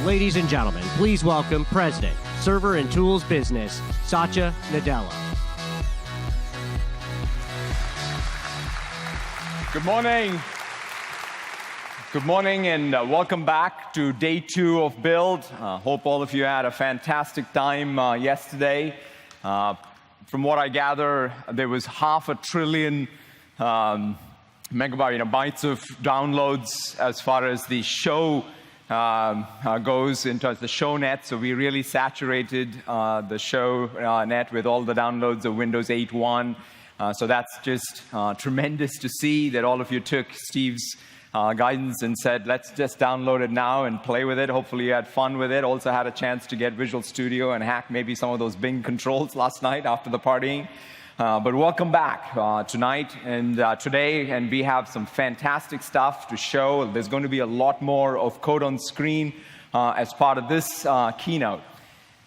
Ladies and gentlemen, please welcome President, Server and Tools Business, Satya Nadella. Good morning. Good morning and welcome back to day 2 of Build. Hope all of you had a fantastic time yesterday. From what I gather, there was 500 billion bytes of downloads as far as the show goes into the show net. So we really saturated the show net with all the downloads of Windows 8.1. So that's just tremendous to see that all of you took Steve's guidance and said, let's just download it now and play with it. Hopefully you had fun with it. Also had a chance to get Visual Studio and hack maybe some of those Bing controls last night after the partying. But welcome back tonight and today, and we have some fantastic stuff to show. There's going to be a lot more of code on screen as part of this keynote.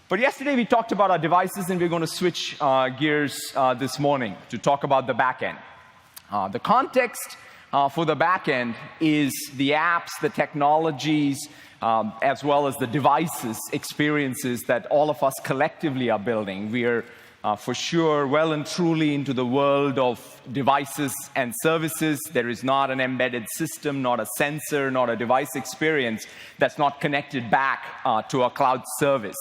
But yesterday we talked about our devices, and we're going to switch gears this morning to talk about the back end. The context for the back end is the apps, the technologies, as well as the devices, experiences that all of us collectively are building. We are for sure well and truly into the world of devices and services. There is not an embedded system, not a sensor, not a device experience that's not connected back to a cloud service.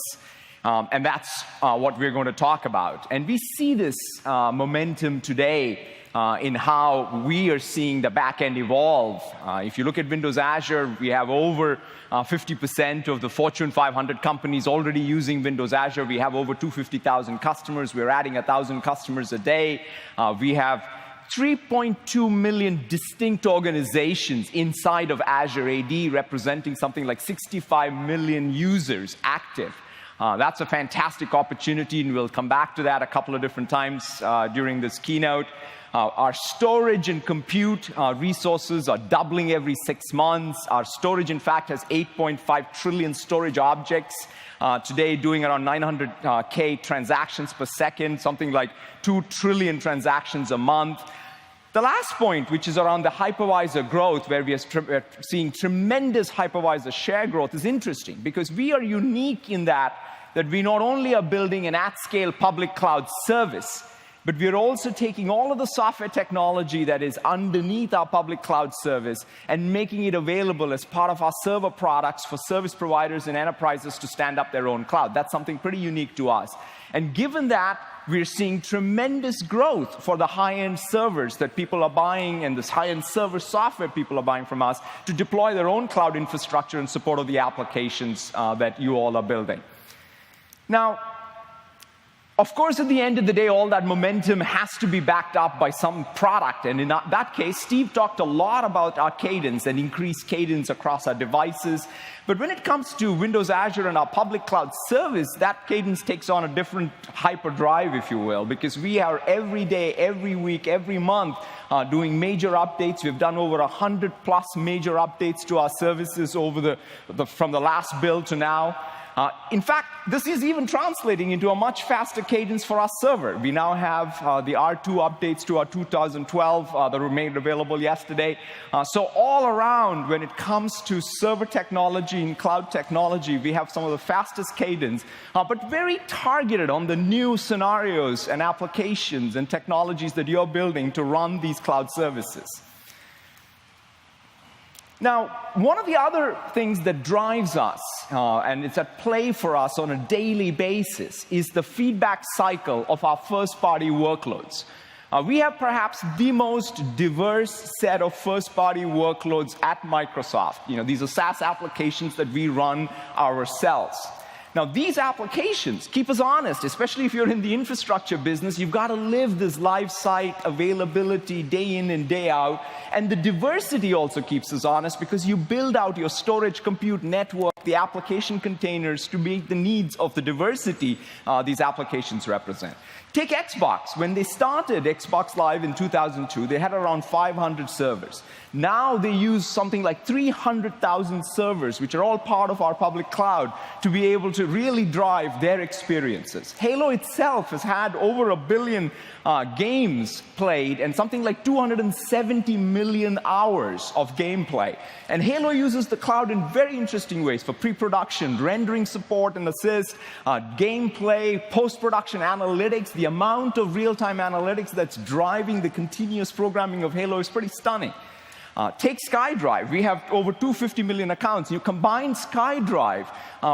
And that's what we're going to talk about. And we see this momentum today in how we are seeing the back end evolve. If you look at Windows Azure, we have over 50% of the Fortune 500 companies already using Windows Azure. We have over 250,000 customers. We're adding 1,000 customers a day. We have 3.2 million distinct organizations inside of Azure AD, representing something like 65 million users active. That's a fantastic opportunity, and we'll come back to that a couple of different times during this keynote. Our storage and compute resources are doubling every 6 months. Our storage, in fact, has 8.5 trillion storage objects today, doing around 900K transactions per second, something like 2 trillion transactions a month. The last point, which is around the hypervisor growth, where we are seeing tremendous hypervisor share growth, is interesting because we are unique in that we not only are building an at-scale public cloud service, but we are also taking all of the software technology that is underneath our public cloud service and making it available as part of our server products for service providers and enterprises to stand up their own cloud. That's something pretty unique to us. And given that, we're seeing tremendous growth for the high-end servers that people are buying and this high-end server software people are buying from us to deploy their own cloud infrastructure in support of the applications that you all are building. Now, of course, at the end of the day, all that momentum has to be backed up by some product. And in that case, Steve talked a lot about our cadence and increased cadence across our devices. But when it comes to Windows Azure and our public cloud service, that cadence takes on a different hyperdrive, if you will, because we are every day, every week, every month doing major updates. We've done over 100+ major updates to our services from the last build to now. In fact, this is even translating into a much faster cadence for our server. We now have the R2 updates to our 2012 that were made available yesterday. So all around, when it comes to server technology and cloud technology, we have some of the fastest cadence, but very targeted on the new scenarios and applications and technologies that you're building to run these cloud services. Now, one of the other things that drives us, and it's at play for us on a daily basis, is the feedback cycle of our first-party workloads. We have perhaps the most diverse set of first-party workloads at Microsoft. These are SaaS applications that we run ourselves. Now, these applications keep us honest, especially if you're in the infrastructure business. You've got to live this live site availability day in and day out. And the diversity also keeps us honest because you build out your storage, compute, network, the application containers to meet the needs of the diversity these applications represent. Take Xbox. When they started Xbox Live in 2002, they had around 500 servers. Now they use something like 300,000 servers, which are all part of our public cloud, to be able to to really drive their experiences. Halo itself has had over 1 billion games played and something like 270 million hours of gameplay. And Halo uses the cloud in very interesting ways for pre-production, rendering support and assist, gameplay, post-production analytics. The amount of real-time analytics that's driving the continuous programming of Halo is pretty stunning. Take SkyDrive. We have over 250 million accounts. You combine SkyDrive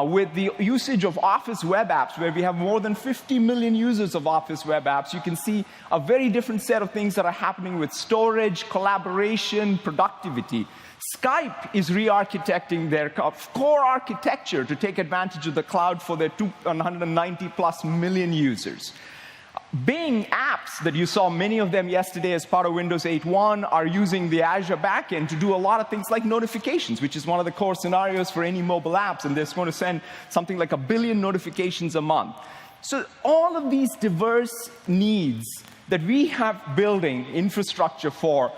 with the usage of Office web apps, where we have more than 50 million users of Office web apps. You can see a very different set of things that are happening with storage, collaboration, productivity. Skype is re-architecting their core architecture to take advantage of the cloud for their 290+ million users. Bing apps that you saw many of them yesterday as part of Windows 8.1 are using the Azure backend to do a lot of things like notifications, which is one of the core scenarios for any mobile apps, and they're going to send something like 1 billion notifications a month. So all of these diverse needs that we have building infrastructure for,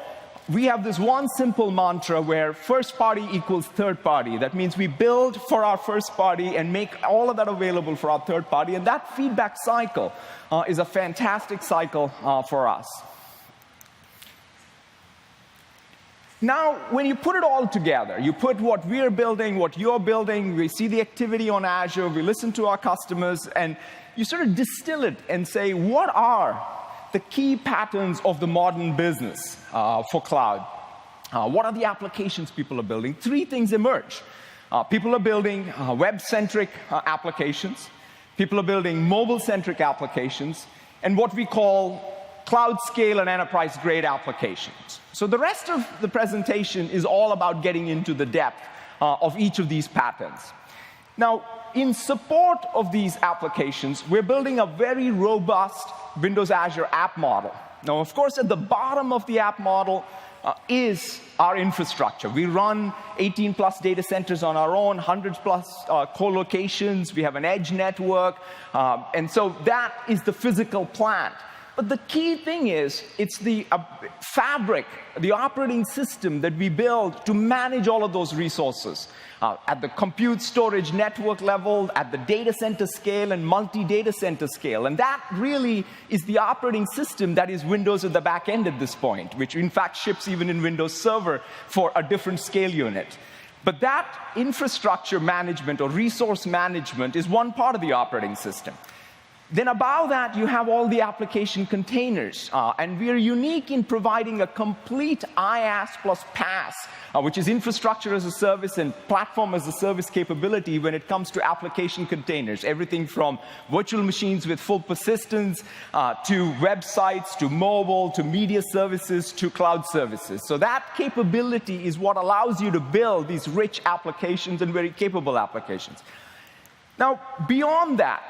we have this one simple mantra where first party equals third party. That means we build for our first party and make all of that available for our third party, and that feedback cycle is a fantastic cycle for us. Now, when you put it all together, you put what we're building, what you're building, we see the activity on Azure, we listen to our customers, and you sort of distill it and say, what are the key patterns of the modern business for cloud? What are the applications people are building? 3 things emerge. People are building web-centric applications. People are building mobile-centric applications, and what we call cloud scale and enterprise-grade applications. So the rest of the presentation is all about getting into the depth of each of these patterns. Now, in support of these applications, we're building a very robust Windows Azure app model. Now, of course, at the bottom of the app model is our infrastructure. We run 18+ data centers on our own, 100+ co-locations. We have an edge network. And so that is the physical plant. But the key thing is, it's the fabric, the operating system that we build to manage all of those resources at the compute storage network level, at the data center scale, and multi-data center scale. And that really is the operating system that is Windows at the back end at this point, which in fact ships even in Windows Server for a different scale unit. But that infrastructure management or resource management is one part of the operating system. Then above that, you have all the application containers. And we are unique in providing a complete IaaS plus PaaS, which is infrastructure as a service and platform as a service capability when it comes to application containers. Everything from virtual machines with full persistence, to websites, to mobile, to media services, to cloud services. So that capability is what allows you to build these rich applications and very capable applications. Now, beyond that,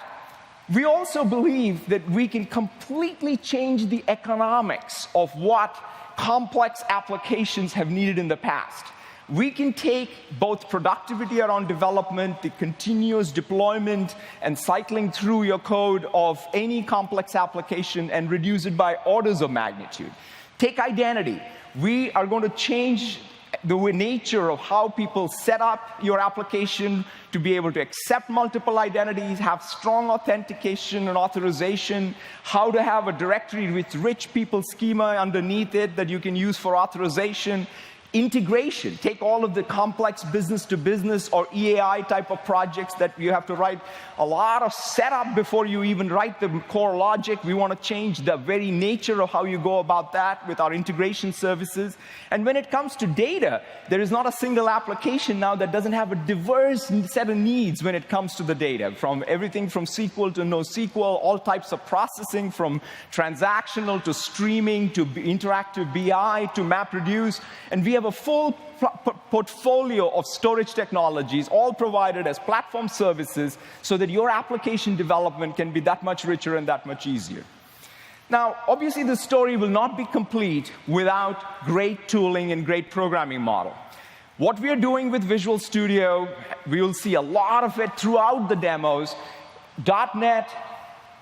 we also believe that we can completely change the economics of what complex applications have needed in the past. We can take both productivity around development, the continuous deployment, and cycling through your code of any complex application and reduce it by orders of magnitude. Take identity. We are going to change the nature of how people set up your application to be able to accept multiple identities, have strong authentication and authorization, how to have a directory with rich people schema underneath it that you can use for authorization. Integration, take all of the complex business-to-business or EAI type of projects that you have to write a lot of setup before you even write the core logic. We want to change the very nature of how you go about that with our integration services. And when it comes to data, there is not a single application now that doesn't have a diverse set of needs when it comes to the data, from everything from SQL to NoSQL, all types of processing, from transactional to streaming to interactive BI to MapReduce. And we have a full portfolio of storage technologies, all provided as platform services, so that your application development can be that much richer and that much easier. Now, obviously, the story will not be complete without great tooling and great programming model. What we are doing with Visual Studio, we will see a lot of it throughout the demos. .NET,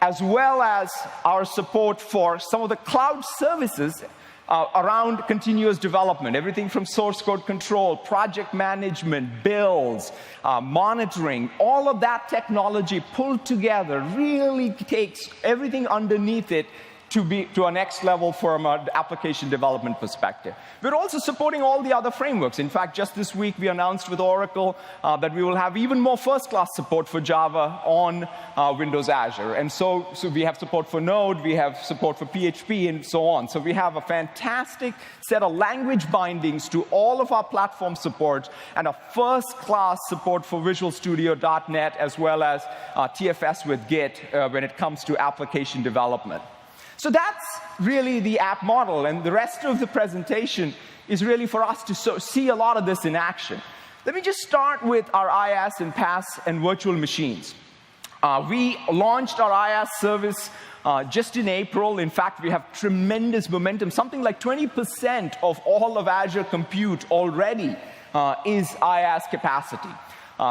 as well as our support for some of the cloud services around continuous development, everything from source code control, project management, builds, monitoring, all of that technology pulled together really takes everything underneath it to a next level from an application development perspective. We're also supporting all the other frameworks. In fact, just this week we announced with Oracle that we will have even more first-class support for Java on Windows Azure. And so we have support for Node, we have support for PHP, and so on. So we have a fantastic set of language bindings to all of our platform support and a first-class support for Visual Studio.NET as well as TFS with Git when it comes to application development. So that's really the app model, and the rest of the presentation is really for us to see a lot of this in action. Let me just start with our IaaS and PaaS and virtual machines. We launched our IaaS service just in April. In fact, we have tremendous momentum. Something like 20% of all of Azure compute already is IaaS capacity.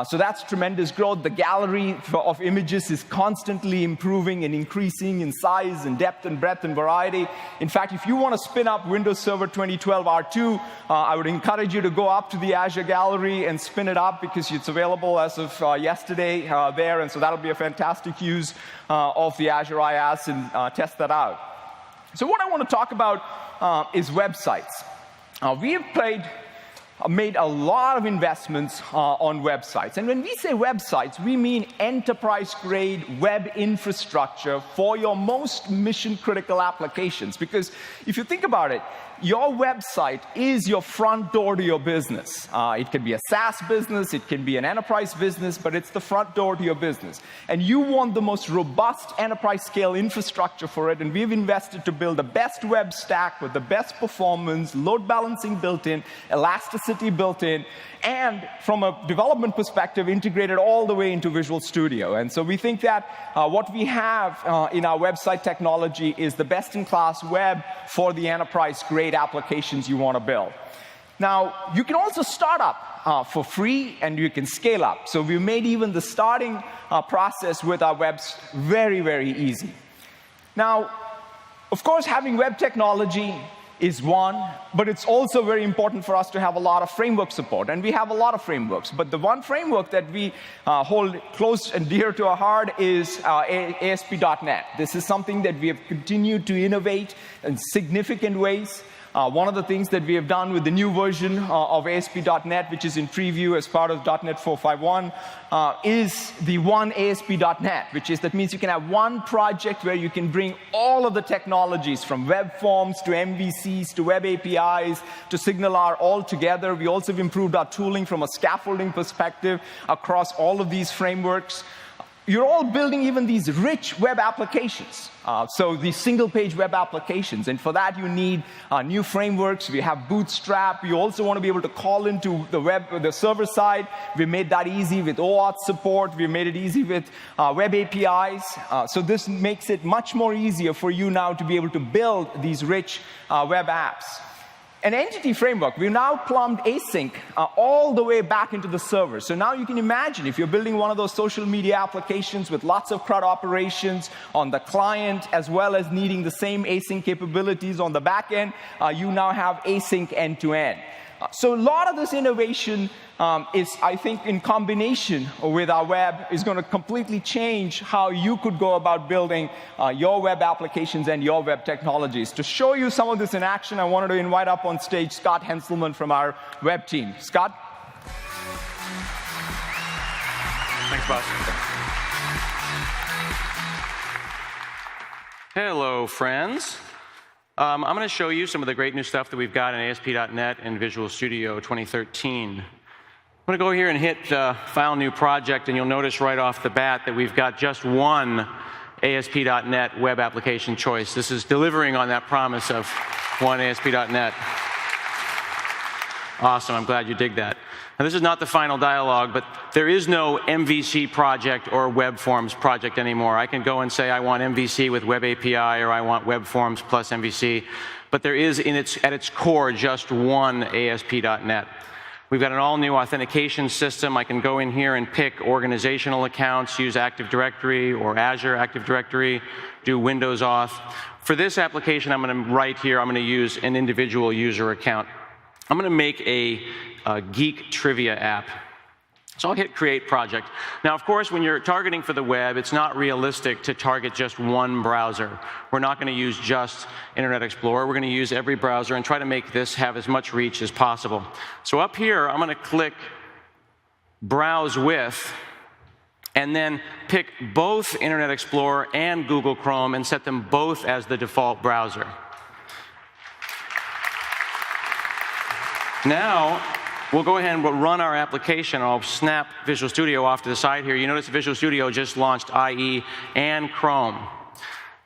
So that's tremendous growth. The gallery of images is constantly improving and increasing in size and depth and breadth and variety. In fact, if you want to spin up Windows Server 2012 R2, I would encourage you to go up to the Azure gallery and spin it up because it's available as of yesterday there. And so that'll be a fantastic use of the Azure IaaS and test that out. So what I want to talk about is websites. We have made a lot of investments on websites. And when we say websites, we mean enterprise-grade web infrastructure for your most mission-critical applications. Because if you think about it, your website is your front door to your business. It can be a SaaS business, it can be an enterprise business, but it's the front door to your business. And you want the most robust enterprise-scale infrastructure for it, and we've invested to build the best web stack with the best performance, load balancing built in, elasticity built in, and from a development perspective, integrated all the way into Visual Studio. And so we think that what we have in our website technology is the best-in-class web for the enterprise-grade applications you want to build. Now, you can also start up for free, and you can scale up. So we made even the starting process with our webs very, very easy. Now, of course, having web technology is one, but it's also very important for us to have a lot of framework support, and we have a lot of frameworks. But the one framework that we hold close and dear to our heart is ASP.NET. This is something that we have continued to innovate in significant ways. One of the things that we have done with the new version of ASP.NET, which is in preview as part of .NET 4.5.1, is the one ASP.NET, that means you can have one project where you can bring all of the technologies from web forms to MVCs to web APIs to SignalR all together. We also have improved our tooling from a scaffolding perspective across all of these frameworks. You're all building even these rich web applications, so these single-page web applications. And for that, you need new frameworks. We have Bootstrap. You also want to be able to call into the server side. We made that easy with OAuth support. We made it easy with web APIs. So this makes it much more easier for you now to be able to build these rich web apps. An entity framework, we've now plumbed async all the way back into the server. So now you can imagine if you're building one of those social media applications with lots of CRUD operations on the client, as well as needing the same async capabilities on the back end, you now have async end-to-end. So a lot of this innovation is, I think, in combination with our web, is going to completely change how you could go about building your web applications and your web technologies. To show you some of this in action, I wanted to invite up on stage Scott Henselman from our web team. Scott? Thanks, boss. Hello, friends. I'm going to show you some of the great new stuff that we've got in ASP.NET and Visual Studio 2013. I'm going to go here and hit File New Project, and you'll notice right off the bat that we've got just one ASP.NET web application choice. This is delivering on that promise of one ASP.NET. Awesome. I'm glad you dig that. Now, this is not the final dialogue, but there is no MVC project or web forms project anymore. I can go and say I want MVC with web API, or I want web forms plus MVC, but there is at its core just one ASP.NET. We've got an all-new authentication system. I can go in here and pick organizational accounts, use Active Directory or Azure Active Directory, do Windows Auth. For this application, I'm going to right here, I'm going to use an individual user account. I'm going to make a geek trivia app. So I'll hit Create Project. Now, of course, when you're targeting for the web, it's not realistic to target just one browser. We're not going to use just Internet Explorer. We're going to use every browser and try to make this have as much reach as possible. So up here, I'm going to click Browse With, and then pick both Internet Explorer and Google Chrome and set them both as the default browser. Now, we'll go ahead and we'll run our application. I'll snap Visual Studio off to the side here. You notice Visual Studio just launched IE and Chrome.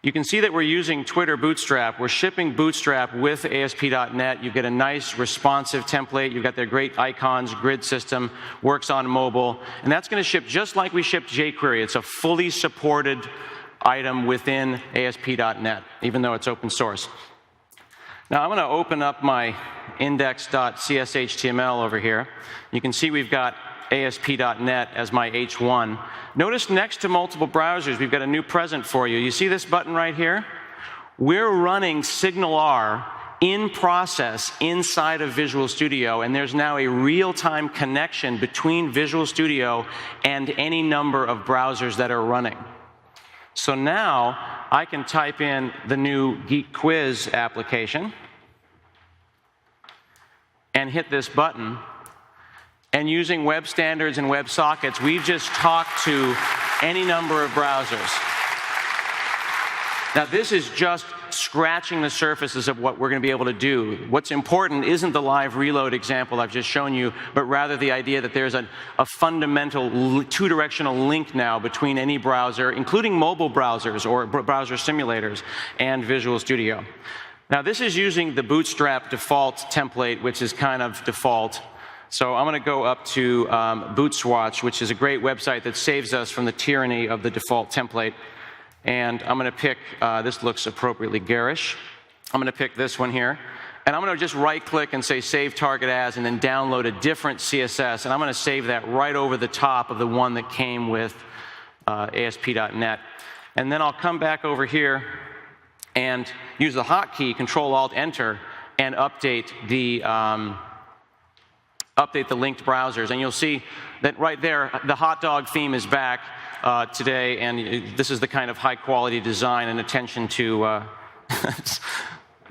You can see that we're using Twitter Bootstrap. We're shipping Bootstrap with ASP.NET. You get a nice responsive template. You've got their great icons, grid system, works on mobile. And that's going to ship just like we shipped jQuery. It's a fully supported item within ASP.NET, even though it's open source. Now I'm going to open up my index.cshtml over here. You can see we've got ASP.NET as my H1. Notice next to multiple browsers, we've got a new present for you. You see this button right here? We're running SignalR in process inside of Visual Studio, and there's now a real-time connection between Visual Studio and any number of browsers that are running. So now I can type in the new Geek Quiz application and hit this button. And using web standards and web sockets, we've just talked to any number of browsers. Now, this is just scratching the surfaces of what we're going to be able to do. What's important isn't the live reload example I've just shown you, but rather the idea that there's a fundamental two-directional link now between any browser, including mobile browsers or browser simulators, and Visual Studio. Now, this is using the Bootstrap default template, which is kind of default. So I'm going to go up to Bootswatch, which is a great website that saves us from the tyranny of the default template. And I'm going to pick, this looks appropriately garish. I'm going to pick this one here. And I'm going to just right-click and say Save Target As, and then download a different CSS. And I'm going to save that right over the top of the one that came with ASP.NET. And then I'll come back over here and use the hotkey, Control-Alt-Enter, and update the linked browsers. And you'll see that right there, the hot dog theme is back today, and this is the kind of high-quality design and attention to, I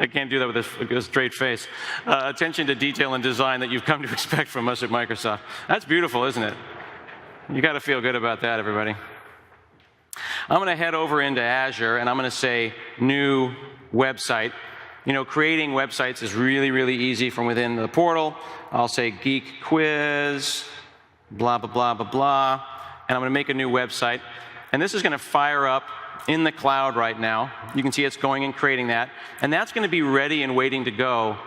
can't do that with a straight face, attention to detail and design that you've come to expect from us at Microsoft. That's beautiful, isn't it? You got to feel good about that, everybody. I'm going to head over into Azure, and I'm going to say New Website. You know, creating websites is really, really easy from within the portal. I'll say Geek Quiz, blah, blah, blah, blah, blah. And I'm going to make a new website. And this is going to fire up in the cloud right now. You can see it's going and creating that. And that's going to be ready and waiting to go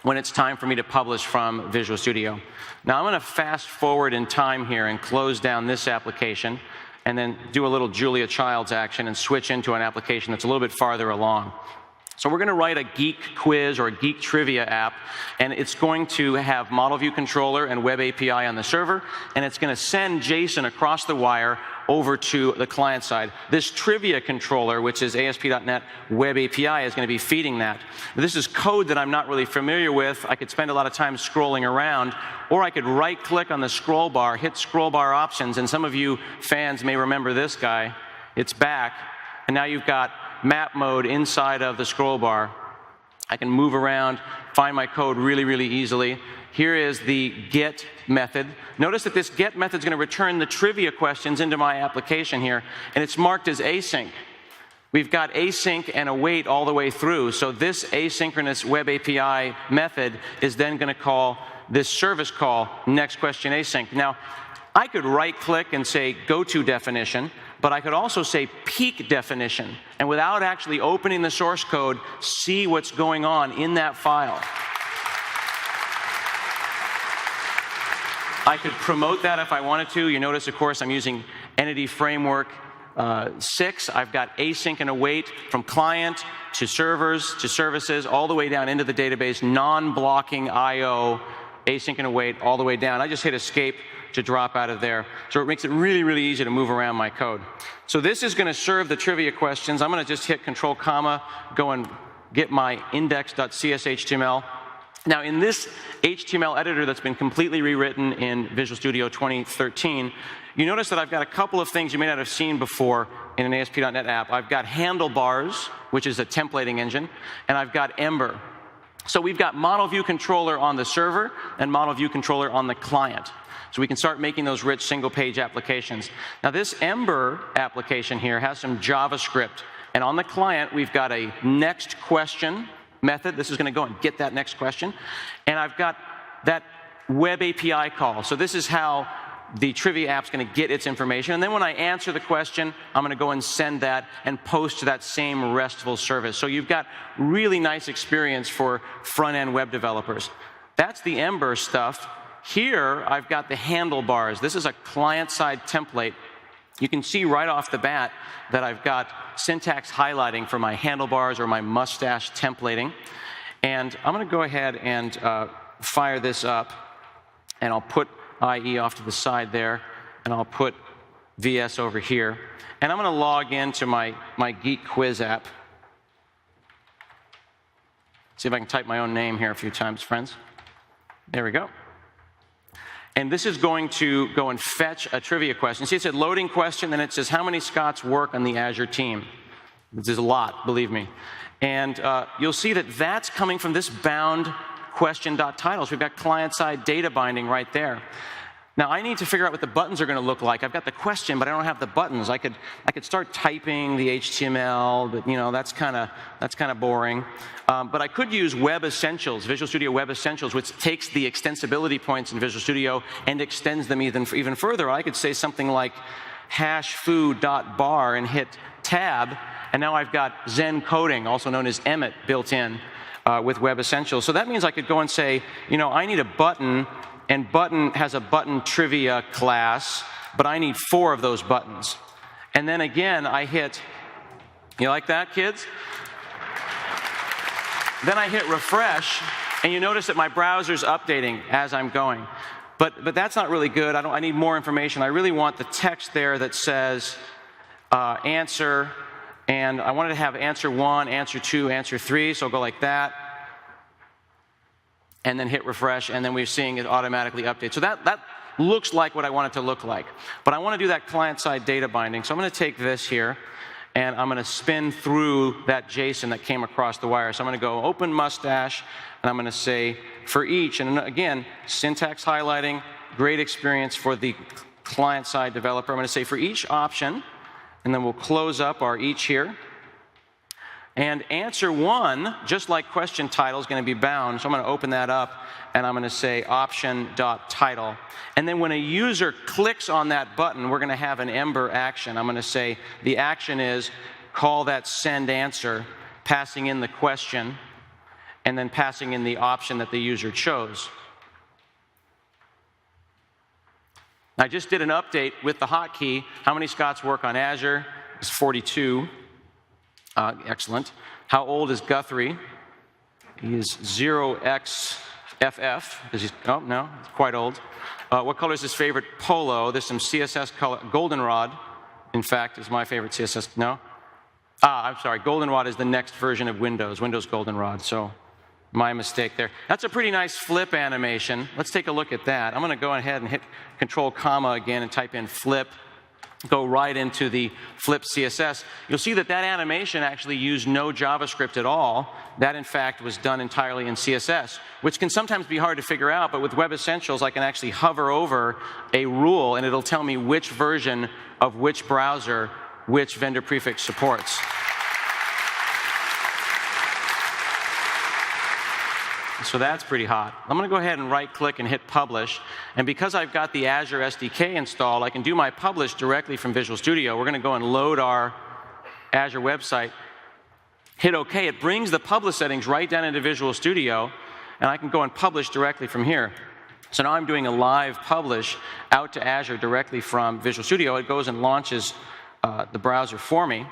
when it's time for me to publish from Visual Studio. Now I'm going to fast forward in time here and close down this application, and then do a little Julia Childs action and switch into an application that's a little bit farther along. So we're going to write a Geek Quiz or a Geek Trivia app, and it's going to have Model View Controller and Web API on the server, and it's going to send JSON across the wire over to the client side. This Trivia controller, which is ASP.NET Web API, is going to be feeding that. This is code that I'm not really familiar with. I could spend a lot of time scrolling around, or I could right-click on the scroll bar, hit scroll bar options, and some of you fans may remember this guy. It's back, and now you've got map mode inside of the scroll bar. I can move around, find my code really, really easily. Here is the get method. Notice that this get method is going to return the trivia questions into my application here, and it's marked as async. We've got async and await all the way through, so this asynchronous Web API method is then going to call this service call, next question async. Now, I could right-click and say go to definition, but I could also say peek definition, and without actually opening the source code, see what's going on in that file. I could promote that if I wanted to. You notice, of course, I'm using Entity Framework 6. I've got async and await from client to servers to services, all the way down into the database, non-blocking I/O async and await all the way down. I just hit escape to drop out of there. So it makes it really, really easy to move around my code. So this is going to serve the trivia questions. I'm going to just hit Control comma, go and get my index.cshtml. Now, in this HTML editor that's been completely rewritten in Visual Studio 2013, you notice that I've got a couple of things you may not have seen before in an ASP.NET app. I've got handlebars, which is a templating engine, and I've got Ember. So we've got model view controller on the server and model view controller on the client. So we can start making those rich single-page applications. Now, this Ember application here has some JavaScript. And on the client, we've got a next question method. This is going to go and get that next question. And I've got that web API call. So this is how the trivia app's going to get its information. And then when I answer the question, I'm going to go and send that and post to that same RESTful service. So you've got really nice experience for front-end web developers. That's the Ember stuff. Here, I've got the handlebars. This is a client-side template. You can see right off the bat that I've got syntax highlighting for my handlebars or my mustache templating. And I'm going to go ahead and fire this up. And I'll put IE off to the side there. And I'll put VS over here. And I'm going to log into my Geek Quiz app. See if I can type my own name here a few times, friends. There we go. And this is going to go and fetch a trivia question. See, it said loading question, then it says how many Scots work on the Azure team. This is a lot, believe me. And you'll see that that's coming from this bound question.titles. We've got client-side data binding right there. Now, I need to figure out what the buttons are going to look like. I've got the question, but I don't have the buttons. I could start typing the HTML, but that's kind of boring. But I could use Web Essentials, Visual Studio Web Essentials, which takes the extensibility points in Visual Studio and extends them even further. I could say something like #foo.bar and hit tab, and now I've got Zen coding, also known as Emmet, built in with Web Essentials. So that means I could go and say, I need a button. And button has a button trivia class, but I need 4 of those buttons. And then again, I hit, you like that, kids? Then I hit refresh, and you notice that my browser's updating as I'm going. But that's not really good. I need more information. I really want the text there that says answer, and I wanted to have answer 1, answer 2, answer 3, so I'll go like that. And then hit refresh, and then we're seeing it automatically update. So that looks like what I want it to look like. But I want to do that client-side data binding. So I'm going to take this here, and I'm going to spin through that JSON that came across the wire. So I'm going to go open mustache, and I'm going to say for each. And again, syntax highlighting, great experience for the client-side developer. I'm going to say for each option, and then we'll close up our each here. And answer 1, just like question title, is going to be bound. So I'm going to open that up, and I'm going to say option.title. And then when a user clicks on that button, we're going to have an Ember action. I'm going to say the action is call that send answer, passing in the question, and then passing in the option that the user chose. I just did an update with the hotkey. How many Scots work on Azure? It's 42. Excellent. How old is Guthrie? He is 0xFF. Oh, no, it's quite old. What color is his favorite polo? There's some CSS color. Goldenrod, in fact, is my favorite CSS. No? I'm sorry. Goldenrod is the next version of Windows Goldenrod. So my mistake there. That's a pretty nice flip animation. Let's take a look at that. I'm going to go ahead and hit Control comma again and type in flip. Go right into the flip CSS. You'll see that animation actually used no JavaScript at all. That, in fact, was done entirely in CSS, which can sometimes be hard to figure out, but with Web Essentials, I can actually hover over a rule, and it'll tell me which version of which browser which vendor prefix supports. So that's pretty hot. I'm going to go ahead and right-click and hit Publish. And because I've got the Azure SDK installed, I can do my publish directly from Visual Studio. We're going to go and load our Azure website. Hit OK. It brings the publish settings right down into Visual Studio, and I can go and publish directly from here. So now I'm doing a live publish out to Azure directly from Visual Studio. It goes and launches the browser for me.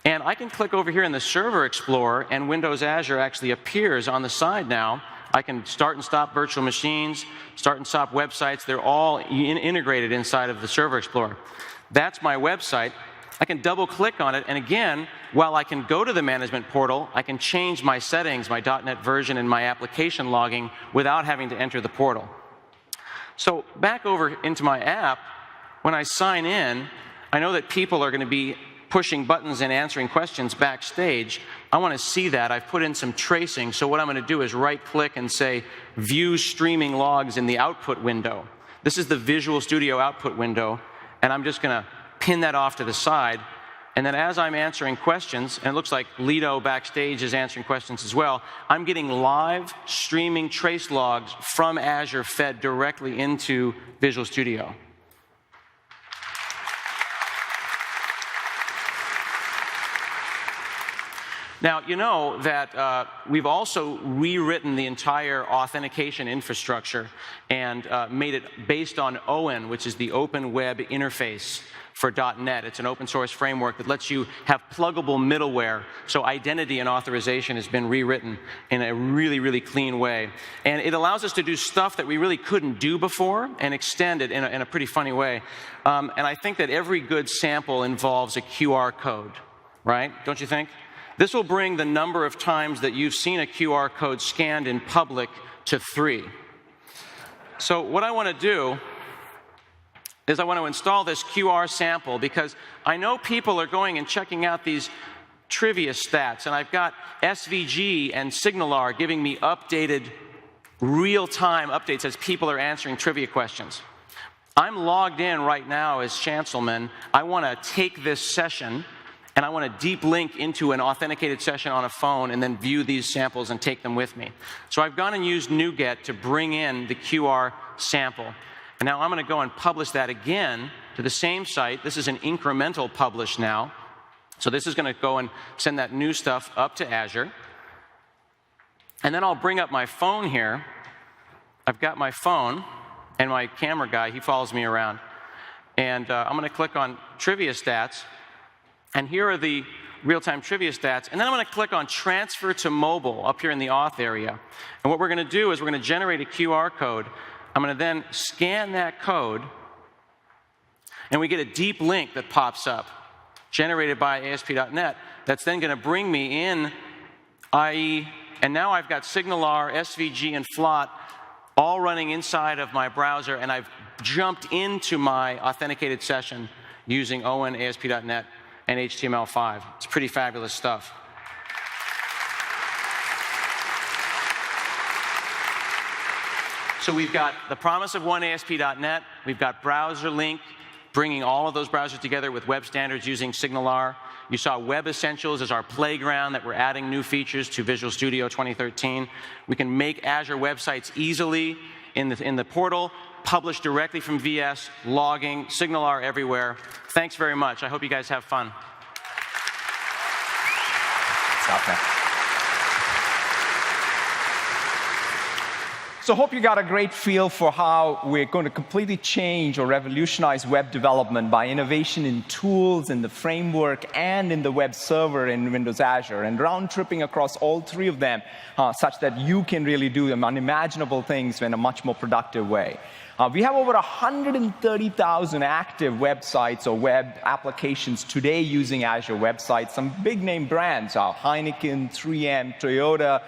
And I can click over here in the Server Explorer, and Windows Azure actually appears on the side now I can start and stop virtual machines, start and stop websites. They're all integrated inside of the Server Explorer. That's my website. I can double-click on it, and again, while I can go to the management portal, I can change my settings, my .NET version, and my application logging without having to enter the portal. So back over into my app, when I sign in, I know that people are going to be pushing buttons and answering questions backstage. I want to see that. I've put in some tracing, so what I'm going to do is right-click and say, View Streaming Logs in the Output window. This is the Visual Studio output window, and I'm just going to pin that off to the side. And then as I'm answering questions, and it looks like Lido backstage is answering questions as well, I'm getting live streaming trace logs from Azure fed directly into Visual Studio. Now, you know that we've also rewritten the entire authentication infrastructure and made it based on OWIN, which is the Open Web Interface for .NET. It's an open source framework that lets you have pluggable middleware. So identity and authorization has been rewritten in a really, really clean way. And it allows us to do stuff that we really couldn't do before and extend it in a pretty funny way. And I think that every good sample involves a QR code, right? Don't you think? This will bring the number of times that you've seen a QR code scanned in public to 3. So what I want to do is I want to install this QR sample because I know people are going and checking out these trivia stats, and I've got SVG and SignalR giving me updated, real-time updates as people are answering trivia questions. I'm logged in right now as Chancelman. I want to take this session, and I want to deep link into an authenticated session on a phone and then view these samples and take them with me. So I've gone and used NuGet to bring in the QR sample. And now I'm going to go and publish that again to the same site. This is an incremental publish now. So this is going to go and send that new stuff up to Azure. And then I'll bring up my phone here. I've got my phone and my camera guy. He follows me around. And I'm going to click on Trivia Stats. And here are the real-time trivia stats. And then I'm going to click on Transfer to Mobile up here in the auth area. And what we're going to do is we're going to generate a QR code. I'm going to then scan that code, and we get a deep link that pops up, generated by ASP.NET, that's then going to bring me in IE, and now I've got SignalR, SVG, and FLOT all running inside of my browser, and I've jumped into my authenticated session using OWIN, ASP.NET, and HTML5. It's pretty fabulous stuff. So we've got the promise of one ASP.NET. We've got Browser Link, bringing all of those browsers together with web standards using SignalR. You saw Web Essentials as our playground that we're adding new features to Visual Studio 2013. We can make Azure websites easily in the portal, publish directly from VS, logging, SignalR everywhere. Thanks very much. I hope you guys have fun. Stop that. So hope you got a great feel for how we're going to completely change or revolutionize web development by innovation in tools, in the framework, and in the web server in Windows Azure, and round-tripping across all 3 of them such that you can really do unimaginable things in a much more productive way. We have over 130,000 active websites or web applications today using Azure websites. Some big-name brands are Heineken, 3M, Toyota,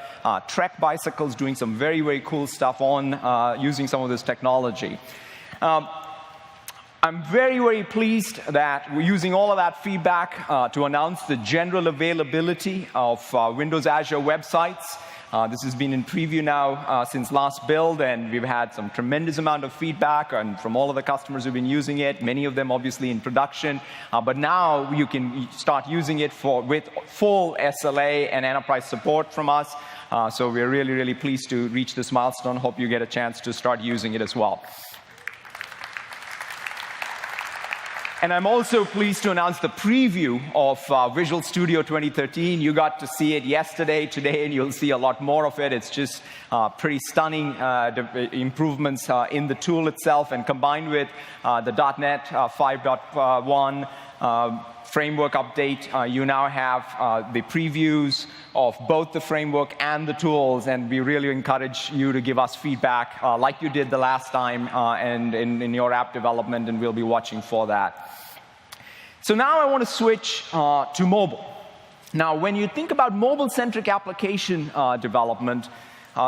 Trek Bicycles doing some very, very cool stuff on using some of this technology. I'm very, very pleased that we're using all of that feedback to announce the general availability of Windows Azure websites. This has been in preview now since last build, and we've had some tremendous amount of feedback and from all of the customers who've been using it, many of them obviously in production. But now you can start using it with full SLA and enterprise support from us. So we're really, really pleased to reach this milestone. Hope you get a chance to start using it as well. And I'm also pleased to announce the preview of Visual Studio 2013. You got to see it yesterday, today, and you'll see a lot more of it. It's just pretty stunning improvements in the tool itself, and combined with the .NET 5.1 framework update. You now have the previews of both the framework and the tools, and we really encourage you to give us feedback like you did the last time and in your app development, and we'll be watching for that. So now I want to switch to mobile. Now, when you think about mobile-centric application development,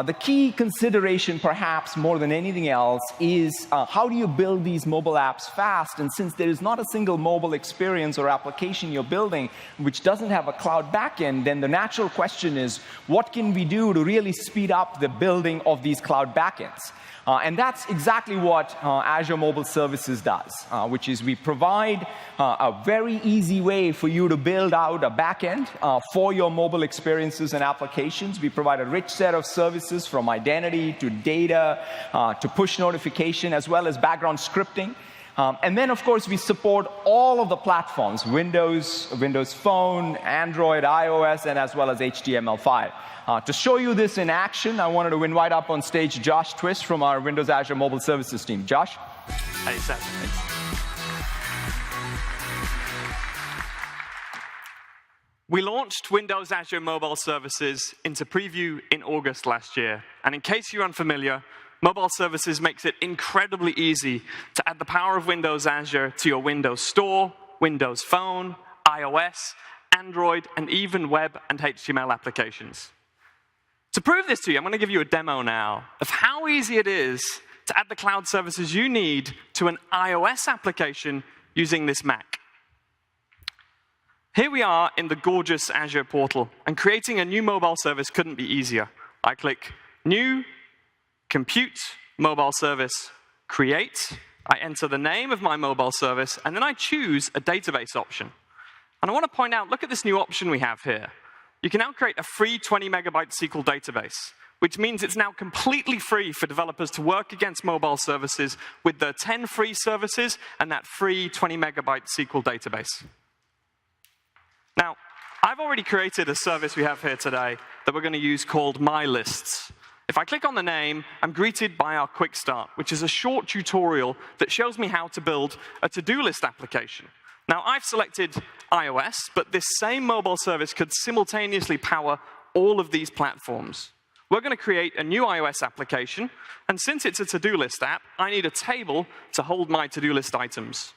the key consideration, perhaps more than anything else, is how do you build these mobile apps fast? And since there is not a single mobile experience or application you're building which doesn't have a cloud backend, then the natural question is, what can we do to really speed up the building of these cloud backends? And that's exactly what Azure Mobile Services does, which is we provide a very easy way for you to build out a backend for your mobile experiences and applications. We provide a rich set of services from identity to data to push notification, as well as background scripting. And then, of course, we support all of the platforms, Windows, Windows Phone, Android, iOS, and as well as HTML5. To show you this in action, I wanted to invite up on stage Josh Twist from our Windows Azure Mobile Services team. Josh? Hey, Seth. We launched Windows Azure Mobile Services into preview in August last year. And in case you're unfamiliar, Mobile Services makes it incredibly easy to add the power of Windows Azure to your Windows Store, Windows Phone, iOS, Android, and even web and HTML applications. To prove this to you, I'm going to give you a demo now of how easy it is to add the cloud services you need to an iOS application using this Mac. Here we are in the gorgeous Azure portal, and creating a new mobile service couldn't be easier. I click New, Compute, Mobile Service, Create. I enter the name of my mobile service, and then I choose a database option. And I want to point out, look at this new option we have here. You can now create a free 20 megabyte SQL database, which means it's now completely free for developers to work against mobile services with the 10 free services and that free 20 megabyte SQL database. Now, I've already created a service we have here today that we're going to use called My Lists. If I click on the name, I'm greeted by our Quick Start, which is a short tutorial that shows me how to build a to-do list application. Now, I've selected iOS, but this same mobile service could simultaneously power all of these platforms. We're going to create a new iOS application, and since it's a to-do list app, I need a table to hold my to-do list items.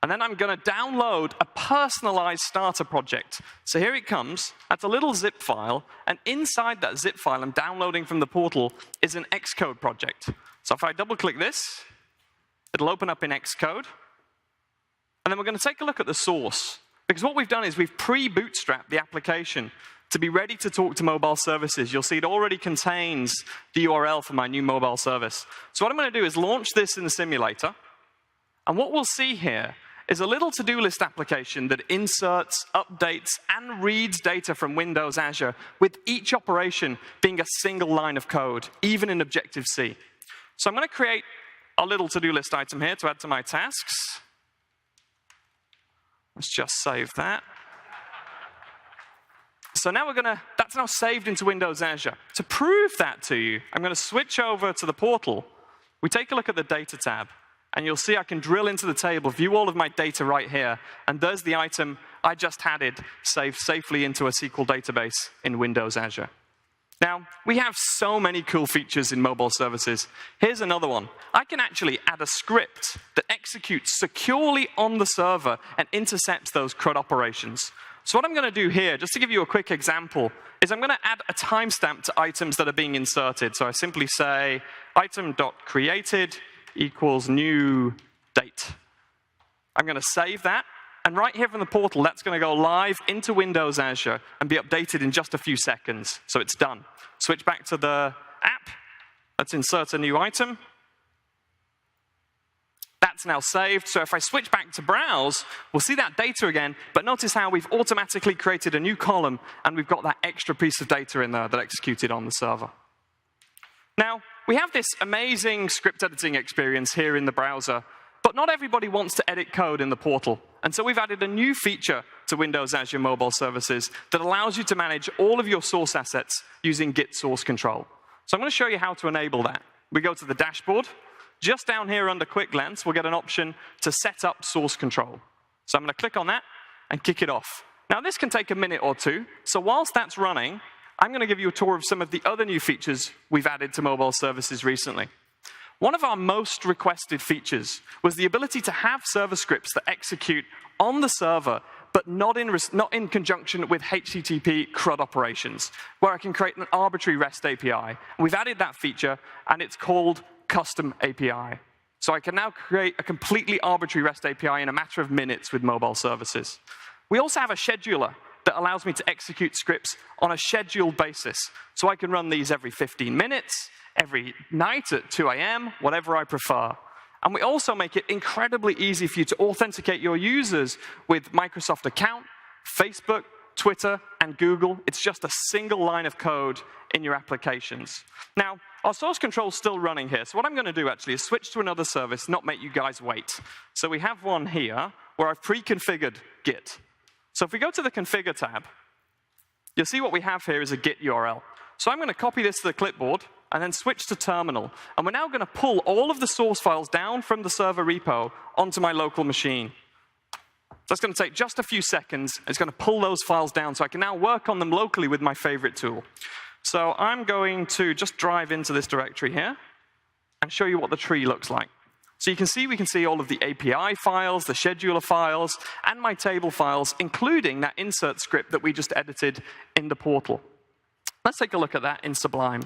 And then I'm going to download a personalized starter project. So here it comes. That's a little zip file, and inside that zip file I'm downloading from the portal is an Xcode project. So if I double-click this, it'll open up in Xcode. And then we're going to take a look at the source. Because what we've done is we've pre-bootstrapped the application to be ready to talk to mobile services. You'll see it already contains the URL for my new mobile service. So what I'm going to do is launch this in the simulator. And what we'll see here is a little to-do list application that inserts, updates, and reads data from Windows Azure, with each operation being a single line of code, even in Objective-C. So I'm going to create a little to-do list item here to add to my tasks. Let's just save that. So now that's now saved into Windows Azure. To prove that to you, I'm going to switch over to the portal. We take a look at the Data tab, and you'll see I can drill into the table, view all of my data right here, and there's the item I just added, saved safely into a SQL database in Windows Azure. Now, we have so many cool features in mobile services. Here's another one. I can actually add a script that executes securely on the server and intercepts those CRUD operations. So what I'm going to do here, just to give you a quick example, is I'm going to add a timestamp to items that are being inserted. So I simply say item.created equals new date. I'm going to save that. And right here from the portal, that's going to go live into Windows Azure and be updated in just a few seconds. So it's done. Switch back to the app. Let's insert a new item. That's now saved. So if I switch back to browse, we'll see that data again. But notice how we've automatically created a new column, and we've got that extra piece of data in there that executed on the server. Now, we have this amazing script editing experience here in the browser. But not everybody wants to edit code in the portal. And so we've added a new feature to Windows Azure Mobile Services that allows you to manage all of your source assets using Git source control. So I'm going to show you how to enable that. We go to the dashboard. Just down here under Quick Glance, we'll get an option to set up source control. So I'm going to click on that. and kick it off. Now, this can take a minute or two, so whilst that's running, I'm going to give you a tour of some of the other new features we've added to mobile services recently. One of our most requested features was the ability to have server scripts that execute on the server, but not in conjunction with HTTP CRUD operations, where I can create an arbitrary REST API. We've added that feature, and it's called Custom API. So I can now create a completely arbitrary REST API in a matter of minutes with mobile services. We also have a scheduler that allows me to execute scripts on a scheduled basis. So I can run these every 15 minutes, every night at 2 a.m., whatever I prefer. And we also make it incredibly easy for you to authenticate your users with Microsoft Account, Facebook, Twitter, and Google. It's just a single line of code in your applications. Now, our source control is still running here. So what I'm going to do, actually, is switch to another service, not make you guys wait. So we have one here where I've pre-configured Git. So if we go to the Configure tab, you'll see what we have here is a Git URL. So I'm going to copy this to the clipboard and then switch to terminal. And we're now going to pull all of the source files down from the server repo onto my local machine. That's going to take just a few seconds. It's going to pull those files down so I can now work on them locally with my favorite tool. So I'm going to just drive into this directory here and show you what the tree looks like. So we can see all of the API files, the scheduler files, and my table files, including that insert script that we just edited in the portal. Let's take a look at that in Sublime.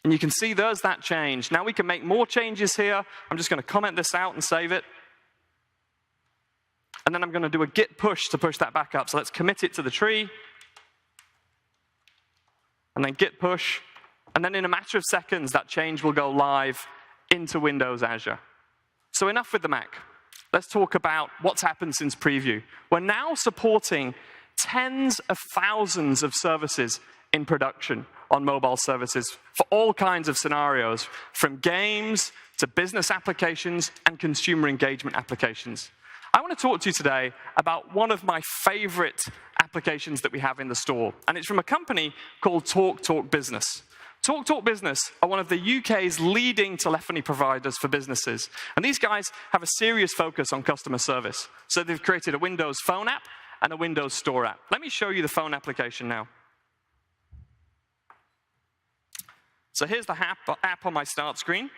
And you can see there's that change. Now we can make more changes here. I'm just going to comment this out and save it. And then I'm going to do a git push to push that back up. So let's commit it to the tree. And then git push. And then in a matter of seconds, that change will go live into Windows Azure. So enough with the Mac. Let's talk about what's happened since preview. We're now supporting tens of thousands of services in production on mobile services for all kinds of scenarios, from games to business applications and consumer engagement applications. I want to talk to you today about one of my favorite applications that we have in the store, and it's from a company called TalkTalk Business. TalkTalk Business are one of the UK's leading telephony providers for businesses. And these guys have a serious focus on customer service. So they've created a Windows Phone app and a Windows Store app. Let me show you the phone application now. So here's the app on my start screen.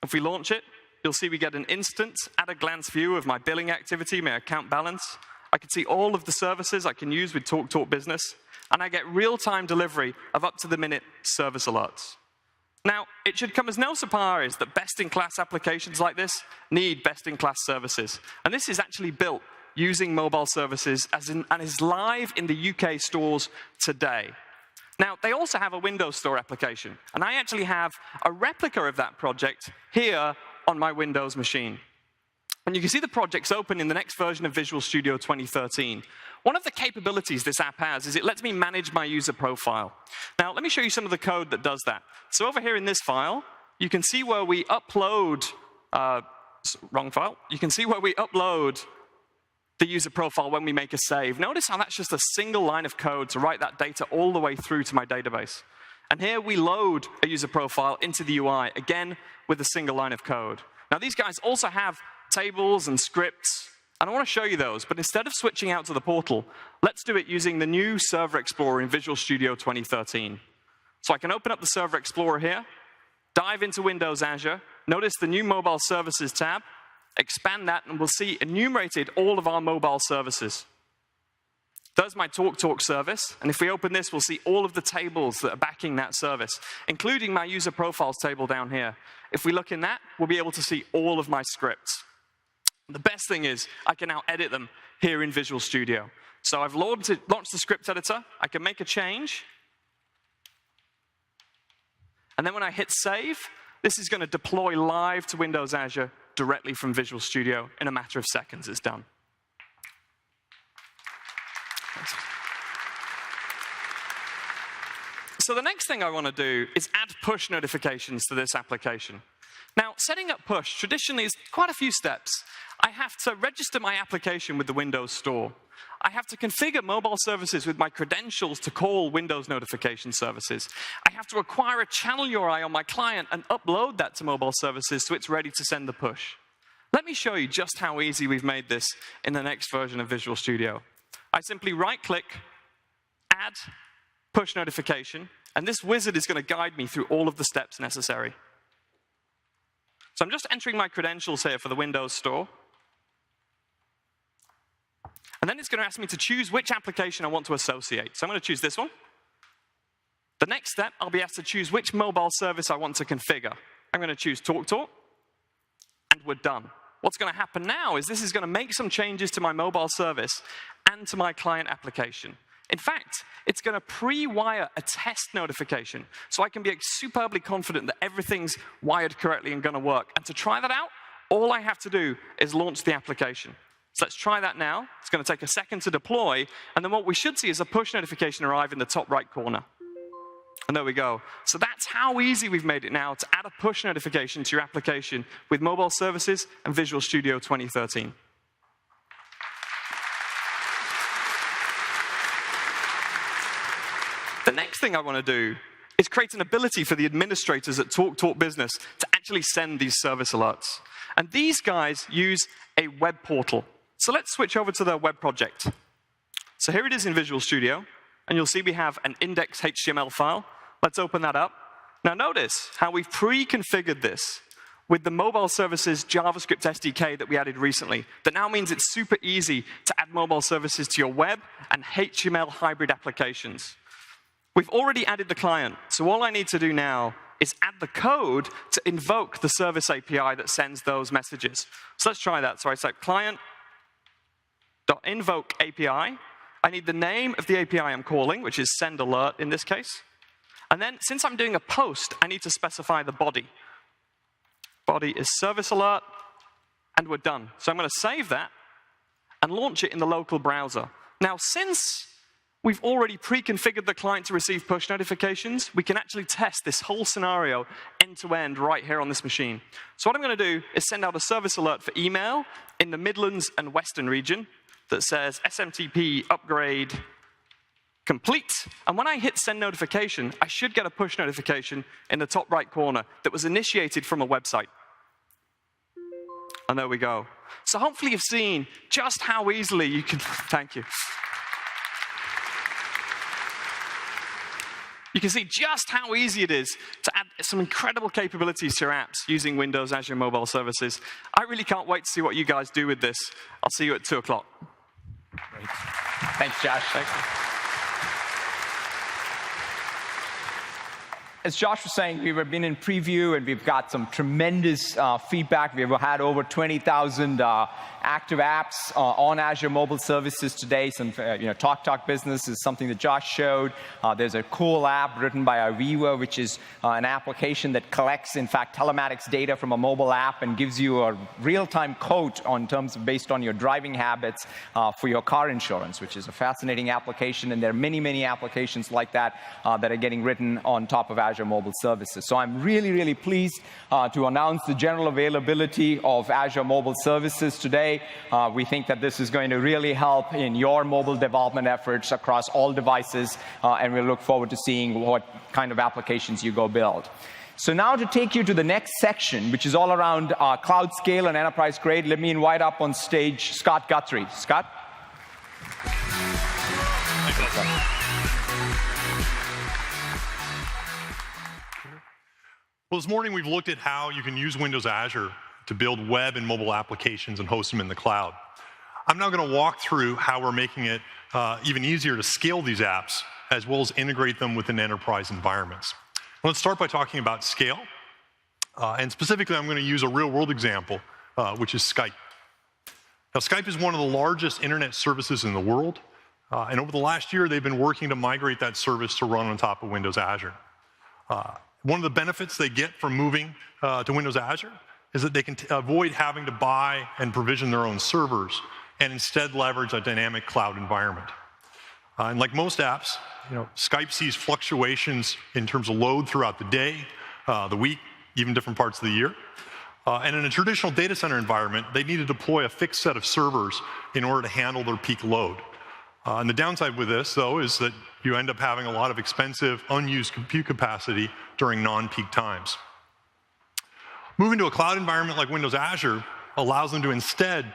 If we launch it, you'll see we get an instant, at-a-glance view of my billing activity, my account balance. I can see all of the services I can use with TalkTalk Business. And I get real-time delivery of up-to-the-minute service alerts. Now, it should come as no surprise that best-in-class applications like this need best-in-class services. And this is actually built using mobile services and is live in the UK stores today. Now, they also have a Windows Store application. And I actually have a replica of that project here on my Windows machine. And you can see the project's open in the next version of Visual Studio 2013. One of the capabilities this app has is it lets me manage my user profile. Now, let me show you some of the code that does that. So over here in this file, you can see where we upload, wrong file. You can see where we upload the user profile when we make a save. Notice how that's just a single line of code to write that data all the way through to my database. And here we load a user profile into the UI, again, with a single line of code. Now, these guys also have tables and scripts, and I want to show you those, but instead of switching out to the portal, let's do it using the new Server Explorer in Visual Studio 2013. So I can open up the Server Explorer here, dive into Windows Azure, notice the new Mobile Services tab, expand that, and we'll see enumerated all of our mobile services. There's my TalkTalk service, and if we open this, we'll see all of the tables that are backing that service, including my user profiles table down here. If we look in that, we'll be able to see all of my scripts. The best thing is I can now edit them here in Visual Studio. So I've launched the script editor. I can make a change. And then when I hit save, this is going to deploy live to Windows Azure directly from Visual Studio. In a matter of seconds, it's done. So the next thing I want to do is add push notifications to this application. Now, setting up push traditionally is quite a few steps. I have to register my application with the Windows Store. I have to configure mobile services with my credentials to call Windows notification services. I have to acquire a channel URI on my client and upload that to mobile services so it's ready to send the push. Let me show you just how easy we've made this in the next version of Visual Studio. I simply right-click, add push notification, and this wizard is going to guide me through all of the steps necessary. So I'm just entering my credentials here for the Windows Store. And then it's going to ask me to choose which application I want to associate. So I'm going to choose this one. The next step, I'll be asked to choose which mobile service I want to configure. I'm going to choose TalkTalk, and we're done. What's going to happen now is this is going to make some changes to my mobile service and to my client application. In fact, it's going to pre-wire a test notification, so I can be superbly confident that everything's wired correctly and going to work. And to try that out, all I have to do is launch the application. So let's try that now. It's going to take a second to deploy, and then what we should see is a push notification arrive in the top right corner. And there we go. So that's how easy we've made it now to add a push notification to your application with mobile services and Visual Studio 2013. The next thing I want to do is create an ability for the administrators at TalkTalk Business to actually send these service alerts. And these guys use a web portal. So let's switch over to their web project. So here it is in Visual Studio, and you'll see we have an index HTML file. Let's open that up. Now notice how we've pre-configured this with the mobile services JavaScript SDK that we added recently. That now means it's super easy to add mobile services to your web and HTML hybrid applications. We've already added the client, so all I need to do now is add the code to invoke the service API that sends those messages. So let's try that. So I say client.invoke API. I need the name of the API I'm calling, which is send alert in this case. And then, since I'm doing a post, I need to specify the body. Body is service alert, and we're done. So I'm going to save that and launch it in the local browser. Now, since we've already pre-configured the client to receive push notifications, we can actually test this whole scenario end-to-end right here on this machine. So what I'm going to do is send out a service alert for email in the Midlands and Western region that says SMTP upgrade complete. And when I hit send notification, I should get a push notification in the top right corner that was initiated from a website. And there we go. So hopefully you've seen just how easily you can, thank you. You can see just how easy it is to add some incredible capabilities to your apps using Windows Azure Mobile Services. I really can't wait to see what you guys do with this. I'll see you at 2 o'clock. Great. Thanks, Josh. Thank you. As Josh was saying, we've been in preview, and we've got some tremendous feedback. We've had over 20,000 active apps on Azure Mobile Services today. Some, TalkTalk Business is something that Josh showed. There's a cool app written by Aviva, which is an application that collects, in fact, telematics data from a mobile app and gives you a real-time quote on terms of based on your driving habits for your car insurance, which is a fascinating application. And there are many, many applications like that that are getting written on top of Azure Mobile Services. So I'm really, really pleased to announce the general availability of Azure Mobile Services today. We think that this is going to really help in your mobile development efforts across all devices, and we look forward to seeing what kind of applications you go build. So now to take you to the next section, which is all around cloud scale and enterprise grade, let me invite up on stage Scott Guthrie. Scott? Well, this morning we've looked at how you can use Windows Azure to build web and mobile applications and host them in the cloud. I'm now going to walk through how we're making it even easier to scale these apps, as well as integrate them within enterprise environments. Let's start by talking about scale. And specifically, I'm going to use a real-world example, which is Skype. Now, Skype is one of the largest internet services in the world. And over the last year, they've been working to migrate that service to run on top of Windows Azure. One of the benefits they get from moving to Windows Azure is that they can avoid having to buy and provision their own servers and instead leverage a dynamic cloud environment. And like most apps, Skype sees fluctuations in terms of load throughout the day, the week, even different parts of the year. And in a traditional data center environment, they need to deploy a fixed set of servers in order to handle their peak load. And the downside with this, though, is that you end up having a lot of expensive, unused compute capacity during non-peak times. Moving to a cloud environment like Windows Azure allows them to instead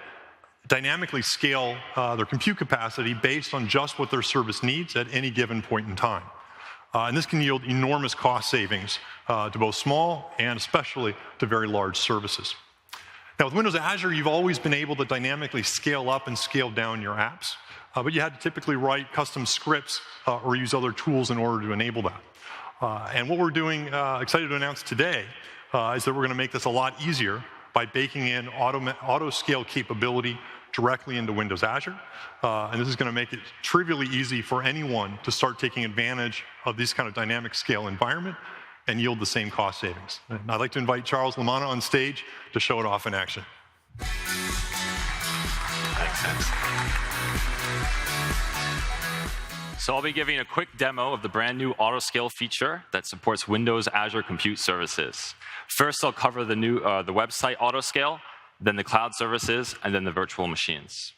dynamically scale their compute capacity based on just what their service needs at any given point in time. And this can yield enormous cost savings to both small and especially to very large services. Now, with Windows Azure, you've always been able to dynamically scale up and scale down your apps, but you had to typically write custom scripts or use other tools in order to enable that. And what we're doing, excited to announce today, is that we're going to make this a lot easier by baking in auto-scale capability directly into Windows Azure. And this is going to make it trivially easy for anyone to start taking advantage of this kind of dynamic scale environment and yield the same cost savings. And I'd like to invite Charles Lamanna on stage to show it off in action. Thanks. So I'll be giving a quick demo of the brand new auto-scale feature that supports Windows Azure Compute Services. First, I'll cover the website auto-scale, then the cloud services, and then the virtual machines.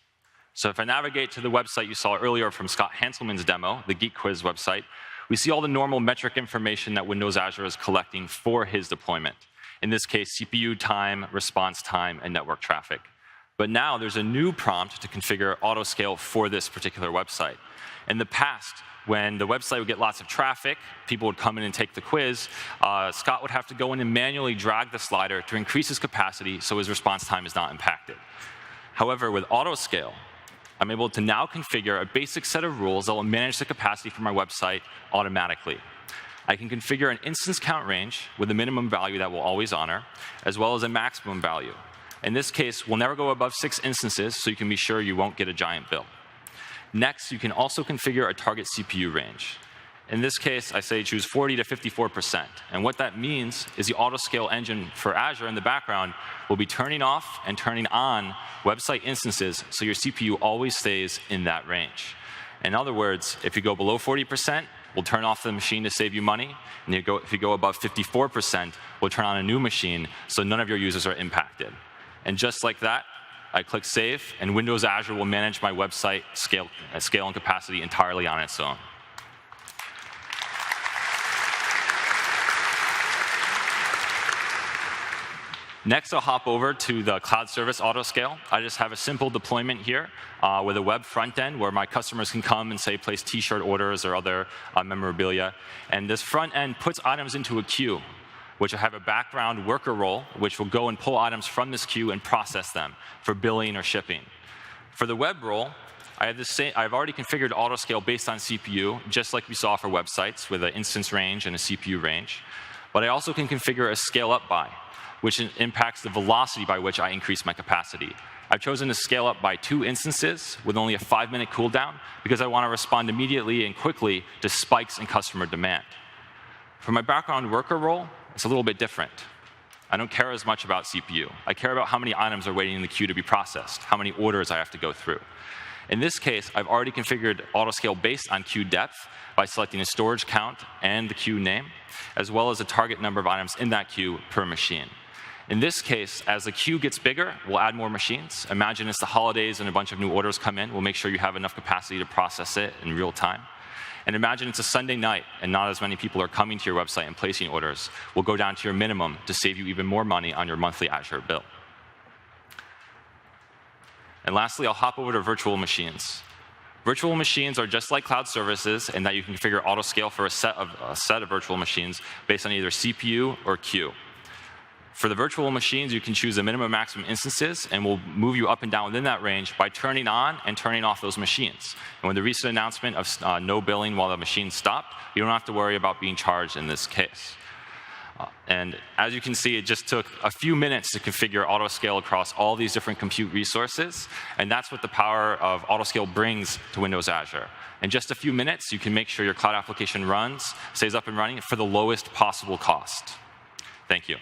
So if I navigate to the website you saw earlier from Scott Hanselman's demo, the Geek Quiz website, we see all the normal metric information that Windows Azure is collecting for his deployment. In this case, CPU time, response time, and network traffic. But now there's a new prompt to configure auto-scale for this particular website. In the past, when the website would get lots of traffic, people would come in and take the quiz, Scott would have to go in and manually drag the slider to increase his capacity so his response time is not impacted. However, with auto-scale, I'm able to now configure a basic set of rules that will manage the capacity for my website automatically. I can configure an instance count range with a minimum value that we'll always honor, as well as a maximum value. In this case, we'll never go above 6 instances, so you can be sure you won't get a giant bill. Next, you can also configure a target CPU range. In this case, I say choose 40 to 54%. And what that means is the auto-scale engine for Azure in the background will be turning off and turning on website instances so your CPU always stays in that range. In other words, if you go below 40%, we'll turn off the machine to save you money. And if you go above 54%, we'll turn on a new machine so none of your users are impacted. And just like that, I click Save, and Windows Azure will manage my website scale and capacity entirely on its own. Next, I'll hop over to the cloud service auto-scale. I just have a simple deployment here with a web front end where my customers can come and, say, place T-shirt orders or other memorabilia. And this front end puts items into a queue, which will have a background worker role, which will go and pull items from this queue and process them for billing or shipping. For the web role, I've already configured auto-scale based on CPU, just like we saw for websites with an instance range and a CPU range. But I also can configure a scale-up by, which impacts the velocity by which I increase my capacity. I've chosen to scale up by 2 instances with only a 5-minute cooldown because I want to respond immediately and quickly to spikes in customer demand. For my background worker role, it's a little bit different. I don't care as much about CPU. I care about how many items are waiting in the queue to be processed, how many orders I have to go through. In this case, I've already configured auto-scale based on queue depth by selecting a storage count and the queue name, as well as a target number of items in that queue per machine. In this case, as the queue gets bigger, we'll add more machines. Imagine it's the holidays and a bunch of new orders come in. We'll make sure you have enough capacity to process it in real time. And imagine it's a Sunday night and not as many people are coming to your website and placing orders. We'll go down to your minimum to save you even more money on your monthly Azure bill. And lastly, I'll hop over to virtual machines. Virtual machines are just like cloud services in that you can configure auto-scale for a set of virtual machines based on either CPU or queue. For the virtual machines, you can choose the minimum and maximum instances, and we'll move you up and down within that range by turning on and turning off those machines. And with the recent announcement of no billing while the machine stopped, you don't have to worry about being charged in this case. And as you can see, it just took a few minutes to configure auto-scale across all these different compute resources, and that's what the power of auto-scale brings to Windows Azure. In just a few minutes, you can make sure your cloud application runs, stays up and running for the lowest possible cost. Thank you.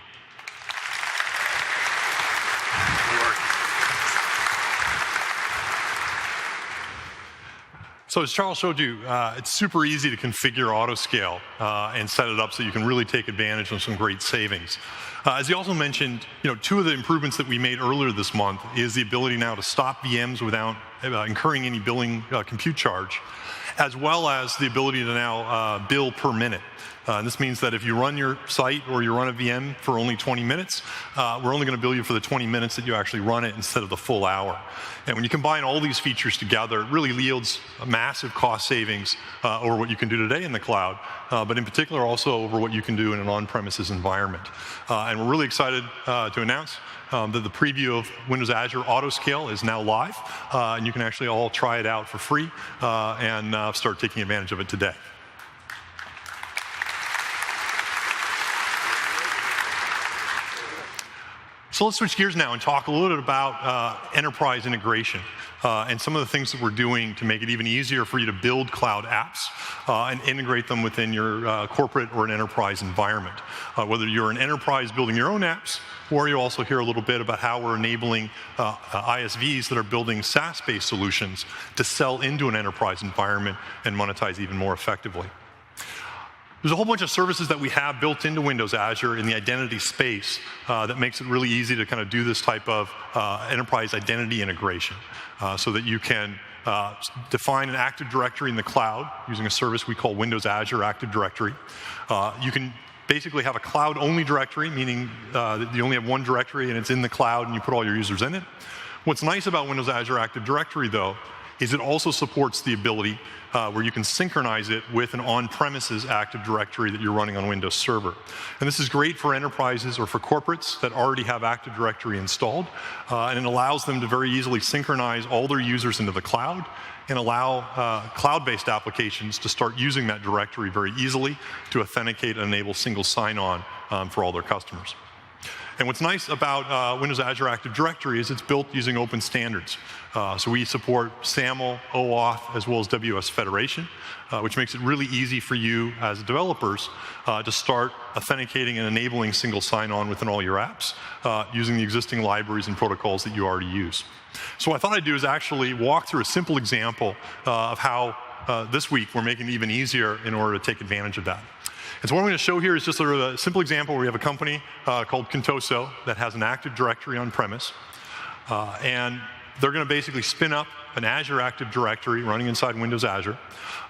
So as Charles showed you, it's super easy to configure auto-scale and set it up so you can really take advantage of some great savings. As he also mentioned, 2 of the improvements that we made earlier this month is the ability now to stop VMs without incurring any billing compute charge, as well as the ability to now bill per minute. This means that if you run your site or you run a VM for only 20 minutes, we're only going to bill you for the 20 minutes that you actually run it instead of the full hour. And when you combine all these features together, it really yields a massive cost savings over what you can do today in the cloud, but in particular also over what you can do in an on-premises environment. And we're really excited to announce that the preview of Windows Azure Autoscale is now live, and you can actually all try it out for free and start taking advantage of it today. So let's switch gears now and talk a little bit about enterprise integration and some of the things that we're doing to make it even easier for you to build cloud apps and integrate them within your corporate or an enterprise environment. Whether you're an enterprise building your own apps, or you also hear a little bit about how we're enabling ISVs that are building SaaS-based solutions to sell into an enterprise environment and monetize even more effectively. There's a whole bunch of services that we have built into Windows Azure in the identity space that makes it really easy to kind of do this type of enterprise identity integration so that you can define an Active Directory in the cloud using a service we call Windows Azure Active Directory. You can basically have a cloud-only directory, meaning that you only have one directory and it's in the cloud and you put all your users in it. What's nice about Windows Azure Active Directory, though, is it also supports the ability where you can synchronize it with an on-premises Active Directory that you're running on Windows Server. And this is great for enterprises or for corporates that already have Active Directory installed, and it allows them to very easily synchronize all their users into the cloud and allow cloud-based applications to start using that directory very easily to authenticate and enable single sign-on for all their customers. And what's nice about Windows Azure Active Directory is it's built using open standards. So we support SAML, OAuth, as well as WS Federation, which makes it really easy for you as developers to start authenticating and enabling single sign-on within all your apps using the existing libraries and protocols that you already use. So what I thought I'd do is actually walk through a simple example of how this week we're making it even easier in order to take advantage of that. And so what I'm going to show here is just a simple example where we have a company called Contoso that has an Active Directory on-premise. And they're going to basically spin up an Azure Active Directory running inside Windows Azure.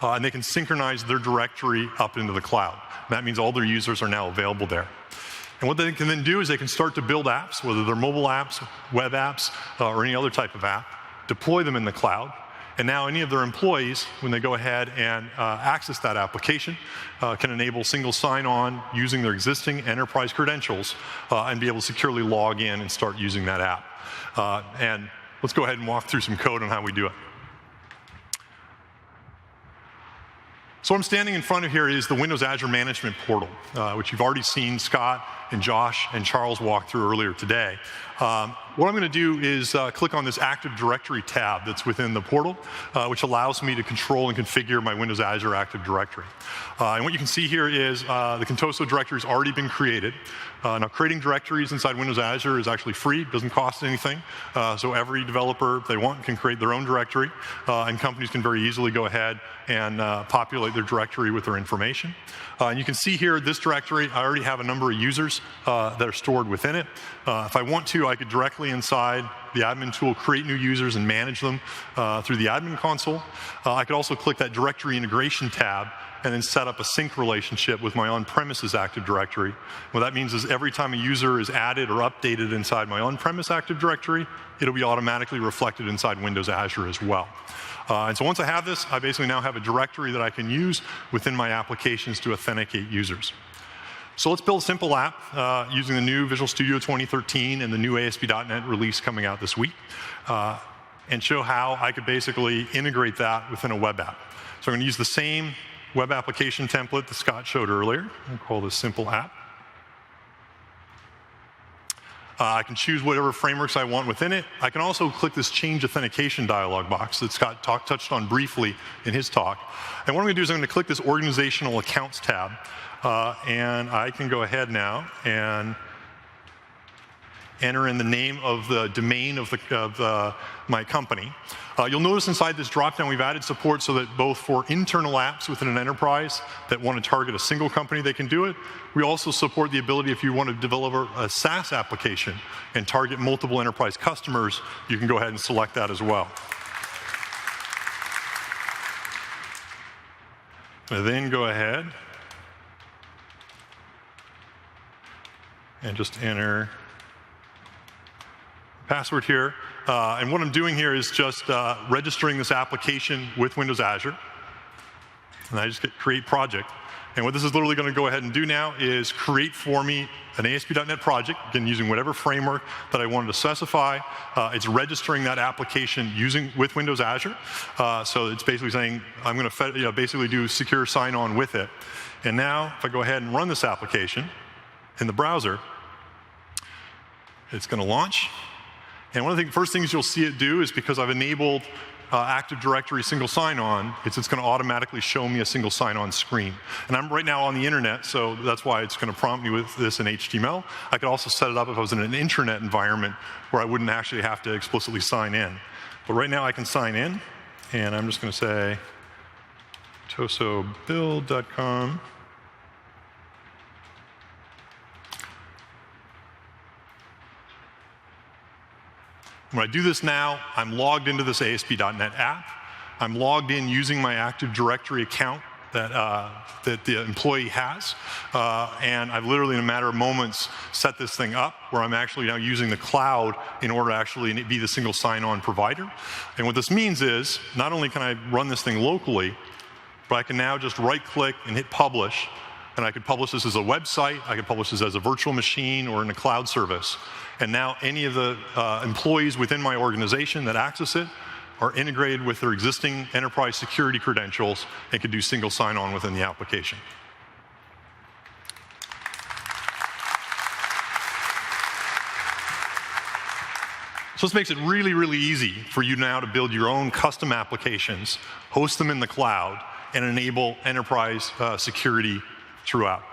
And they can synchronize their directory up into the cloud. And that means all their users are now available there. And what they can then do is they can start to build apps, whether they're mobile apps, web apps, or any other type of app, deploy them in the cloud. And now any of their employees, when they go ahead and access that application, can enable single sign-on using their existing enterprise credentials and be able to securely log in and start using that app. And let's go ahead and walk through some code on how we do it. So what I'm standing in front of here is the Windows Azure Management Portal, which you've already seen Scott and Josh and Charles walk through earlier today. What I'm going to do is click on this Active Directory tab that's within the portal, which allows me to control and configure my Windows Azure Active Directory. And what you can see here is the Contoso directory has already been created. Now, creating directories inside Windows Azure is actually free, doesn't cost anything. So every developer, if they want, can create their own directory, and companies can very easily go ahead and populate their directory with their information. And you can see here, this directory, I already have a number of users that are stored within it. If I want to, I could directly inside the admin tool create new users and manage them through the admin console. I could also click that directory integration tab and then set up a sync relationship with my on-premises Active Directory. What that means is every time a user is added or updated inside my on-premise Active Directory, it'll be automatically reflected inside Windows Azure as well. And so once I have this, I basically now have a directory that I can use within my applications to authenticate users. So let's build a simple app using the new Visual Studio 2013 and the new ASP.NET release coming out this week, and show how I could basically integrate that within a web app. So I'm going to use the same web application template that Scott showed earlier. I'll call this simple app. I can choose whatever frameworks I want within it. I can also click this change authentication dialog box that Scott touched on briefly in his talk. And what I'm going to do is I'm going to click this organizational accounts tab. And I can go ahead now and enter in the name of the domain of my company. You'll notice inside this dropdown we've added support so that both for internal apps within an enterprise that want to target a single company, they can do it. We also support the ability if you want to develop a SaaS application and target multiple enterprise customers, you can go ahead and select that as well. And then go ahead and just enter password here. And what I'm doing here is just registering this application with Windows Azure. And I just hit create project. And what this is literally going to go ahead and do now is create for me an ASP.NET project, again, using whatever framework that I wanted to specify. It's registering that application with Windows Azure. So it's basically saying, I'm going to basically do secure sign-on with it. And now, if I go ahead and run this application in the browser, it's going to launch. And one of the first things you'll see it do is, because I've enabled Active Directory single sign-on, it's going to automatically show me a single sign-on screen. And I'm right now on the internet, so that's why it's going to prompt me with this in HTML. I could also set it up if I was in an intranet environment where I wouldn't actually have to explicitly sign in. But right now I can sign in, and I'm just going to say tosobuild.com. When I do this now, I'm logged into this ASP.NET app. I'm logged in using my Active Directory account that the employee has. And I've literally, in a matter of moments, set this thing up where I'm actually now using the cloud in order to actually be the single sign-on provider. And what this means is, not only can I run this thing locally, but I can now just right-click and hit publish. And I could publish this as a website, I could publish this as a virtual machine or in a cloud service. And now any of the employees within my organization that access it are integrated with their existing enterprise security credentials and can do single sign-on within the application. So this makes it really, really easy for you now to build your own custom applications, host them in the cloud, and enable enterprise security throughout.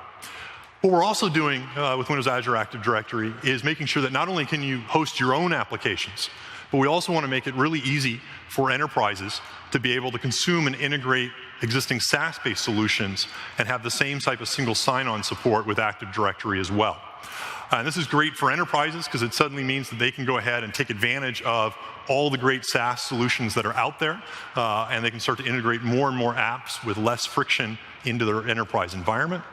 What we're also doing with Windows Azure Active Directory is making sure that not only can you host your own applications, but we also want to make it really easy for enterprises to be able to consume and integrate existing SaaS-based solutions and have the same type of single sign-on support with Active Directory as well. And this is great for enterprises because it suddenly means that they can go ahead and take advantage of all the great SaaS solutions that are out there, and they can start to integrate more and more apps with less friction into their enterprise environment.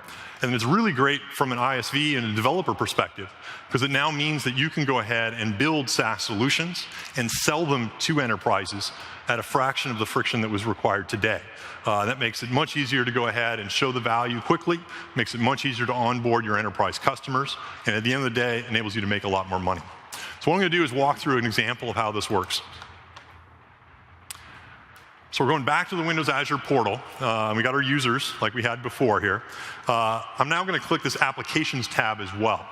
And it's really great from an ISV and a developer perspective, because it now means that you can go ahead and build SaaS solutions and sell them to enterprises at a fraction of the friction that was required today. That makes it much easier to go ahead and show the value quickly, makes it much easier to onboard your enterprise customers, and at the end of the day, enables you to make a lot more money. So what I'm going to do is walk through an example of how this works. So we're going back to the Windows Azure portal. We got our users like we had before here. I'm now going to click this Applications tab as well.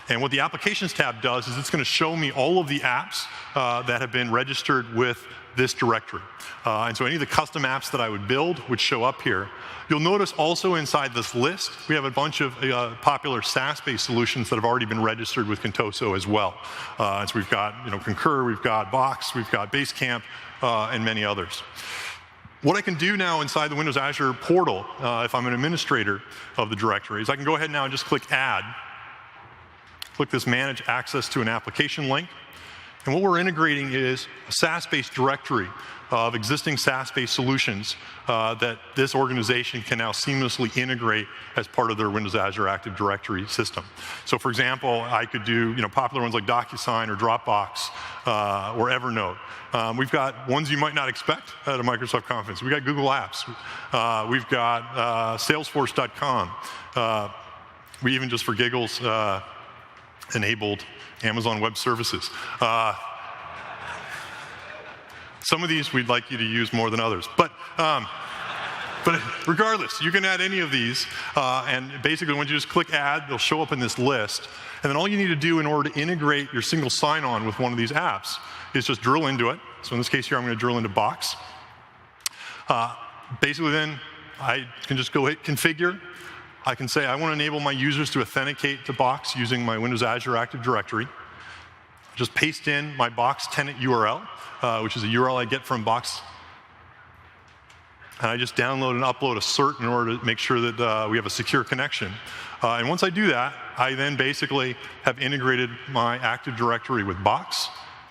And what the Applications tab does is it's going to show me all of the apps that have been registered with this directory. And so any of the custom apps that I would build would show up here. You'll notice also inside this list, we have a bunch of popular SaaS-based solutions that have already been registered with Contoso as well. So we've got Concur, we've got Box, we've got Basecamp, and many others. What I can do now inside the Windows Azure portal, if I'm an administrator of the directory, is I can go ahead now and just click Add. Click this Manage Access to an Application link. And what we're integrating is a SaaS-based directory of existing SaaS-based solutions that this organization can now seamlessly integrate as part of their Windows Azure Active Directory system. So for example, I could do popular ones like DocuSign or Dropbox or Evernote. We've got ones you might not expect at a Microsoft conference. We've got Google Apps. We've got Salesforce.com. We even, just for giggles, enabled Amazon Web Services. Some of these we'd like you to use more than others. But regardless, you can add any of these. And basically, when you just click Add, they'll show up in this list. And then all you need to do in order to integrate your single sign-on with one of these apps is just drill into it. So in this case here, I'm going to drill into Box. Basically, then, I can just go hit Configure. I can say I want to enable my users to authenticate to Box using my Windows Azure Active Directory. Just paste in my Box tenant URL, which is a URL I get from Box. And I just download and upload a cert in order to make sure that we have a secure connection. And once I do that, I then basically have integrated my Active Directory with Box.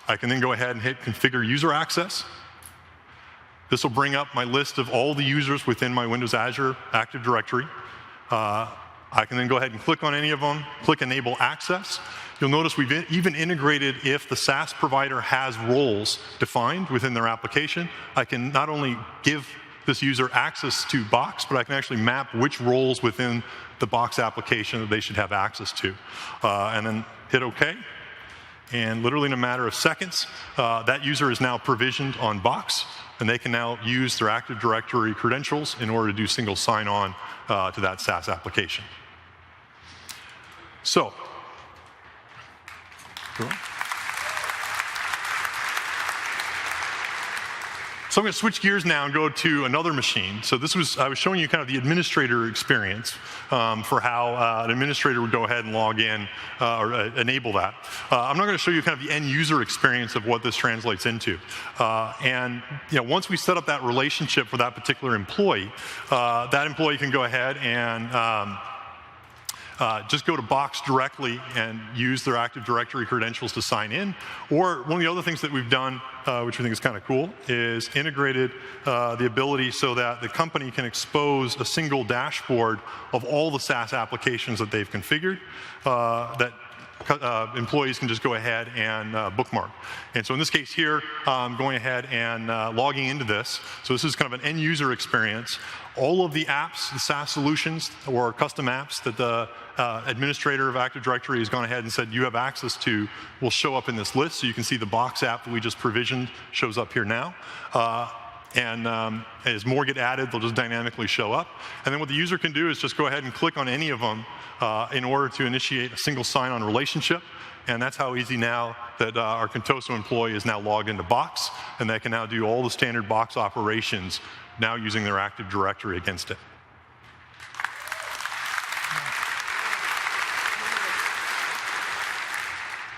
I can then go ahead and hit Configure User Access. This will bring up my list of all the users within my Windows Azure Active Directory. I can then go ahead and click on any of them, click Enable Access. You'll notice we've even integrated if the SaaS provider has roles defined within their application. I can not only give this user access to Box, but I can actually map which roles within the Box application that they should have access to. And then hit OK. And literally in a matter of seconds, that user is now provisioned on Box, and they can now use their Active Directory credentials in order to do single sign-on to that SaaS application. So, I'm going to switch gears now and go to another machine. So I was showing you kind of the administrator experience for how an administrator would go ahead and log in or enable that. I'm not going to show you kind of the end user experience of what this translates into. And once we set up that relationship for that particular employee, that employee can go ahead and just go to Box directly and use their Active Directory credentials to sign in. Or one of the other things that we've done, which we think is kind of cool, is integrated the ability so that the company can expose a single dashboard of all the SaaS applications that they've configured that employees can just go ahead and bookmark. And so in this case here, I'm going ahead and logging into this. So this is kind of an end user experience. All of the apps, the SaaS solutions or custom apps that the administrator of Active Directory has gone ahead and said you have access to will show up in this list. So you can see the Box app that we just provisioned shows up here now. And as more get added, they'll just dynamically show up. And then what the user can do is just go ahead and click on any of them in order to initiate a single sign-on relationship. And that's how easy now that our Contoso employee is now logged into Box, and they can now do all the standard Box operations now using their Active Directory against it.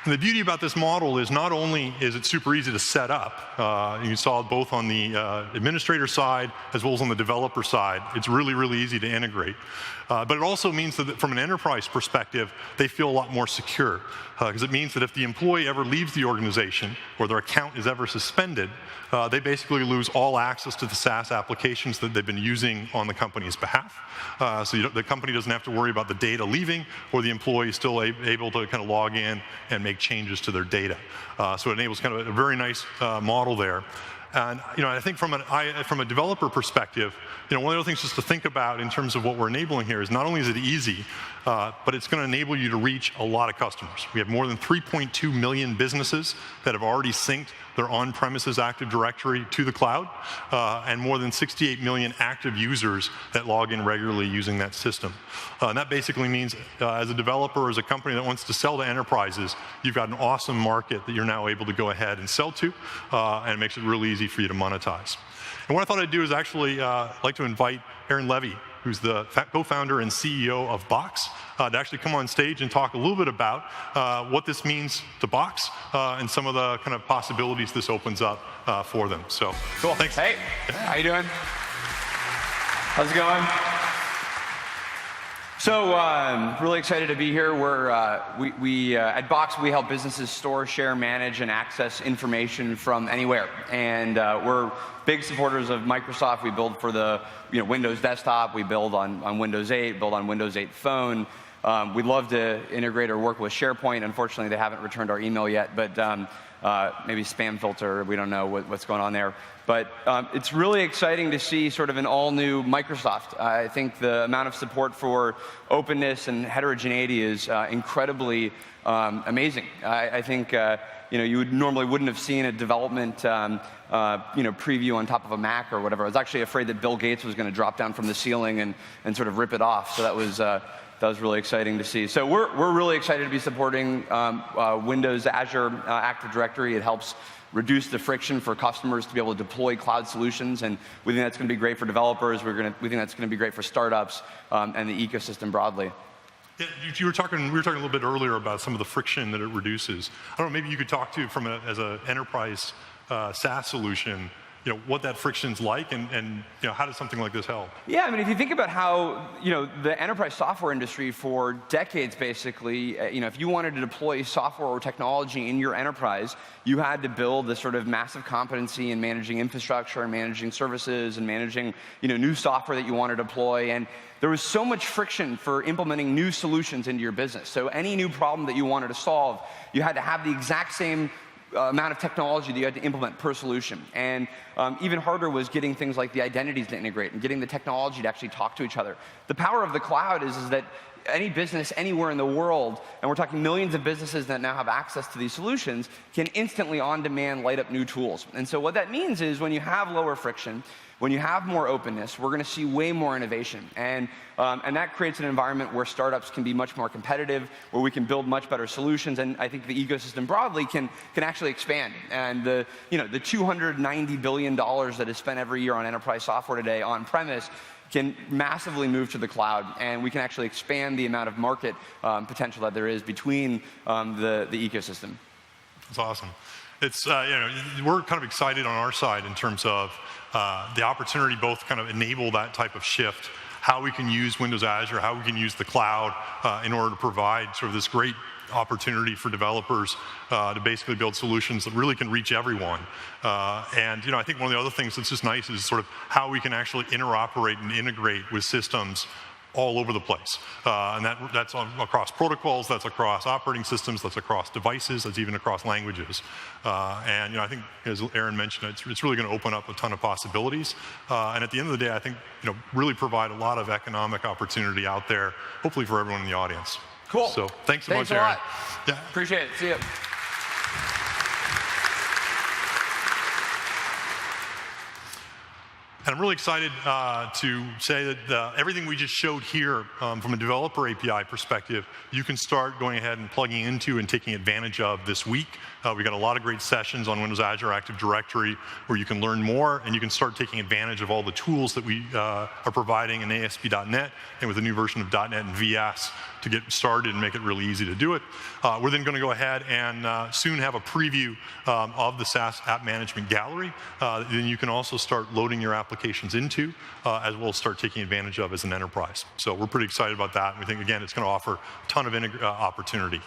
And the beauty about this model is not only is it super easy to set up, you saw it both on the administrator side as well as on the developer side. It's really, really easy to integrate. But it also means that from an enterprise perspective, they feel a lot more secure. Because it means that if the employee ever leaves the organization or their account is ever suspended, they basically lose all access to the SaaS applications that they've been using on the company's behalf. So the company doesn't have to worry about the data leaving, or the employee is still able to kind of log in and make changes to their data. So it enables kind of a very nice model there. And I think from a developer perspective, one of the other things just to think about in terms of what we're enabling here is not only is it easy, but it's going to enable you to reach a lot of customers. We have more than 3.2 million businesses that have already synced their on-premises Active Directory to the cloud, and more than 68 million active users that log in regularly using that system. And that basically means as a developer or as a company that wants to sell to enterprises, you've got an awesome market that you're now able to go ahead and sell to, and it makes it really easy for you to monetize. And what I thought I'd do is actually like to invite Aaron Levy, who's the co-founder and CEO of Box, to actually come on stage and talk a little bit about what this means to Box and some of the kind of possibilities this opens up for them. So, cool, thanks. Hey, how you doing? How's it going? So, really excited to be here. We at Box, we help businesses store, share, manage, and access information from anywhere. And we're big supporters of Microsoft. We build for the Windows desktop. We build on Windows 8, build on Windows 8 phone. We'd love to integrate or work with SharePoint. Unfortunately, they haven't returned our email yet, but maybe spam filter. We don't know what's going on there. But it's really exciting to see sort of an all-new Microsoft. I think the amount of support for openness and heterogeneity is incredibly amazing. I think you normally wouldn't have seen a development preview on top of a Mac or whatever. I was actually afraid that Bill Gates was going to drop down from the ceiling and sort of rip it off. So that was really exciting to see. So we're really excited to be supporting Windows Azure Active Directory. It helps reduce the friction for customers to be able to deploy cloud solutions, and we think that's going to be great for developers. We think that's going to be great for startups and the ecosystem broadly. Yeah, we were talking a little bit earlier about some of the friction that it reduces. I don't know, maybe you could talk to as an enterprise SaaS solution, what that friction's like, and how does something like this help? Yeah, I mean, if you think about how the enterprise software industry for decades, basically, if you wanted to deploy software or technology in your enterprise, you had to build this sort of massive competency in managing infrastructure and managing services and managing new software that you want to deploy. And there was so much friction for implementing new solutions into your business. So any new problem that you wanted to solve, you had to have the exact same amount of technology that you had to implement per solution. And even harder was getting things like the identities to integrate and getting the technology to actually talk to each other. The power of the cloud is that any business anywhere in the world, and we're talking millions of businesses that now have access to these solutions, can instantly on-demand light up new tools. And so what that means is when you have lower friction, when you have more openness, we're going to see way more innovation. And that creates an environment where startups can be much more competitive, where we can build much better solutions, and I think the ecosystem broadly can actually expand. And the $290 billion that is spent every year on enterprise software today on-premise can massively move to the cloud, and we can actually expand the amount of market potential that there is between the ecosystem. That's awesome. It's we're kind of excited on our side in terms of the opportunity both kind of enable that type of shift, how we can use Windows Azure, how we can use the cloud in order to provide sort of this great opportunity for developers to basically build solutions that really can reach everyone. And I think one of the other things that's just nice is sort of how we can actually interoperate and integrate with systems all over the place. And that's across protocols, that's across operating systems, that's across devices, that's even across languages. And I think, as Aaron mentioned, it's really going to open up a ton of possibilities. And at the end of the day, I think really provide a lot of economic opportunity out there, hopefully for everyone in the audience. Cool. So thanks so much, a Aaron. lot. Yeah. Appreciate it. See you. And I'm really excited to say that everything we just showed here from a developer API perspective, you can start going ahead and plugging into and taking advantage of this week. We got a lot of great sessions on Windows Azure Active Directory where you can learn more and you can start taking advantage of all the tools that we are providing in ASP.NET and with the new version of .NET and VS to get started and make it really easy to do it. We're then going to go ahead and soon have a preview of the SaaS App Management Gallery. Then you can also start loading your applications into, as well as start taking advantage of as an enterprise. So we're pretty excited about that. And we think, again, it's going to offer a ton of opportunity.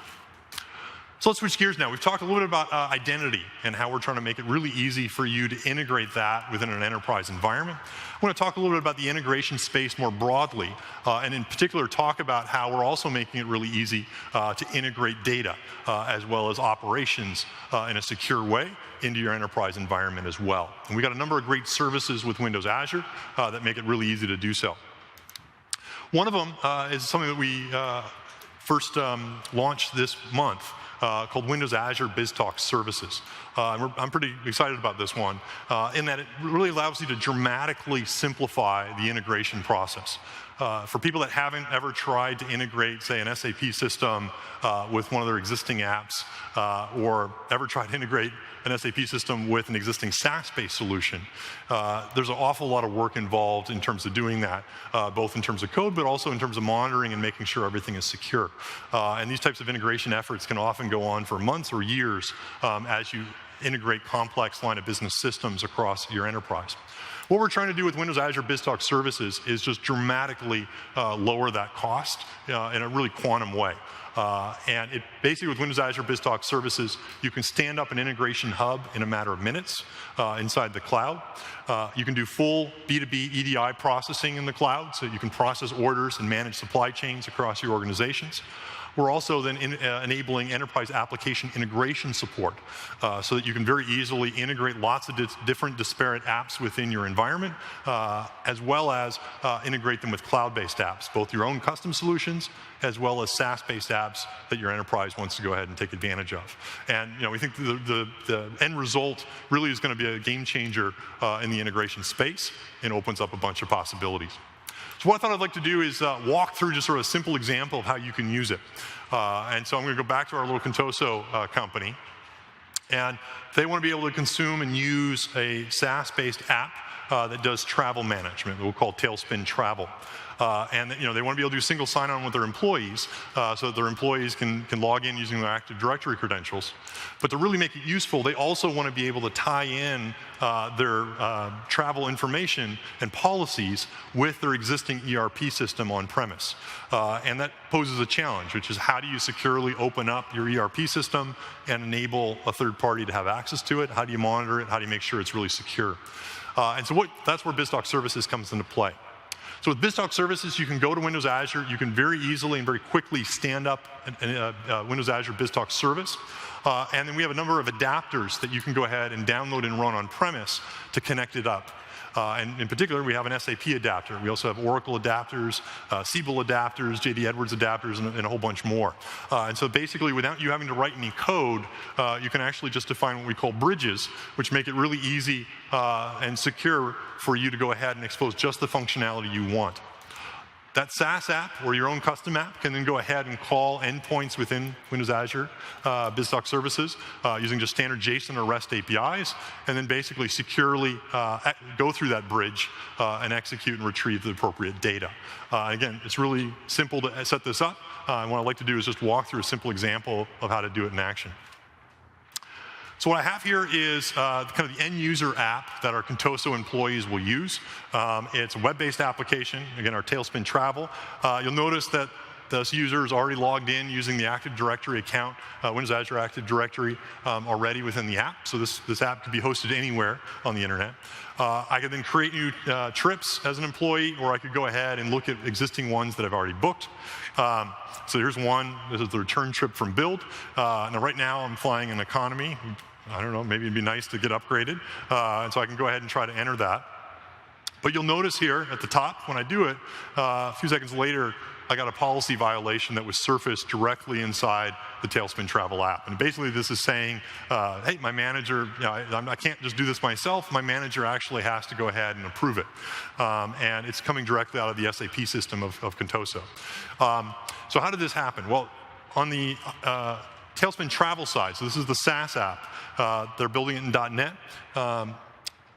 So let's switch gears now. We've talked a little bit about identity and how we're trying to make it really easy for you to integrate that within an enterprise environment. I want to talk a little bit about the integration space more broadly, and in particular talk about how we're also making it really easy to integrate data as well as operations in a secure way into your enterprise environment as well. And we got a number of great services with Windows Azure that make it really easy to do so. One of them is something that we first launched this month. Called Windows Azure BizTalk Services. I'm pretty excited about this one in that it really allows you to dramatically simplify the integration process. For people that haven't ever tried to integrate, say, an SAP system with one of their existing apps, or ever tried to integrate an SAP system with an existing SaaS-based solution, there's an awful lot of work involved in terms of doing that, both in terms of code, but also in terms of monitoring and making sure everything is secure. And these types of integration efforts can often go on for months or years as you integrate complex line of business systems across your enterprise. What we're trying to do with Windows Azure BizTalk Services is just dramatically lower that cost in a really quantum way. And it basically, with Windows Azure BizTalk Services, you can stand up an integration hub in a matter of minutes inside the cloud. You can do full B2B EDI processing in the cloud, so you can process orders and manage supply chains across your organizations. We're also then enabling enterprise application integration support so that you can very easily integrate lots of different disparate apps within your environment, as well as integrate them with cloud-based apps, both your own custom solutions as well as SaaS-based apps that your enterprise wants to go ahead and take advantage of. And we think the end result really is going to be a game changer in the integration space and opens up a bunch of possibilities. So what I thought I'd like to do is walk through just sort of a simple example of how you can use it. And so I'm going to go back to our little Contoso company. And they want to be able to consume and use a SaaS-based app that does travel management, that we'll call Tailspin Travel. And they want to be able to do single sign-on with their employees so that their employees can log in using their Active Directory credentials. But to really make it useful, they also want to be able to tie in their travel information and policies with their existing ERP system on premise. And that poses a challenge, which is how do you securely open up your ERP system and enable a third party to have access to it? How do you monitor it? How do you make sure it's really secure? And so that's where BizTalk Services comes into play. So with BizTalk Services, you can go to Windows Azure. You can very easily and very quickly stand up a Windows Azure BizTalk service. And then we have a number of adapters that you can go ahead and download and run on premise to connect it up. And in particular, we have an SAP adapter. We also have Oracle adapters, Siebel adapters, JD Edwards adapters, and a whole bunch more. And so basically, without you having to write any code, you can actually just define what we call bridges, which make it really easy and secure for you to go ahead and expose just the functionality you want. That SaaS app or your own custom app can then go ahead and call endpoints within Windows Azure BizTalk Services using just standard JSON or REST APIs, and then basically securely go through that bridge and execute and retrieve the appropriate data. Again, it's really simple to set this up. And what I'd like to do is just walk through a simple example of how to do it in action. So what I have here is kind of the end user app that our Contoso employees will use. It's a web-based application, again, our Tailspin Travel. You'll notice that this user is already logged in using the Active Directory account, Windows Azure Active Directory already within the app. So this app can be hosted anywhere on the internet. I could then create new trips as an employee, or I could go ahead and look at existing ones that I've already booked. So here's one. This is the return trip from Build. Now right now I'm flying in economy. I don't know, maybe it'd be nice to get upgraded. And so I can go ahead and try to enter that. But you'll notice here at the top, when I do it, a few seconds later, I got a policy violation that was surfaced directly inside the Tailspin Travel app. And basically this is saying, hey, my manager, I can't just do this myself. My manager actually has to go ahead and approve it. And it's coming directly out of the SAP system of Contoso. So how did this happen? Well, on the Tailspin Travel side, so this is the SaaS app. They're building it in .NET.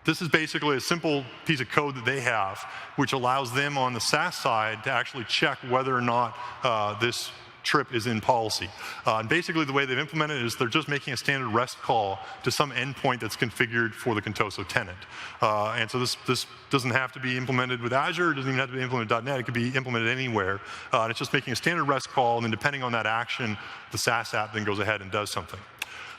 This is basically a simple piece of code that they have, which allows them on the SaaS side to actually check whether or not this trip is in policy. And basically the way they've implemented it is they're just making a standard REST call to some endpoint that's configured for the Contoso tenant. And so this doesn't have to be implemented with Azure, it doesn't even have to be implemented with .NET, it could be implemented anywhere. And it's just making a standard REST call, and then depending on that action, the SaaS app then goes ahead and does something.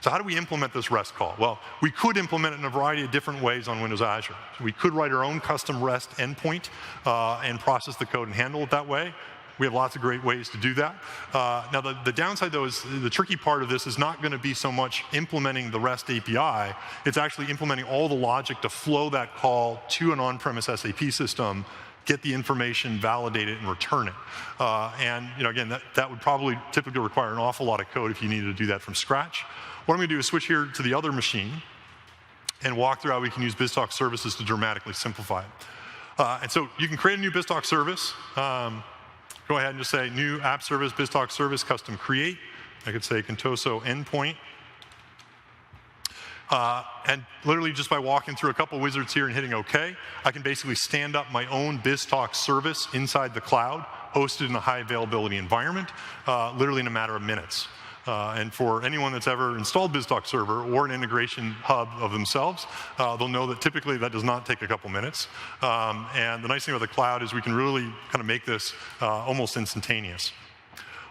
So how do we implement this REST call? Well, we could implement it in a variety of different ways on Windows Azure. So we could write our own custom REST endpoint and process the code and handle it that way. We have lots of great ways to do that. Now, the downside, though, is the tricky part of this is not going to be so much implementing the REST API. It's actually implementing all the logic to flow that call to an on-premise SAP system, get the information, validate it, and return it. And again, that would probably typically require an awful lot of code if you needed to do that from scratch. What I'm going to do is switch here to the other machine and walk through how we can use BizTalk Services to dramatically simplify it. And so you can create a new BizTalk service. Go ahead and just say new app service, BizTalk service, custom create. I could say Contoso endpoint. And literally just by walking through a couple wizards here and hitting OK, I can basically stand up my own BizTalk service inside the cloud, hosted in a high availability environment, literally in a matter of minutes. And for anyone that's ever installed BizTalk Server or an integration hub of themselves, they'll know that typically that does not take a couple minutes. And the nice thing about the cloud is we can really kind of make this almost instantaneous.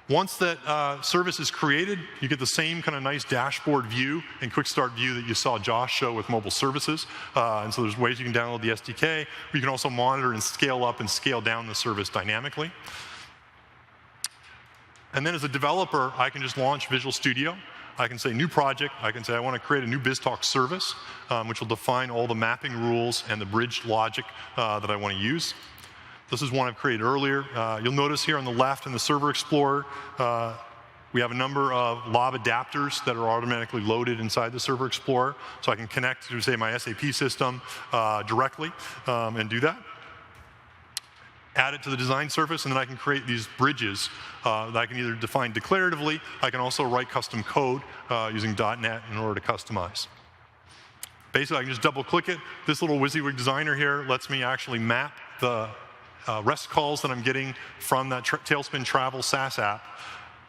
Once that service is created, you get the same kind of nice dashboard view and quick start view that you saw Josh show with mobile services. And so there's ways you can download the SDK. You can also monitor and scale up and scale down the service dynamically. And then as a developer, I can just launch Visual Studio. I can say new project. I can say I want to create a new BizTalk service, which will define all the mapping rules and the bridge logic that I want to use. This is one I've created earlier. You'll notice here on the left in the Server Explorer, we have a number of lob adapters that are automatically loaded inside the Server Explorer. So I can connect to, say, my SAP system directly and do that. Add it to the design surface, and then I can create these bridges that I can either define declaratively. I can also write custom code using .NET in order to customize. Basically, I can just double-click it. This little WYSIWYG designer here lets me actually map the REST calls that I'm getting from that Tailspin Travel SaaS app,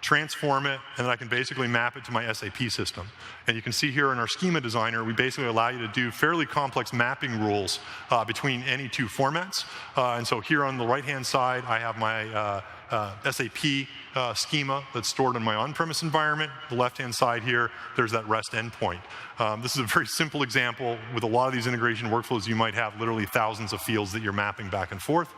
transform it, and then I can basically map it to my SAP system. And you can see here in our schema designer, we basically allow you to do fairly complex mapping rules between any two formats. And so here on the right-hand side, I have my SAP schema that's stored in my on-premise environment. The left-hand side here, there's that REST endpoint. This is a very simple example. With a lot of these integration workflows, you might have literally thousands of fields that you're mapping back and forth.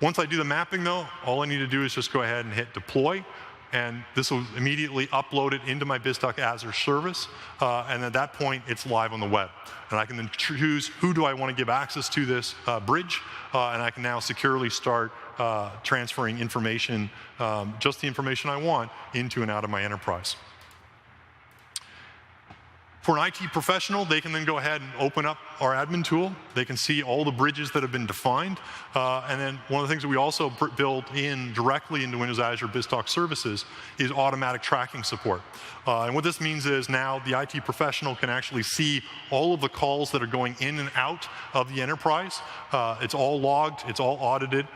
Once I do the mapping, though, all I need to do is just go ahead and hit deploy. And this will immediately upload it into my BizTalk Azure service. And at that point, it's live on the web. And I can then choose who do I want to give access to this bridge. And I can now securely start transferring information, just the information I want, into and out of my enterprise. For an IT professional, they can then go ahead and open up our admin tool. They can see all the bridges that have been defined. And then one of the things that we also build in directly into Windows Azure BizTalk services is automatic tracking support. And what this means is now the IT professional can actually see all of the calls that are going in and out of the enterprise. It's all logged, it's all audited,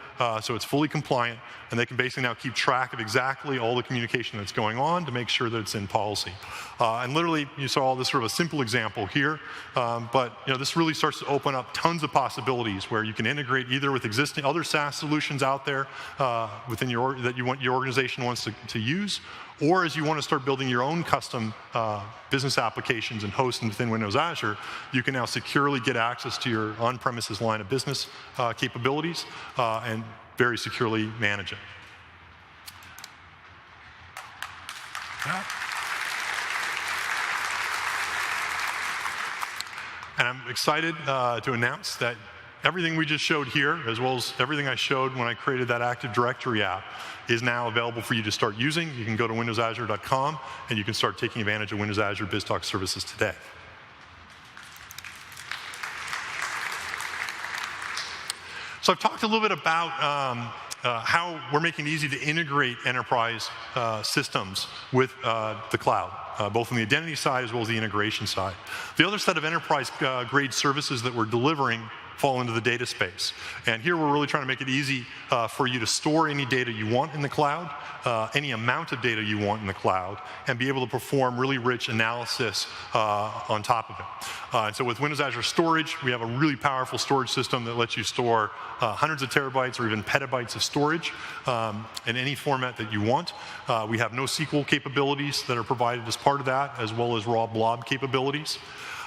so it's fully compliant. And they can basically now keep track of exactly all the communication that's going on to make sure that it's in policy. And literally, you saw this sort of a simple example here, but this really starts to open up tons of possibilities where you can integrate either with existing other SaaS solutions out there within that your organization wants to use, or as you want to start building your own custom business applications and host them within Windows Azure, you can now securely get access to your on-premises line of business capabilities and very securely manage it. And I'm excited to announce that everything we just showed here, as well as everything I showed when I created that Active Directory app, is now available for you to start using. You can go to windowsazure.com, and you can start taking advantage of Windows Azure BizTalk services today. So I've talked a little bit about how we're making it easy to integrate enterprise systems with the cloud, both on the identity side as well as the integration side. The other set of enterprise-grade services that we're delivering fall into the data space. And here we're really trying to make it easy for you to store any data you want in the cloud, any amount of data you want in the cloud, and be able to perform really rich analysis on top of it. And so with Windows Azure Storage, we have a really powerful storage system that lets you store hundreds of terabytes or even petabytes of storage in any format that you want. We have NoSQL capabilities that are provided as part of that, as well as raw blob capabilities.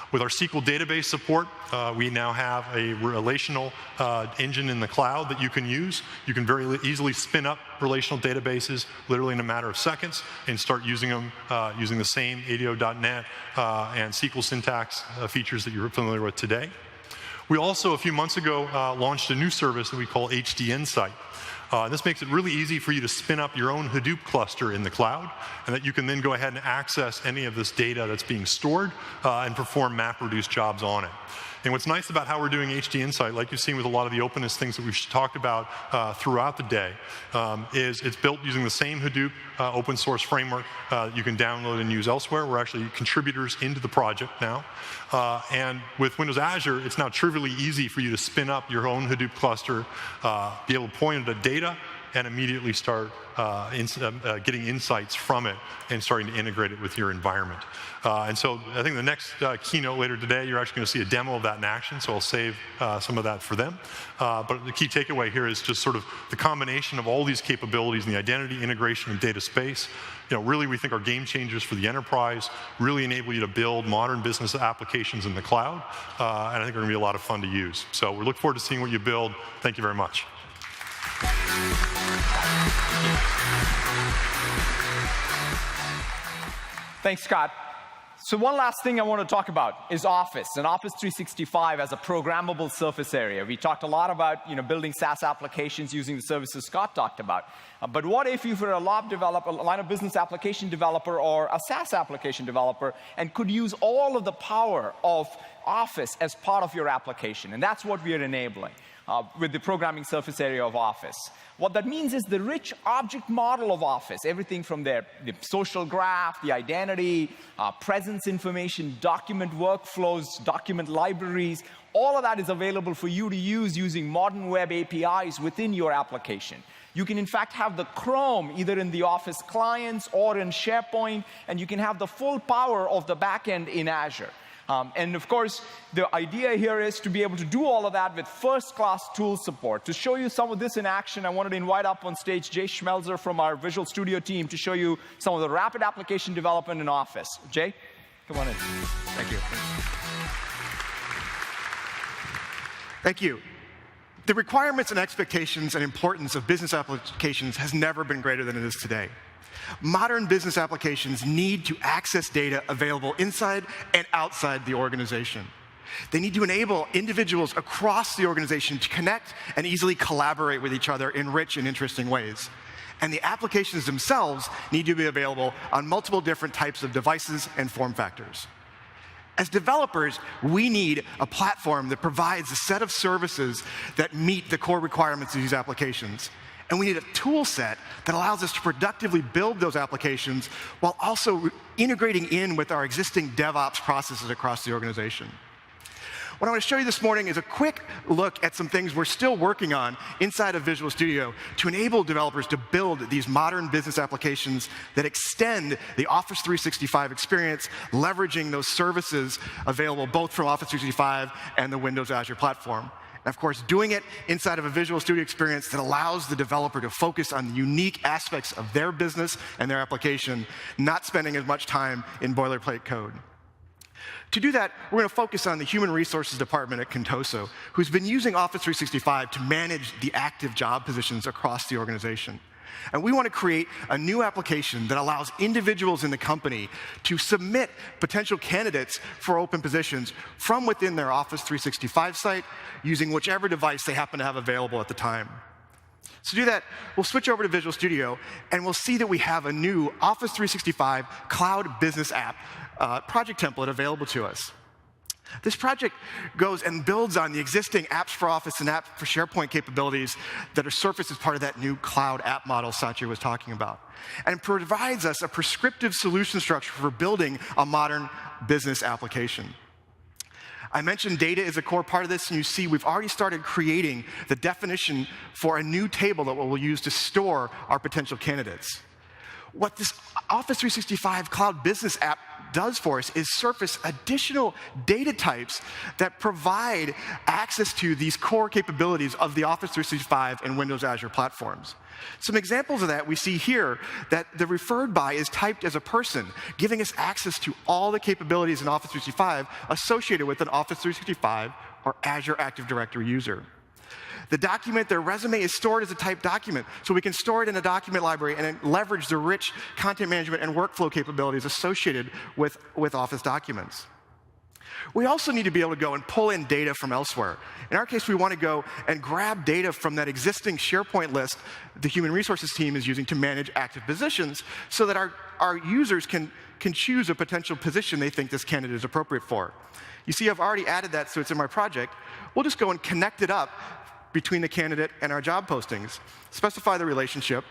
With our SQL database support, we now have a relational engine in the cloud that you can use. You can very easily spin up relational databases literally in a matter of seconds and start using them using the same ADO.NET and SQL syntax features that you're familiar with today. We also, a few months ago, launched a new service that we call HD Insight. This makes it really easy for you to spin up your own Hadoop cluster in the cloud, and that you can then go ahead and access any of this data that's being stored and perform MapReduce jobs on it. And what's nice about how we're doing HD Insight, like you've seen with a lot of the openness things that we've talked about throughout the day, is it's built using the same Hadoop open source framework you can download and use elsewhere. We're actually contributors into the project now. And with Windows Azure, it's now trivially easy for you to spin up your own Hadoop cluster, be able to point at data, and immediately start getting insights from it and starting to integrate it with your environment. And so I think the next keynote later today, you're actually going to see a demo of that in action, so I'll save some of that for them. But the key takeaway here is just sort of the combination of all these capabilities in the identity, integration, and data space. Really we think are game changers for the enterprise, really enable you to build modern business applications in the cloud, and I think they're going to be a lot of fun to use. So we look forward to seeing what you build. Thank you very much. Thanks, Scott. So one last thing I want to talk about is Office, and Office 365 as a programmable surface area. We talked a lot about building SaaS applications using the services Scott talked about. But what if you were a LOB developer, a line of business application developer, or a SaaS application developer, and could use all of the power of Office as part of your application? And that's what we are enabling. with the programming surface area of Office. What that means is the rich object model of Office, everything from the social graph, the identity, presence information, document workflows, document libraries, all of that is available for you to use using modern web APIs within your application. You can, in fact, have the Chrome either in the Office clients or in SharePoint, and you can have the full power of the backend in Azure. And of course, the idea here is to be able to do all of that with first-class tool support. To show you some of this in action, I wanted to invite up on stage Jay Schmelzer from our Visual Studio team to show you some of the rapid application development in Office. Jay, come on in. Thank you. Thank you. The requirements and expectations and importance of business applications has never been greater than it is today. Modern business applications need to access data available inside and outside the organization. They need to enable individuals across the organization to connect and easily collaborate with each other in rich and interesting ways. And the applications themselves need to be available on multiple different types of devices and form factors. As developers, we need a platform that provides a set of services that meet the core requirements of these applications. And we need a tool set that allows us to productively build those applications while also integrating in with our existing DevOps processes across the organization. What I want to show you this morning is a quick look at some things we're still working on inside of Visual Studio to enable developers to build these modern business applications that extend the Office 365 experience, leveraging those services available both from Office 365 and the Windows Azure platform. And of course, doing it inside of a Visual Studio experience that allows the developer to focus on the unique aspects of their business and their application, not spending as much time in boilerplate code. To do that, we're going to focus on the Human Resources Department at Contoso, who's been using Office 365 to manage the active job positions across the organization. And we want to create a new application that allows individuals in the company to submit potential candidates for open positions from within their Office 365 site using whichever device they happen to have available at the time. So to do that, we'll switch over to Visual Studio, and we'll see that we have a new Office 365 Cloud Business App project template available to us. This project goes and builds on the existing Apps for Office and Apps for SharePoint capabilities that are surfaced as part of that new cloud app model Satya was talking about. And provides us a prescriptive solution structure for building a modern business application. I mentioned data is a core part of this, and you see we've already started creating the definition for a new table that we'll use to store our potential candidates. What this Office 365 Cloud Business App does for us is surface additional data types that provide access to these core capabilities of the Office 365 and Windows Azure platforms. Some examples of that we see here, that the referred by is typed as a person, giving us access to all the capabilities in Office 365 associated with an Office 365 or Azure Active Directory user. The document, their resume, is stored as a typed document, so we can store it in a document library and then leverage the rich content management and workflow capabilities associated with Office documents. We also need to be able to go and pull in data from elsewhere. In our case, we want to go and grab data from that existing SharePoint list the Human Resources team is using to manage active positions so that our users can choose a potential position they think this candidate is appropriate for. You see, I've already added that, so it's in my project. We'll just go and connect it up between the candidate and our job postings, specify the relationship,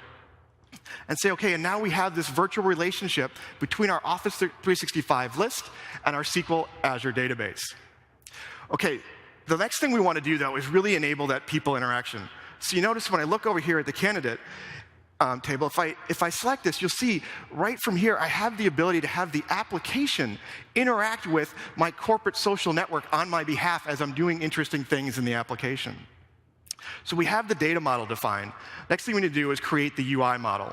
and say, okay, and now we have this virtual relationship between our Office 365 list and our SQL Azure database. Okay, the next thing we want to do, though, is really enable that people interaction. So you notice when I look over here at the candidate table, if I select this, you'll see right from here, I have the ability to have the application interact with my corporate social network on my behalf as I'm doing interesting things in the application. So we have the data model defined. Next thing we need to do is create the UI model.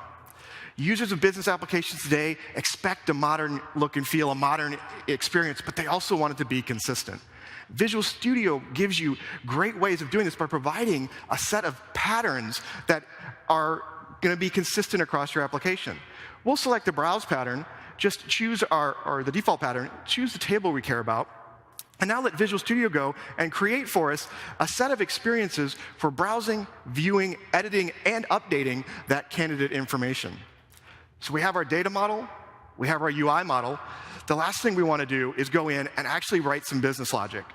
Users of business applications today expect a modern look and feel, a modern experience, but they also want it to be consistent. Visual Studio gives you great ways of doing this by providing a set of patterns that are going to be consistent across your application. We'll select the browse pattern, just choose the default pattern, choose the table we care about, and now let Visual Studio go and create for us a set of experiences for browsing, viewing, editing, and updating that candidate information. So we have our data model, we have our UI model. The last thing we want to do is go in and actually write some business logic.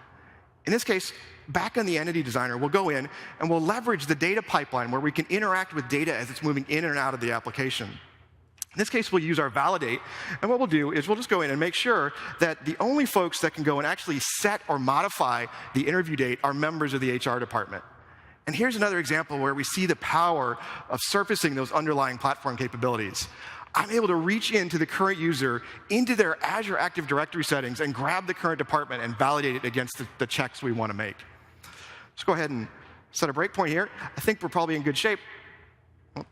In this case, back on the Entity Designer, we'll go in and we'll leverage the data pipeline where we can interact with data as it's moving in and out of the application. In this case, we'll use our validate, and what we'll do is we'll just go in and make sure that the only folks that can go and actually set or modify the interview date are members of the HR department. And here's another example where we see the power of surfacing those underlying platform capabilities. I'm able to reach into the current user, into their Azure Active Directory settings, and grab the current department and validate it against the checks we want to make. Let's go ahead and set a breakpoint here. I think we're probably in good shape. Well,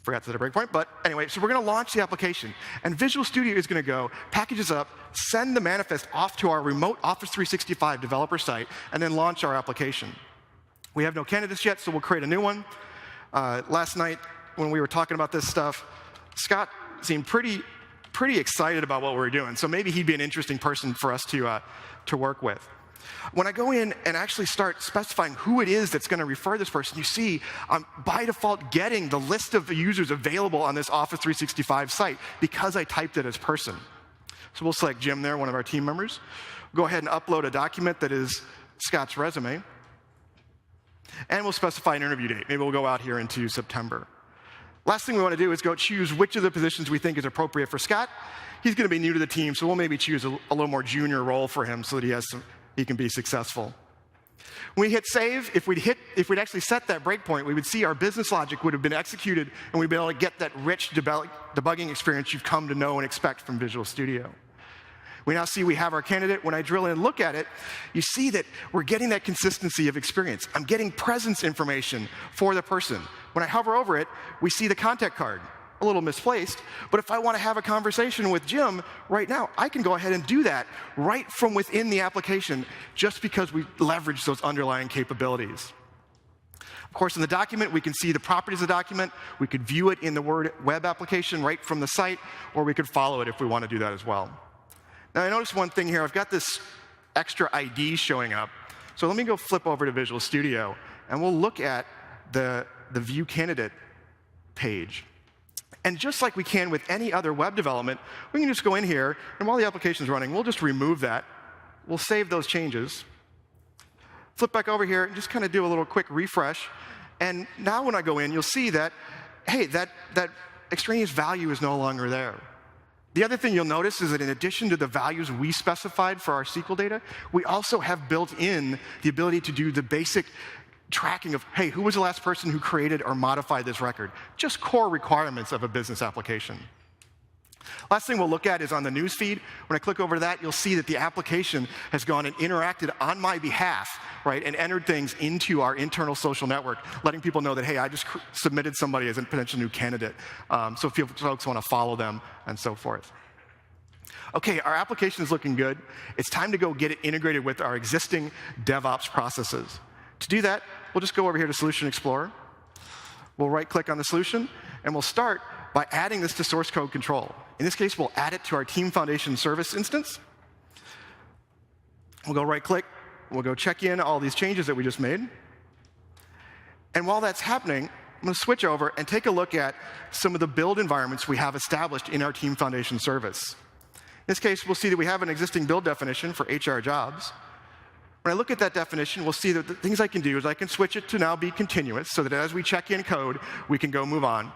forgot to set a breakpoint, but anyway, so we're going to launch the application. And Visual Studio is going to go, packages up, send the manifest off to our remote Office 365 developer site, and then launch our application. We have no candidates yet, so we'll create a new one. Last night, when we were talking about this stuff, Scott seemed pretty excited about what we were doing, so maybe he'd be an interesting person for us to work with. When I go in and actually start specifying who it is that's going to refer this person, you see I'm by default getting the list of the users available on this Office 365 site because I typed it as person. So we'll select Jim there, one of our team members. Go ahead and upload a document that is Scott's resume. And we'll specify an interview date. Maybe we'll go out here into September. Last thing we want to do is go choose which of the positions we think is appropriate for Scott. He's going to be new to the team, so we'll maybe choose a little more junior role for him so that he can be successful. When we hit save, if we'd actually set that breakpoint, we would see our business logic would have been executed, and we'd be able to get that rich debugging experience you've come to know and expect from Visual Studio. We now see we have our candidate. When I drill in and look at it, you see that we're getting that consistency of experience. I'm getting presence information for the person. When I hover over it, we see the contact card, a little misplaced, but if I want to have a conversation with Jim right now, I can go ahead and do that right from within the application just because we leveraged those underlying capabilities. Of course, in the document, we can see the properties of the document. We could view it in the Word web application right from the site, or we could follow it if we want to do that as well. Now, I noticed one thing here. I've got this extra ID showing up. So let me go flip over to Visual Studio, and we'll look at the View Candidate page. And just like we can with any other web development, we can just go in here, and while the application's running, we'll just remove that. We'll save those changes. Flip back over here and just kind of do a little quick refresh. And now when I go in, you'll see that, hey, that extraneous value is no longer there. The other thing you'll notice is that in addition to the values we specified for our SQL data, we also have built in the ability to do the basic tracking of, hey, who was the last person who created or modified this record? Just core requirements of a business application. Last thing we'll look at is on the news feed. When I click over to that, you'll see that the application has gone and interacted on my behalf, right, and entered things into our internal social network, letting people know that, hey, I just submitted somebody as a potential new candidate. So if folks want to follow them and so forth. Okay, our application is looking good. It's time to go get it integrated with our existing DevOps processes. To do that, we'll just go over here to Solution Explorer. We'll right-click on the solution, and we'll start by adding this to source code control. In this case, we'll add it to our Team Foundation service instance. We'll go right-click. We'll go check in all these changes that we just made. And while that's happening, I'm going to switch over and take a look at some of the build environments we have established in our Team Foundation service. In this case, we'll see that we have an existing build definition for HR jobs. When I look at that definition, we'll see that the things I can do is I can switch it to now be continuous so that as we check in code, we can go move on.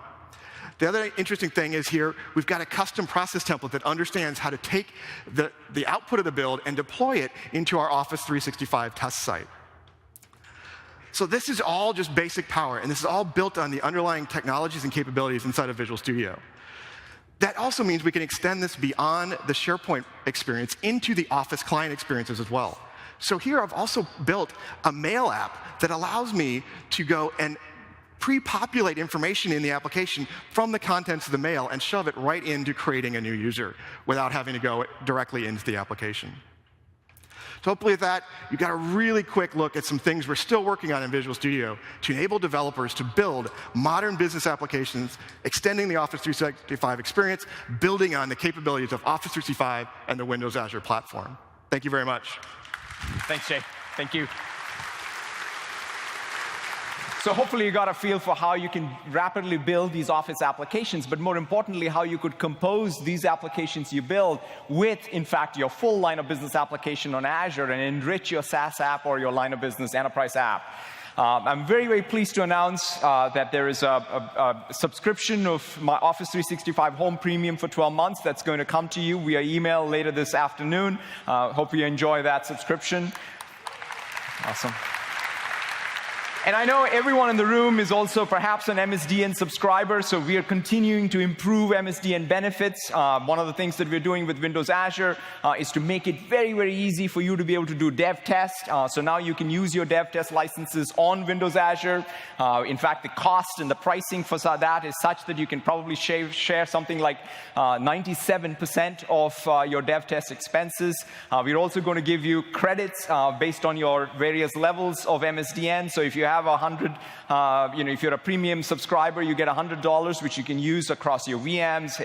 The other interesting thing is here, we've got a custom process template that understands how to take the output of the build and deploy it into our Office 365 test site. So this is all just basic power, and this is all built on the underlying technologies and capabilities inside of Visual Studio. That also means we can extend this beyond the SharePoint experience into the Office client experiences as well. So here I've also built a mail app that allows me to go and pre-populate information in the application from the contents of the mail and shove it right into creating a new user without having to go directly into the application. So hopefully with that, you got a really quick look at some things we're still working on in Visual Studio to enable developers to build modern business applications, extending the Office 365 experience, building on the capabilities of Office 365 and the Windows Azure platform. Thank you very much. Thanks, Jay. Thank you. So hopefully you got a feel for how you can rapidly build these Office applications, but more importantly, how you could compose these applications you build with, in fact, your full line of business application on Azure and enrich your SaaS app or your line of business enterprise app. I'm very, very pleased to announce that there is a subscription of my Office 365 Home Premium for 12 months that's going to come to you via email later this afternoon. Hope you enjoy that subscription. Awesome. And I know everyone in the room is also perhaps an MSDN subscriber, so we are continuing to improve MSDN benefits. One of the things that we're doing with Windows Azure is to make it very, very easy for you to be able to do dev test. So now you can use your dev test licenses on Windows Azure. In fact, the cost and the pricing for that is such that you can probably share something like 97% of your dev test expenses. We're also going to give you credits based on your various levels of MSDN. So if you have 100, if you're a premium subscriber, you get $100, which you can use across your VMs,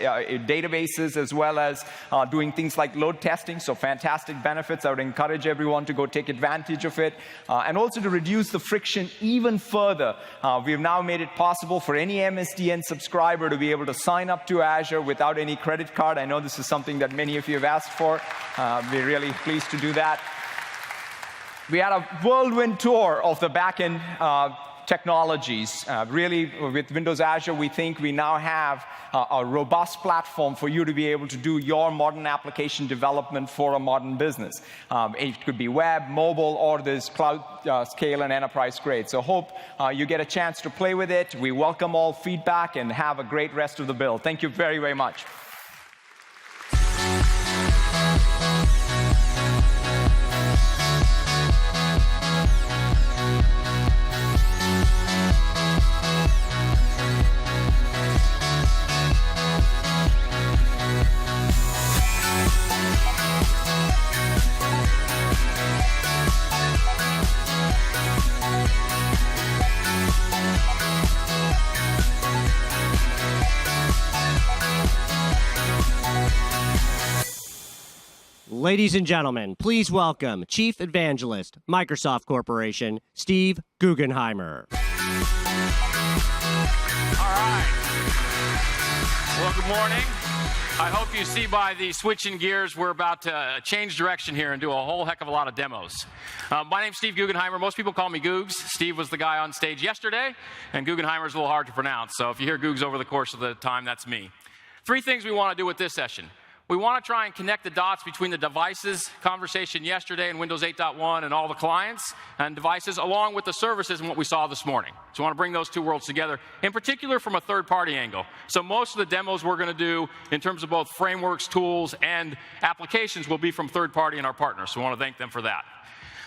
databases, as well as doing things like load testing. So fantastic benefits. I would encourage everyone to go take advantage of it. And also to reduce the friction even further, we've now made it possible for any MSDN subscriber to be able to sign up to Azure without any credit card. I know this is something that many of you have asked for. We're really pleased to do that. We had a whirlwind tour of the back-end technologies. Really, with Windows Azure, we think we now have a robust platform for you to be able to do your modern application development for a modern business. It could be web, mobile, or this cloud scale and enterprise grade. So hope you get a chance to play with it. We welcome all feedback and have a great rest of the build. Thank you very, very much. Ladies and gentlemen, please welcome Chief Evangelist, Microsoft Corporation, Steve Guggenheimer. All right. Well, good morning. I hope you see by the switching gears, we're about to change direction here and do a whole heck of a lot of demos. My name's Steve Guggenheimer. Most people call me Googs. Steve was the guy on stage yesterday, and Guggenheimer's a little hard to pronounce. So if you hear Googs over the course of the time, that's me. 3 things we want to do with this session. We want to try and connect the dots between the devices conversation yesterday in Windows 8.1 and all the clients and devices, along with the services and what we saw this morning. So we want to bring those 2 worlds together, in particular from a third-party angle. So most of the demos we're going to do in terms of both frameworks, tools, and applications will be from third-party and our partners. So we want to thank them for that.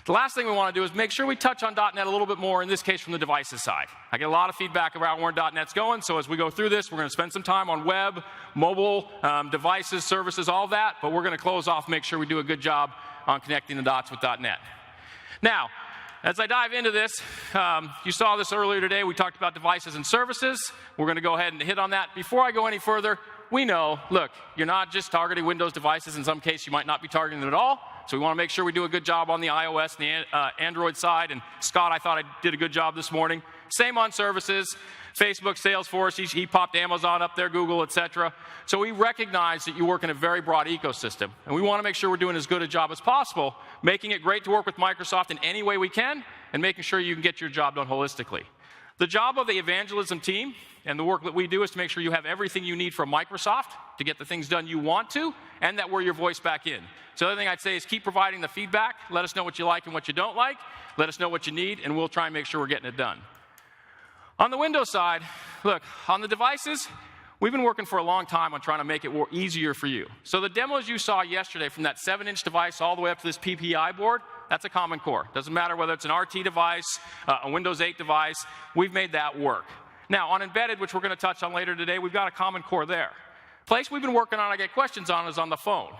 The last thing we want to do is make sure we touch on .NET a little bit more, in this case from the devices side. I get a lot of feedback around where .NET's going, so as we go through this, we're going to spend some time on web, mobile, devices, services, all that, but we're going to close off, make sure we do a good job on connecting the dots with .NET. Now, as I dive into this, you saw this earlier today, we talked about devices and services. We're going to go ahead and hit on that. Before I go any further, we know, look, you're not just targeting Windows devices. In some cases, you might not be targeting them at all. So we want to make sure we do a good job on the iOS and the Android side. And Scott, I thought I did a good job this morning. Same on services, Facebook, Salesforce, he popped Amazon up there, Google, etc. So we recognize that you work in a very broad ecosystem. And we want to make sure we're doing as good a job as possible, making it great to work with Microsoft in any way we can, and making sure you can get your job done holistically. The job of the evangelism team and the work that we do is to make sure you have everything you need from Microsoft to get the things done you want to, and that we're your voice back in. So the other thing I'd say is keep providing the feedback. Let us know what you like and what you don't like. Let us know what you need, and we'll try and make sure we're getting it done. On the Windows side, look, on the devices, we've been working for a long time on trying to make it easier for you. So the demos you saw yesterday, from that 7-inch device all the way up to this PPI board, that's a common core. Doesn't matter whether it's an RT device, a Windows 8 device, we've made that work. Now, on embedded, which we're going to touch on later today, we've got a common core there. Place we've been working on, I get questions on, is on the phone.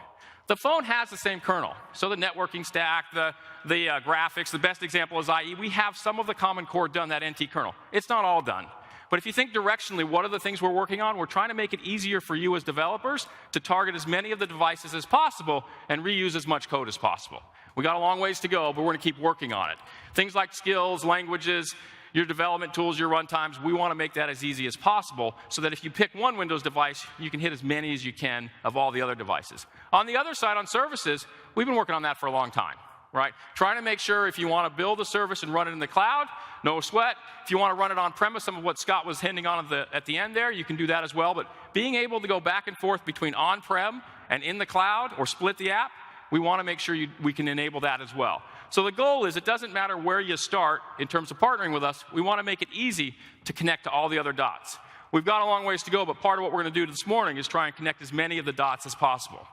The phone has the same kernel. So the networking stack, the graphics, the best example is IE. We have some of the common core done, that NT kernel. It's not all done. But if you think directionally, what are the things we're working on? We're trying to make it easier for you as developers to target as many of the devices as possible and reuse as much code as possible. We got a long ways to go, but we're going to keep working on it. Things like skills, languages, your development tools, your runtimes. We want to make that as easy as possible so that if you pick one Windows device, you can hit as many as you can of all the other devices. On the other side, on services, we've been working on that for a long time, right? Trying to make sure if you want to build a service and run it in the cloud, no sweat. If you want to run it on-premise, some of what Scott was hinting on at the end there, you can do that as well. But being able to go back and forth between on-prem and in the cloud or split the app, we want to make sure we can enable that as well. So the goal is it doesn't matter where you start in terms of partnering with us. We want to make it easy to connect to all the other dots. We've got a long ways to go, but part of what we're going to do this morning is try and connect as many of the dots as possible.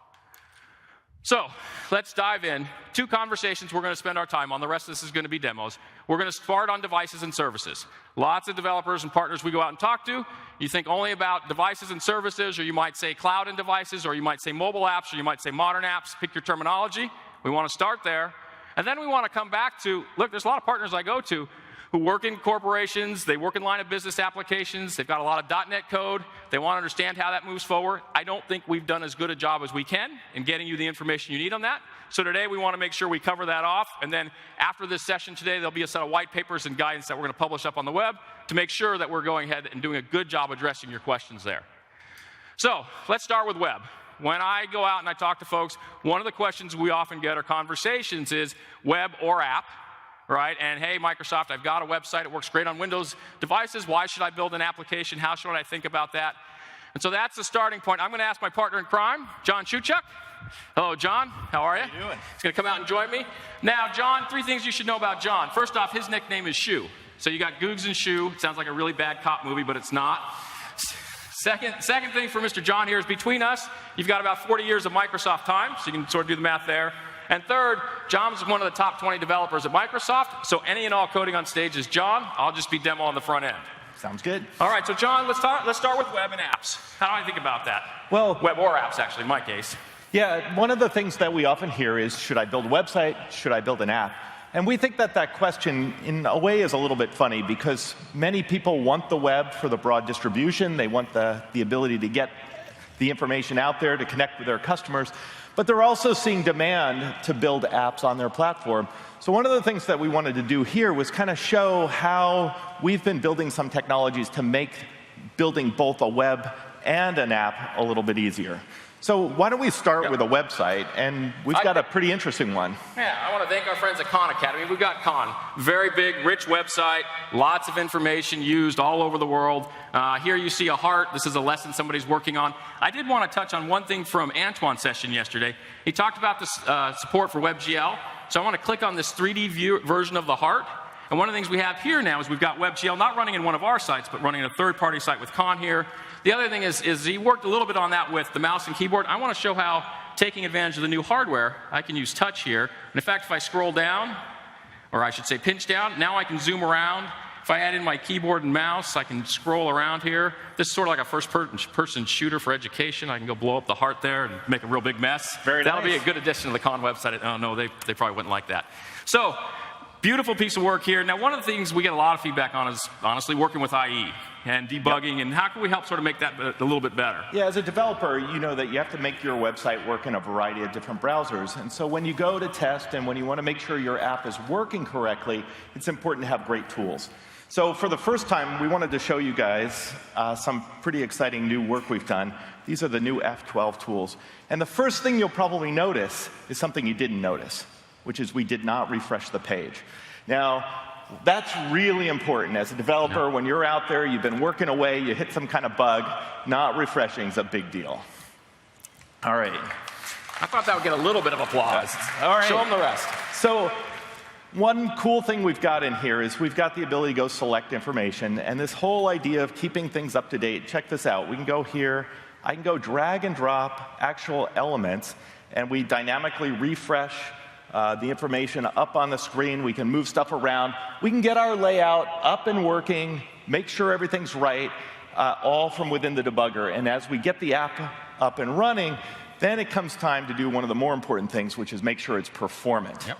So let's dive in. 2 conversations we're going to spend our time on. The rest of this is going to be demos. We're going to start on devices and services. Lots of developers and partners we go out and talk to. You think only about devices and services, or you might say cloud and devices, or you might say mobile apps, or you might say modern apps. Pick your terminology. We want to start there. And then we want to come back to, look, there's a lot of partners I go to who work in corporations, they work in line of business applications, they've got a lot of .NET code, they want to understand how that moves forward. I don't think we've done as good a job as we can in getting you the information you need on that. So today we want to make sure we cover that off, and then after this session today, there'll be a set of white papers and guidance that we're going to publish up on the web to make sure that we're going ahead and doing a good job addressing your questions there. So let's start with web. When I go out and I talk to folks, one of the questions we often get or conversations is web or app, right? And hey, Microsoft, I've got a website. It works great on Windows devices. Why should I build an application? How should I think about that? And so that's the starting point. I'm going to ask my partner in crime, John Shuchuk. Hello, John. How are you? How you doing? He's going to come out and join me. Now, John, 3 things you should know about John. First off, his nickname is Shoe. So you got Googs and Shoe. It sounds like a really bad cop movie, but it's not. Second thing for Mr. John here is between us, you've got about 40 years of Microsoft time, so you can sort of do the math there. And third, John's one of the top 20 developers at Microsoft, so any and all coding on stage is John. I'll just be demo on the front end. Sounds good. All right, so John, let's start with web and apps. How do I think about that? Well, web or apps, actually, in my case. Yeah, one of the things that we often hear is, should I build a website? Should I build an app? And we think that that question, in a way, is a little bit funny because many people want the web for the broad distribution. They want the ability to get the information out there to connect with their customers. But they're also seeing demand to build apps on their platform. So one of the things that we wanted to do here was kind of show how we've been building some technologies to make building both a web and an app a little bit easier. So why don't we start with a website, and we've got a pretty interesting one. Yeah, I want to thank our friends at Khan Academy. We've got Khan, very big, rich website, lots of information used all over the world. Here you see a heart. This is a lesson somebody's working on. I did want to touch on one thing from Antoine's session yesterday. He talked about the support for WebGL. So I want to click on this 3D version of the heart. And one of the things we have here now is we've got WebGL not running in one of our sites, but running in a third-party site with Khan here. The other thing is he worked a little bit on that with the mouse and keyboard. I want to show how, taking advantage of the new hardware, I can use touch here. And in fact, if I scroll down, or I should say pinch down, now I can zoom around. If I add in my keyboard and mouse, I can scroll around here. This is sort of like a first-person shooter for education. I can go blow up the heart there and make a real big mess. That'll be a good addition to the Khan website. Oh, no, they probably wouldn't like that. So, beautiful piece of work here. Now, one of the things we get a lot of feedback on is, honestly, working with IE and debugging, and how can we help sort of make that a little bit better? Yeah, as a developer, you know that you have to make your website work in a variety of different browsers. And so when you go to test and when you want to make sure your app is working correctly, it's important to have great tools. So for the first time, we wanted to show you guys some pretty exciting new work we've done. These are the new F12 tools. And the first thing you'll probably notice is something you didn't notice, which is we did not refresh the page. Now, that's really important. As a developer, when you're out there, you've been working away, you hit some kind of bug, not refreshing is a big deal. All right. I thought that would get a little bit of applause. All right. Show them the rest. So one cool thing we've got in here is we've got the ability to go select information, and this whole idea of keeping things up to date. Check this out. We can go here. I can go drag and drop actual elements, and we dynamically refresh the information up on the screen. We can move stuff around. We can get our layout up and working, make sure everything's right, all from within the debugger. And as we get the app up and running, then it comes time to do one of the more important things, which is make sure it's performant. Yep.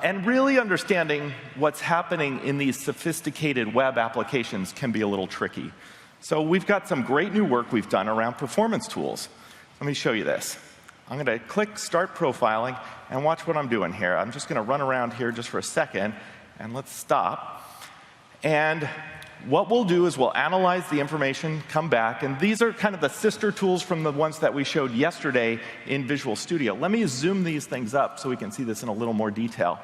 And really understanding what's happening in these sophisticated web applications can be a little tricky. So we've got some great new work we've done around performance tools. Let me show you this. I'm going to click Start Profiling, and watch what I'm doing here. I'm just going to run around here just for a second, and let's stop. And what we'll do is we'll analyze the information, come back, and these are kind of the sister tools from the ones that we showed yesterday in Visual Studio. Let me zoom these things up so we can see this in a little more detail.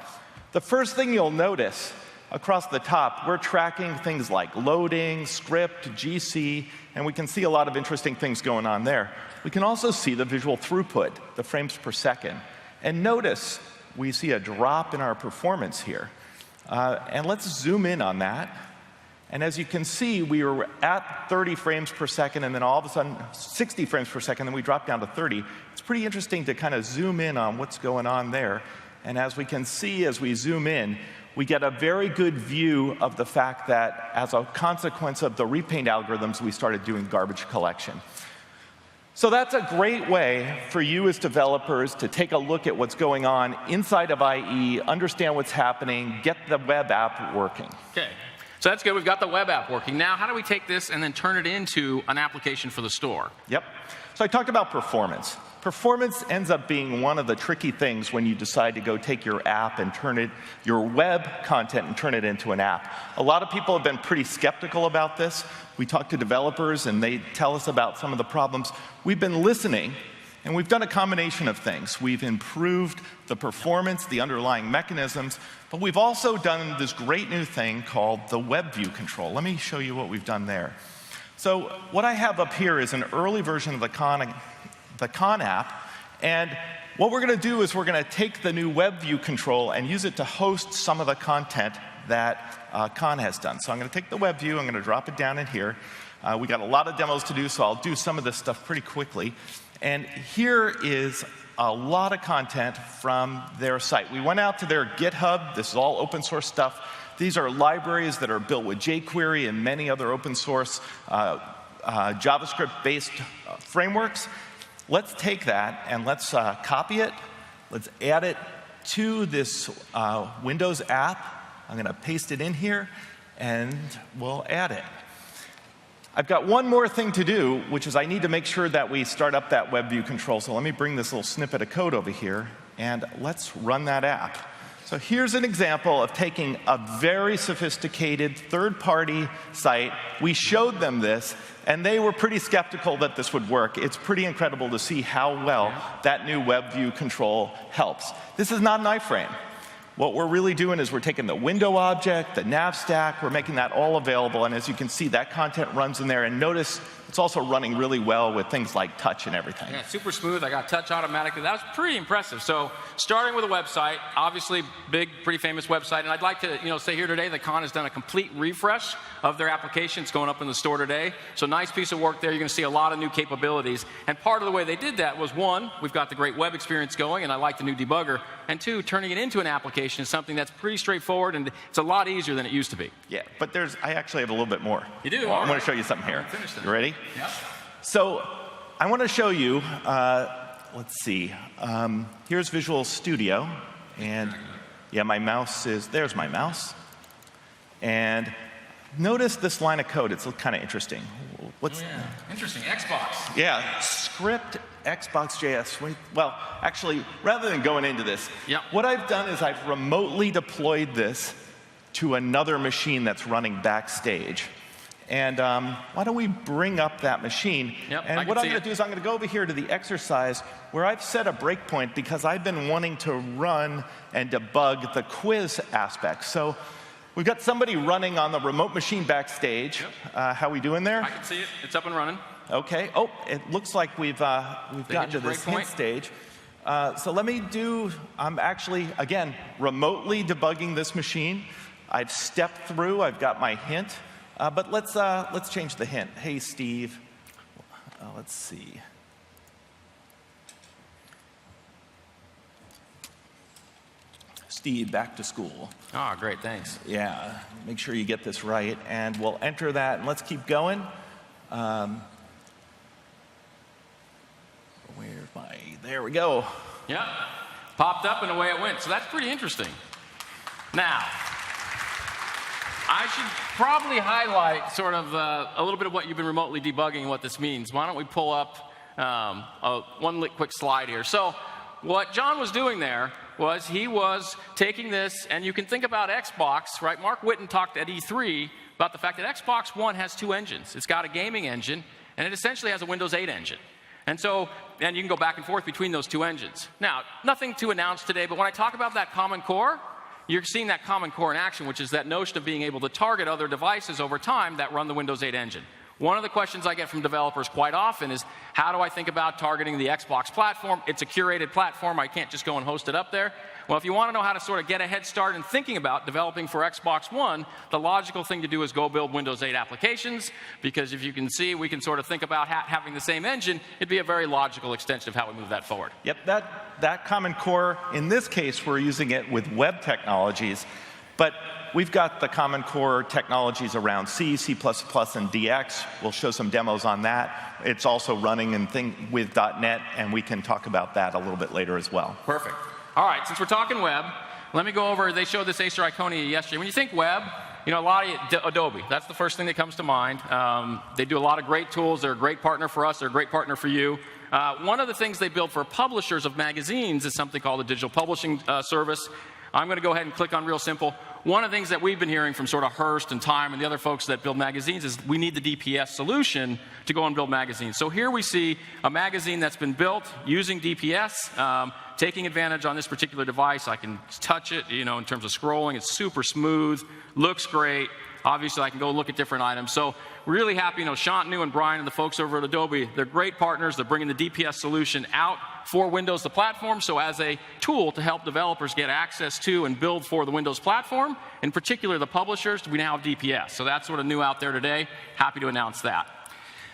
The first thing you'll notice across the top, we're tracking things like loading, script, GC, and we can see a lot of interesting things going on there. We can also see the visual throughput, the frames per second. And notice we see a drop in our performance here. And let's zoom in on that. And as you can see, we were at 30 frames per second, and then all of a sudden 60 frames per second, and we dropped down to 30. It's pretty interesting to kind of zoom in on what's going on there. And as we can see, as we zoom in, we get a very good view of the fact that as a consequence of the repaint algorithms, we started doing garbage collection. So that's a great way for you as developers to take a look at what's going on inside of IE, understand what's happening, get the web app working. Okay. So that's good. We've got the web app working. Now, how do we take this and then turn it into an application for the store? Yep. So I talked about performance. Performance ends up being one of the tricky things when you decide to go take your app and turn it, your web content, and turn it into an app. A lot of people have been pretty skeptical about this. We talk to developers and they tell us about some of the problems. We've been listening, and we've done a combination of things. We've improved the performance, the underlying mechanisms, but we've also done this great new thing called the web view control. Let me show you what we've done there. So what I have up here is an early version of the Con app, and what we're going to do is we're going to take the new web view control and use it to host some of the content that Con has done. So I'm going to take the web view, I'm going to drop it down in here. We got a lot of demos to do, so I'll do some of this stuff pretty quickly. And here is a lot of content from their site. We went out to their GitHub. This is all open source stuff. These are libraries that are built with jQuery and many other open source JavaScript-based frameworks. Let's take that and let's copy it. Let's add it to this Windows app. I'm going to paste it in here, and we'll add it. I've got one more thing to do, which is I need to make sure that we start up that web view control. So let me bring this little snippet of code over here, and let's run that app. So here's an example of taking a very sophisticated third-party site. We showed them this, and they were pretty skeptical that this would work. It's pretty incredible to see how well that new web view control helps. This is not an iframe. What we're really doing is we're taking the window object, the nav stack, we're making that all available, and as you can see, that content runs in there, and notice it's also running really well with things like touch and everything. Yeah, super smooth. I got touch automatically. That was pretty impressive. So starting with a website, obviously big, pretty famous website, and I'd like to say here today that Con has done a complete refresh of their application. It's going up in the store today. So nice piece of work there. You're going to see a lot of new capabilities. And part of the way they did that was, one, we've got the great web experience going, and I like the new debugger, and two, turning it into an application is something that's pretty straightforward, and it's a lot easier than it used to be. Yeah, but I actually have a little bit more. You do? I'm going to show you something here. You ready? Yep. So I want to show you, let's see, here's Visual Studio, and yeah, my mouse is, there's my mouse. And notice this line of code, it's kind of interesting. What's interesting, Xbox. Yeah, script Xbox.js. Well, actually, rather than going into this, what I've done is I've remotely deployed this to another machine that's running backstage. And why don't we bring up that machine? And what I'm going to do is I'm going to go over here to the exercise where I've set a breakpoint because I've been wanting to run and debug the quiz aspect. So we've got somebody running on the remote machine backstage. How are we doing there? I can see it. It's up and running. Okay. Oh, it looks like we've gotten to this hint stage. So let me do, I'm actually, again, remotely debugging this machine. I've stepped through. I've got my hint. But let's change the hint. Hey, Steve. Let's see. Steve, back to school. Oh, great, thanks. Yeah, make sure you get this right. And we'll enter that, and let's keep going. Where's my, there we go. Yeah, popped up and away it went. So that's pretty interesting. Now, I should probably highlight sort of a little bit of what you've been remotely debugging and what this means. Why don't we pull up one quick slide here. So what John was doing there was he was taking this, and you can think about Xbox, right? Mark Whitten talked at E3 about the fact that Xbox One has two engines. It's got a gaming engine, and it essentially has a Windows 8 engine. And so, and you can go back and forth between those two engines. Now, nothing to announce today, but when I talk about that common core, you're seeing that common core in action, which is that notion of being able to target other devices over time that run the Windows 8 engine. One of the questions I get from developers quite often is, how do I think about targeting the Xbox platform? It's a curated platform. I can't just go and host it up there. Well, if you want to know how to sort of get a head start in thinking about developing for Xbox One, the logical thing to do is go build Windows 8 applications, because if you can see, we can sort of think about having the same engine. It'd be a very logical extension of how we move that forward. Yep, that common core, in this case, we're using it with web technologies, but we've got the common core technologies around C, C++, and DX. We'll show some demos on that. It's also running with .NET, and we can talk about that a little bit later as well. Perfect. All right, since we're talking web, let me go over, they showed this Acer Iconia yesterday. When you think web, you know, a lot of Adobe, that's the first thing that comes to mind. They do a lot of great tools. They're a great partner for us. They're a great partner for you. One of the things they build for publishers of magazines is something called the digital publishing service. I'm going to go ahead and click on real simple. One of the things that we've been hearing from sort of Hearst and Time and the other folks that build magazines is we need the DPS solution to go and build magazines. So here we see a magazine that's been built using DPS, taking advantage on this particular device. I can touch it, you know, in terms of scrolling. It's super smooth, looks great. Obviously, I can go look at different items. So really happy, you know, Shantanu and Brian and the folks over at Adobe, they're great partners. They're bringing the DPS solution out for Windows, the platform, so as a tool to help developers get access to and build for the Windows platform, in particular the publishers, we now have DPS. So that's sort of new out there today. Happy to announce that.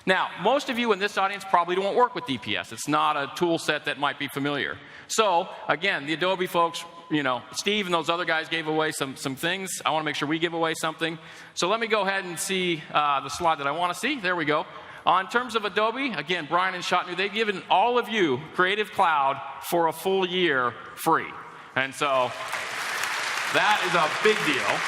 Now, most of you in this audience probably don't work with DPS. It's not a tool set that might be familiar. So, again, the Adobe folks, you know, Steve and those other guys gave away some things. I want to make sure we give away something. So let me go ahead and see the slide that I want to see. There we go. In terms of Adobe, again, Brian and Shantanu, they've given all of you Creative Cloud for a full year free. And so that is a big deal.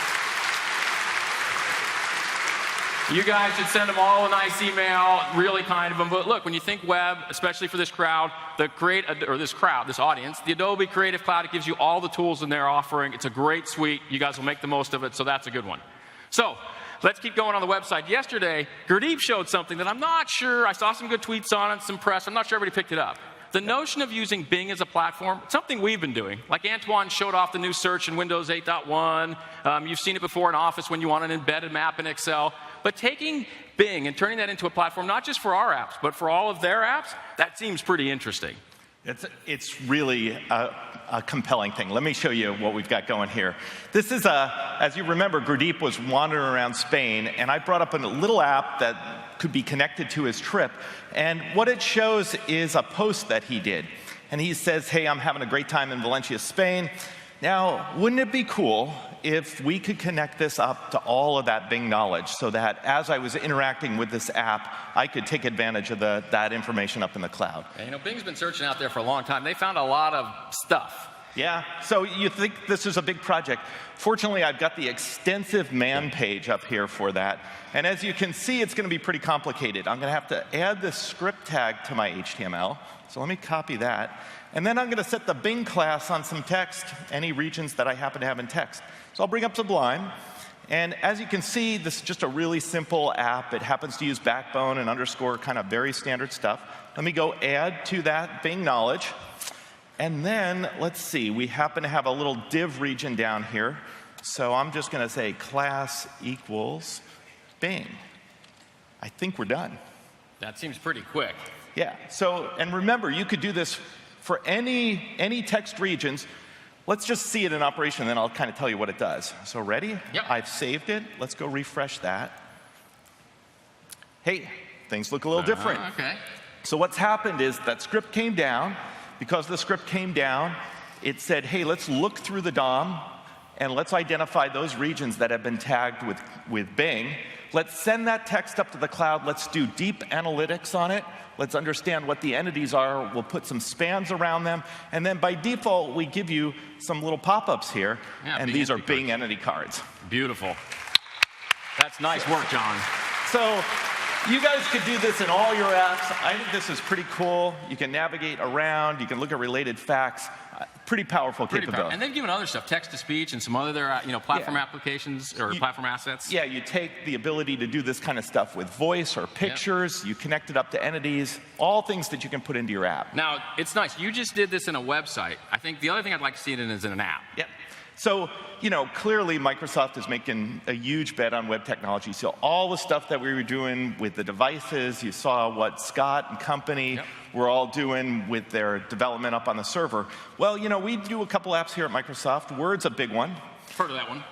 You guys should send them all a nice email, really kind of them. But look, when you think web, especially for this crowd, this audience, the Adobe Creative Cloud, it gives you all the tools in their offering. It's a great suite. You guys will make the most of it, so that's a good one. So let's keep going on the website. Yesterday, Gurdeep showed something that I'm not sure, I saw some good tweets on it, some press, I'm not sure everybody picked it up. The notion of using Bing as a platform, something we've been doing. Like Antoine showed off the new search in Windows 8.1. You've seen it before in Office when you want an embedded map in Excel. But taking Bing and turning that into a platform, not just for our apps, but for all of their apps, that seems pretty interesting. It's really a compelling thing. Let me show you what we've got going here. This is as you remember, Gurdeep was wandering around Spain, and I brought up a little app that could be connected to his trip. And what it shows is a post that he did. And he says, hey, I'm having a great time in Valencia, Spain. Now, wouldn't it be cool if we could connect this up to all of that Bing knowledge so that as I was interacting with this app, I could take advantage of that information up in the cloud? And, you know, Bing's been searching out there for a long time. They found a lot of stuff. Yeah, so you think this is a big project. Fortunately, I've got the extensive man page up here for that. And as you can see, it's going to be pretty complicated. I'm going to have to add this script tag to my HTML. So let me copy that. And then I'm going to set the Bing class on some text, any regions that I happen to have in text. So I'll bring up Sublime. And as you can see, this is just a really simple app. It happens to use backbone and underscore, kind of very standard stuff. Let me go add to that Bing knowledge. And then, let's see, we happen to have a little div region down here. So I'm just going to say class equals Bing. I think we're done. That seems pretty quick. Yeah, so, and remember, you could do this for any text regions. Let's just see it in operation, and then I'll kind of tell you what it does. So ready? Yep. I've saved it. Let's go refresh that. Hey, things look a little different. Okay. So what's happened is that script came down. Because the script came down, it said, hey, let's look through the DOM, and let's identify those regions that have been tagged with Bing. Let's send that text up to the cloud. Let's do deep analytics on it. Let's understand what the entities are. We'll put some spans around them. And then by default, we give you some little pop-ups here. Yeah, and these are Bing entity cards. Beautiful. That's nice work, John. So You guys could do this in all your apps. I think this is pretty cool. You can navigate around. You can look at related facts. Pretty powerful capability. And they've given other stuff, text-to-speech and some other platform applications or platform assets. Yeah, you take the ability to do this kind of stuff with voice or pictures. You connect it up to entities, all things that you can put into your app. Now, it's nice. You just did this in a website. I think the other thing I'd like to see it in is in an app. Yep. So, clearly Microsoft is making a huge bet on web technology. So all the stuff that we were doing with the devices, you saw what Scott and company were all doing with their development up on the server. Well, we do a couple apps here at Microsoft. Word's a big one. I've heard of that one.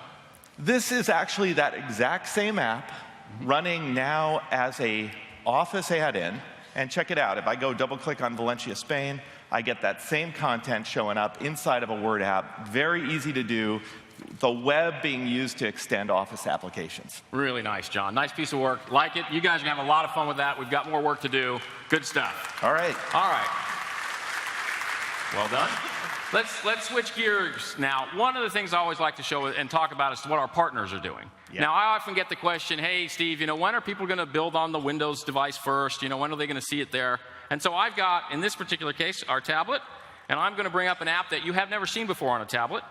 This is actually that exact same app running now as a Office add-in. And check it out. If I go double-click on Valencia, Spain, I get that same content showing up inside of a Word app. Very easy to do. The web being used to extend Office applications. Really nice, John. Nice piece of work. Like it. You guys are going to have a lot of fun with that. We've got more work to do. Good stuff. All right. All right. Well done. Let's switch gears now. One of the things I always like to show and talk about is what our partners are doing. Yeah. Now, I often get the question, hey, Steve, when are people going to build on the Windows device first? When are they going to see it there? And so I've got, in this particular case, our tablet, and I'm going to bring up an app that you have never seen before on a tablet.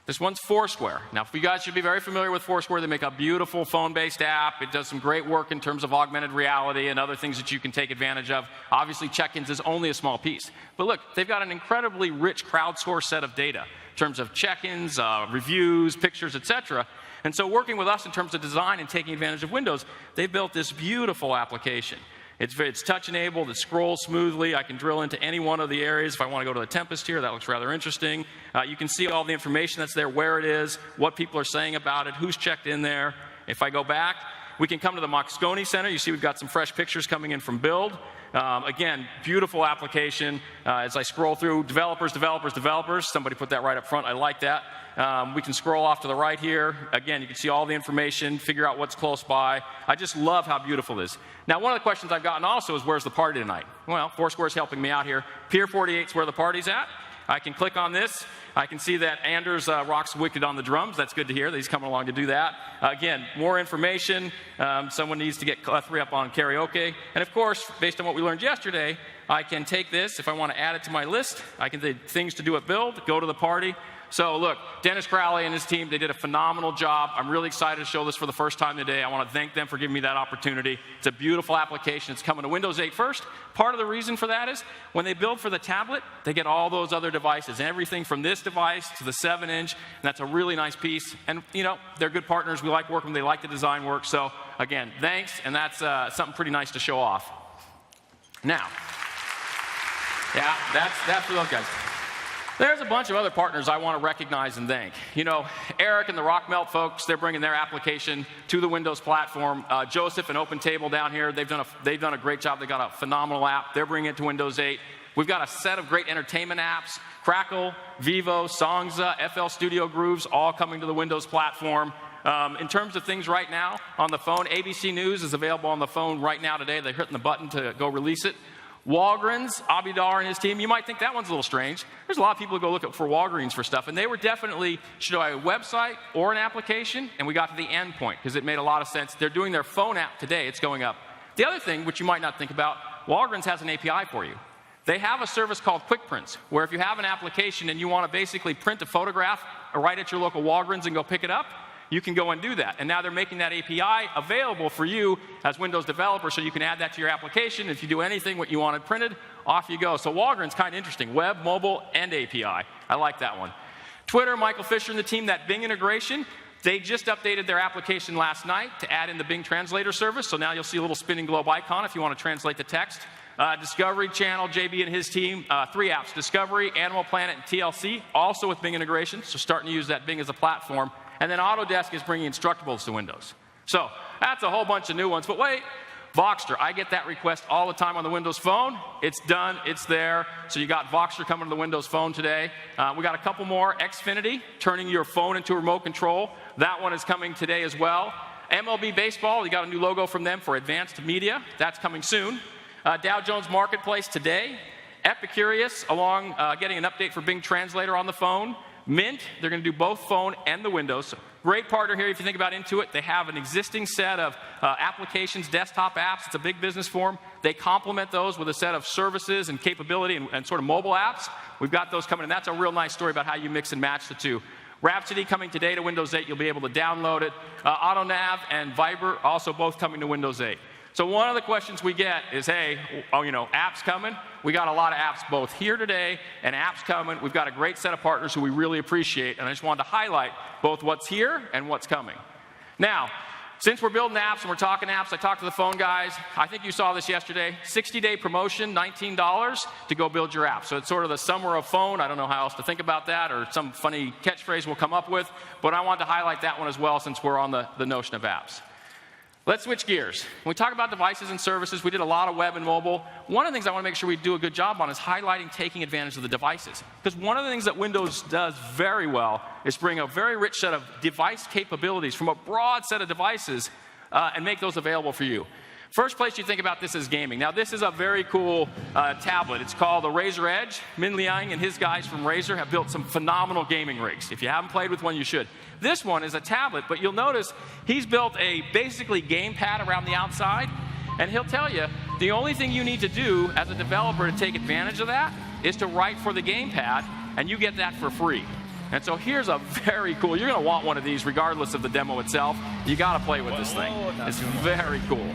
This one's Foursquare. Now, you guys should be very familiar with Foursquare. They make a beautiful phone-based app. It does some great work in terms of augmented reality and other things that you can take advantage of. Obviously, check-ins is only a small piece. But look, they've got an incredibly rich crowdsourced set of data in terms of check-ins, reviews, pictures, etc. And so working with us in terms of design and taking advantage of Windows, they built this beautiful application. It's touch-enabled. It scrolls smoothly. I can drill into any one of the areas. If I want to go to the Tempest here, that looks rather interesting. You can see all the information that's there, where it is, what people are saying about it, who's checked in there. If I go back, we can come to the Moscone Center. You see we've got some fresh pictures coming in from Build. Again, beautiful application. As I scroll through, developers. Somebody put that right up front. I like that. We can scroll off to the right here. Again, you can see all the information, figure out what's close by. I just love how beautiful it is. Now, one of the questions I've gotten also is, where's the party tonight? Well, Foursquare's helping me out here. Pier 48 is where the party's at. I can click on this. I can see that Anders rocks wicked on the drums. That's good to hear that he's coming along to do that. Again, more information. Someone needs to get Guthrie up on karaoke. And of course, based on what we learned yesterday, I can take this. If I want to add it to my list, I can do things to do at Build, go to the party. So look, Dennis Crowley and his team, they did a phenomenal job. I'm really excited to show this for the first time today. I want to thank them for giving me that opportunity. It's a beautiful application. It's coming to Windows 8 first. Part of the reason for that is when they build for the tablet, they get all those other devices, everything from this device to the 7-inch, and that's a really nice piece. And, they're good partners. We like working with them. They like the design work. So, again, thanks, and that's something pretty nice to show off. Now, yeah, that's for those guys. There's a bunch of other partners I want to recognize and thank. Eric and the Rockmelt folks, they're bringing their application to the Windows platform. Joseph and OpenTable down here, they've done a great job. They got a phenomenal app. They're bringing it to Windows 8. We've got a set of great entertainment apps, Crackle, Vivo, Songza, FL Studio Grooves, all coming to the Windows platform. In terms of things right now on the phone, ABC News is available on the phone right now today. They're hitting the button to go release it. Walgreens, Abhidar and his team, you might think that one's a little strange. There's a lot of people who go look for Walgreens for stuff, and they were definitely, should I a website or an application? And we got to the end point, because it made a lot of sense. They're doing their phone app today. It's going up. The other thing, which you might not think about, Walgreens has an API for you. They have a service called Quick Prints, where if you have an application and you want to basically print a photograph right at your local Walgreens and go pick it up, you can go and do that. And now they're making that API available for you as Windows developer, so you can add that to your application. If you do anything what you wanted printed, off you go. So Walgreens, kind of interesting. Web, mobile, and API. I like that one. Twitter, Michael Fisher and the team, that Bing integration, they just updated their application last night to add in the Bing translator service. So now you'll see a little spinning globe icon if you want to translate the text. Discovery Channel, JB and his team, 3 apps, Discovery, Animal Planet, and TLC, also with Bing integration. So starting to use that Bing as a platform. And then Autodesk is bringing Instructables to Windows. So that's a whole bunch of new ones. But wait, Voxter. I get that request all the time on the Windows Phone. It's done. It's there. So you got Voxter coming to the Windows Phone today. We got a couple more. Xfinity, turning your phone into a remote control. That one is coming today as well. MLB Baseball, you got a new logo from them for advanced media. That's coming soon. Dow Jones Marketplace today. Epicurious, getting an update for Bing Translator on the phone. Mint, they're going to do both phone and the Windows. So great partner here if you think about Intuit. They have an existing set of applications, desktop apps. It's a big business for them. They complement those with a set of services and capability and sort of mobile apps. We've got those coming, and that's a real nice story about how you mix and match the two. Rhapsody coming today to Windows 8. You'll be able to download it. AutoNav and Viber also both coming to Windows 8. So one of the questions we get is, hey, apps coming? We got a lot of apps both here today and apps coming. We've got a great set of partners who we really appreciate, and I just wanted to highlight both what's here and what's coming. Now, since we're building apps and we're talking apps, I talked to the phone guys. I think you saw this yesterday. 60-day promotion, $19 to go build your app. So it's sort of the summer of phone. I don't know how else to think about that, or some funny catchphrase we'll come up with. But I wanted to highlight that one as well since we're on the notion of apps. Let's switch gears. When we talk about devices and services, we did a lot of web and mobile. One of the things I want to make sure we do a good job on is highlighting taking advantage of the devices. Because one of the things that Windows does very well is bring a very rich set of device capabilities from a broad set of devices and make those available for you. First place you think about this is gaming. Now, this is a very cool tablet. It's called the Razer Edge. Min Liang and his guys from Razer have built some phenomenal gaming rigs. If you haven't played with one, you should. This one is a tablet, but you'll notice he's built a basically gamepad around the outside, and he'll tell you the only thing you need to do as a developer to take advantage of that is to write for the gamepad, and you get that for free. And so here's a very cool, you're going to want one of these regardless of the demo itself. You got to play with this thing. It's very cool.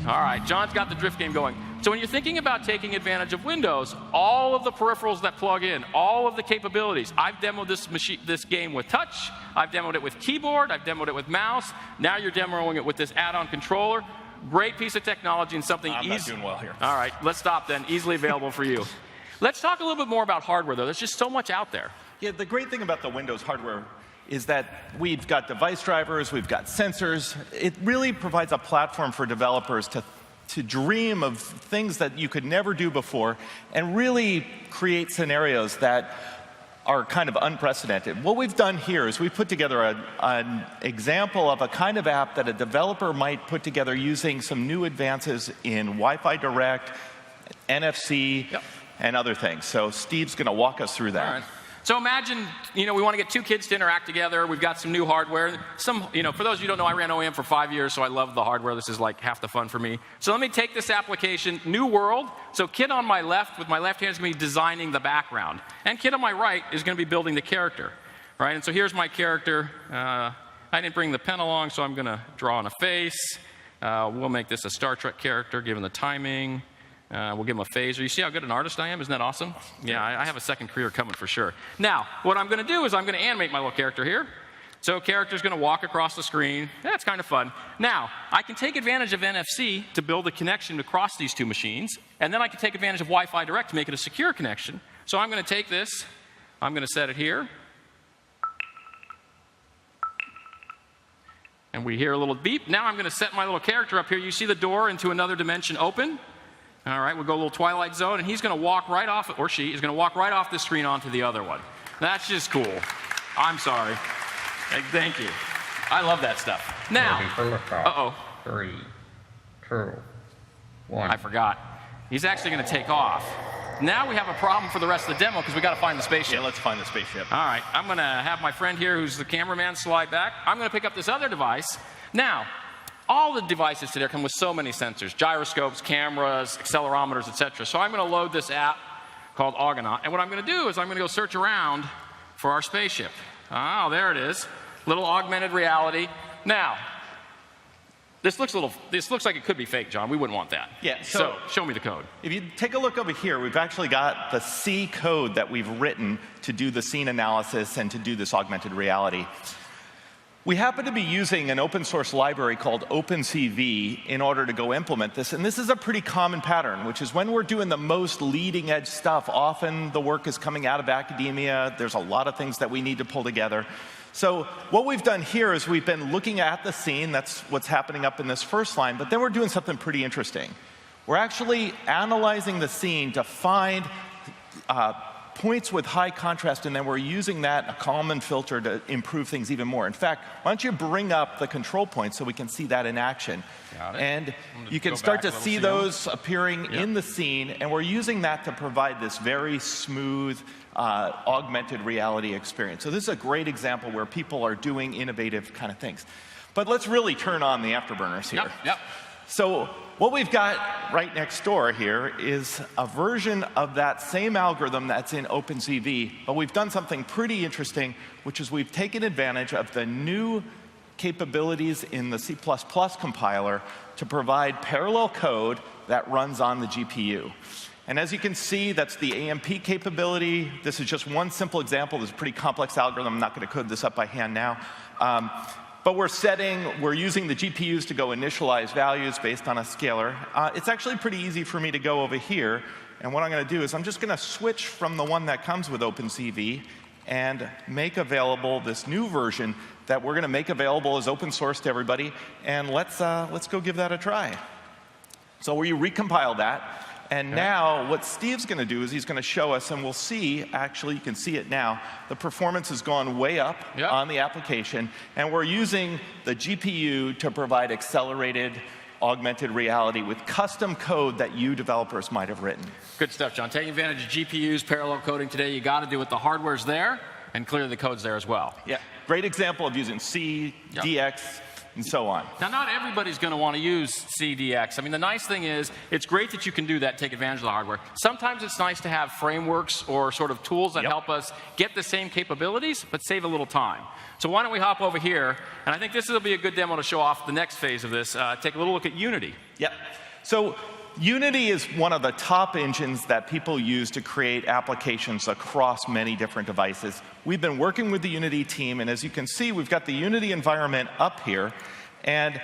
All right, John's got the drift game going. So when you're thinking about taking advantage of Windows, all of the peripherals that plug in, all of the capabilities. I've demoed this game with touch. I've demoed it with keyboard. I've demoed it with mouse. Now you're demoing it with this add-on controller. Great piece of technology and something easy. I'm not doing well here. All right, let's stop then. Easily available for you. Let's talk a little bit more about hardware, though. There's just so much out there. Yeah, the great thing about the Windows hardware is that we've got device drivers, we've got sensors. It really provides a platform for developers to dream of things that you could never do before and really create scenarios that are kind of unprecedented. What we've done here is we've put together an example of a kind of app that a developer might put together using some new advances in Wi-Fi Direct, NFC, and other things. So Steve's going to walk us through that. All right. So imagine, we want to get two kids to interact together. We've got some new hardware. For those of you who don't know, I ran OEM for 5 years, so I love the hardware. This is like half the fun for me. So let me take this application, New World. So kid on my left, with my left hand, is going to be designing the background. And kid on my right is going to be building the character. Right? And so here's my character. I didn't bring the pen along, so I'm going to draw on a face. We'll make this a Star Trek character, given the timing. We'll give him a phaser. You see how good an artist I am? Isn't that awesome? Yeah, I have a second career coming for sure. Now, what I'm going to do is I'm going to animate my little character here. So character's going to walk across the screen. That's kind of fun. Now, I can take advantage of NFC to build a connection across these two machines, and then I can take advantage of Wi-Fi Direct to make it a secure connection. So I'm going to take this. I'm going to set it here. And we hear a little beep. Now I'm going to set my little character up here. You see the door into another dimension open. All right, we'll go a little Twilight Zone, and he's going to walk right off, or she is going to walk right off the screen onto the other one. That's just cool. I'm sorry. Thank you. I love that stuff. Now, uh-oh. 3, 2, 1. I forgot. He's actually going to take off. Now we have a problem for the rest of the demo because we got to find the spaceship. Yeah, let's find the spaceship. All right, I'm going to have my friend here, who's the cameraman, slide back. I'm going to pick up this other device. Now, all the devices today come with so many sensors, gyroscopes, cameras, accelerometers, etc. So I'm going to load this app called Argonaut. And what I'm going to do is I'm going to go search around for our spaceship. Oh, there it is. Little augmented reality. Now, this looks like it could be fake, John. We wouldn't want that. Yeah. So show me the code. If you take a look over here, we've actually got the C code that we've written to do the scene analysis and to do this augmented reality. We happen to be using an open source library called OpenCV in order to go implement this. And this is a pretty common pattern, which is when we're doing the most leading edge stuff, often the work is coming out of academia. There's a lot of things that we need to pull together. So what we've done here is we've been looking at the scene. That's what's happening up in this first line. But then we're doing something pretty interesting. We're actually analyzing the scene to find points with high contrast, and then we're using that, a Kalman filter, to improve things even more. In fact, why don't you bring up the control points so we can see that in action? Got it. And you can start to see those appearing in the scene, and we're using that to provide this very smooth, augmented reality experience. So this is a great example where people are doing innovative kind of things. But let's really turn on the afterburners here. Yep. So what we've got right next door here is a version of that same algorithm that's in OpenCV, but we've done something pretty interesting, which is we've taken advantage of the new capabilities in the C++ compiler to provide parallel code that runs on the GPU. And as you can see, that's the AMP capability. This is just one simple example. This is a pretty complex algorithm. I'm not going to code this up by hand now. But we're using the GPUs to go initialize values based on a scalar. It's actually pretty easy for me to go over here. And what I'm going to do is I'm just going to switch from the one that comes with OpenCV and make available this new version that we're going to make available as open source to everybody. And let's go give that a try. So we recompile that. And now what Steve's going to do is he's going to show us, and we'll see, actually you can see it now, the performance has gone way up on the application, and we're using the GPU to provide accelerated augmented reality with custom code that you developers might have written. Good stuff, John. Taking advantage of GPUs, parallel coding today, you got to do it. The hardware's there, and clearly the code's there as well. Yeah, great example of using C, DX, and so on. Now, not everybody's going to want to use CDX. I mean, the nice thing is, it's great that you can do that, take advantage of the hardware. Sometimes it's nice to have frameworks or sort of tools that help us get the same capabilities, but save a little time. So why don't we hop over here, and I think this will be a good demo to show off the next phase of this. Take a little look at Unity. Yep. So Unity is one of the top engines that people use to create applications across many different devices. We've been working with the Unity team, and as you can see, we've got the Unity environment up here, and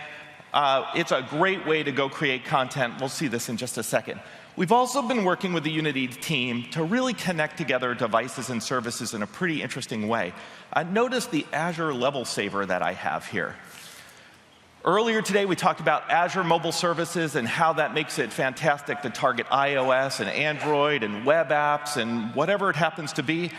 it's a great way to go create content. We'll see this in just a second. We've also been working with the Unity team to really connect together devices and services in a pretty interesting way. Notice the Azure level saver that I have here. Earlier today, we talked about Azure Mobile Services and how that makes it fantastic to target iOS and Android and web apps and whatever it happens to be.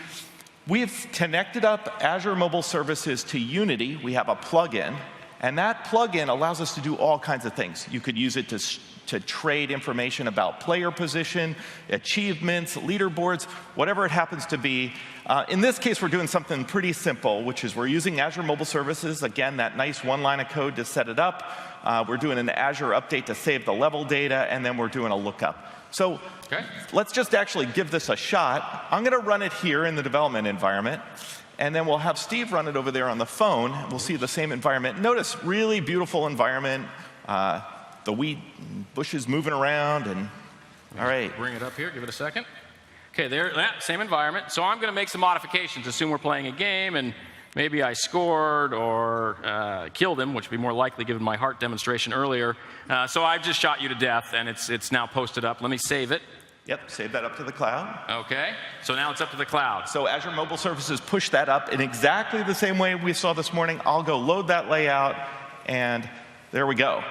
We've connected up Azure Mobile Services to Unity. We have a plugin, and that plugin allows us to do all kinds of things. You could use it to trade information about player position, achievements, leaderboards, whatever it happens to be. In this case, we're doing something pretty simple, which is we're using Azure Mobile Services, again, that nice one line of code to set it up. We're doing an Azure update to save the level data, and then we're doing a lookup. So let's just actually give this a shot. I'm going to run it here in the development environment, and then we'll have Steve run it over there on the phone. We'll see the same environment. Notice, really beautiful environment. The wheat bushes moving around, and all right. Bring it up here, give it a second. Okay, there, same environment. So I'm going to make some modifications. Assume we're playing a game, and maybe I scored or killed him, which would be more likely given my heart demonstration earlier. So I've just shot you to death, and it's now posted up. Let me save it. Yep, save that up to the cloud. Okay, so now it's up to the cloud. So Azure Mobile Services push that up in exactly the same way we saw this morning. I'll go load that layout, and there we go.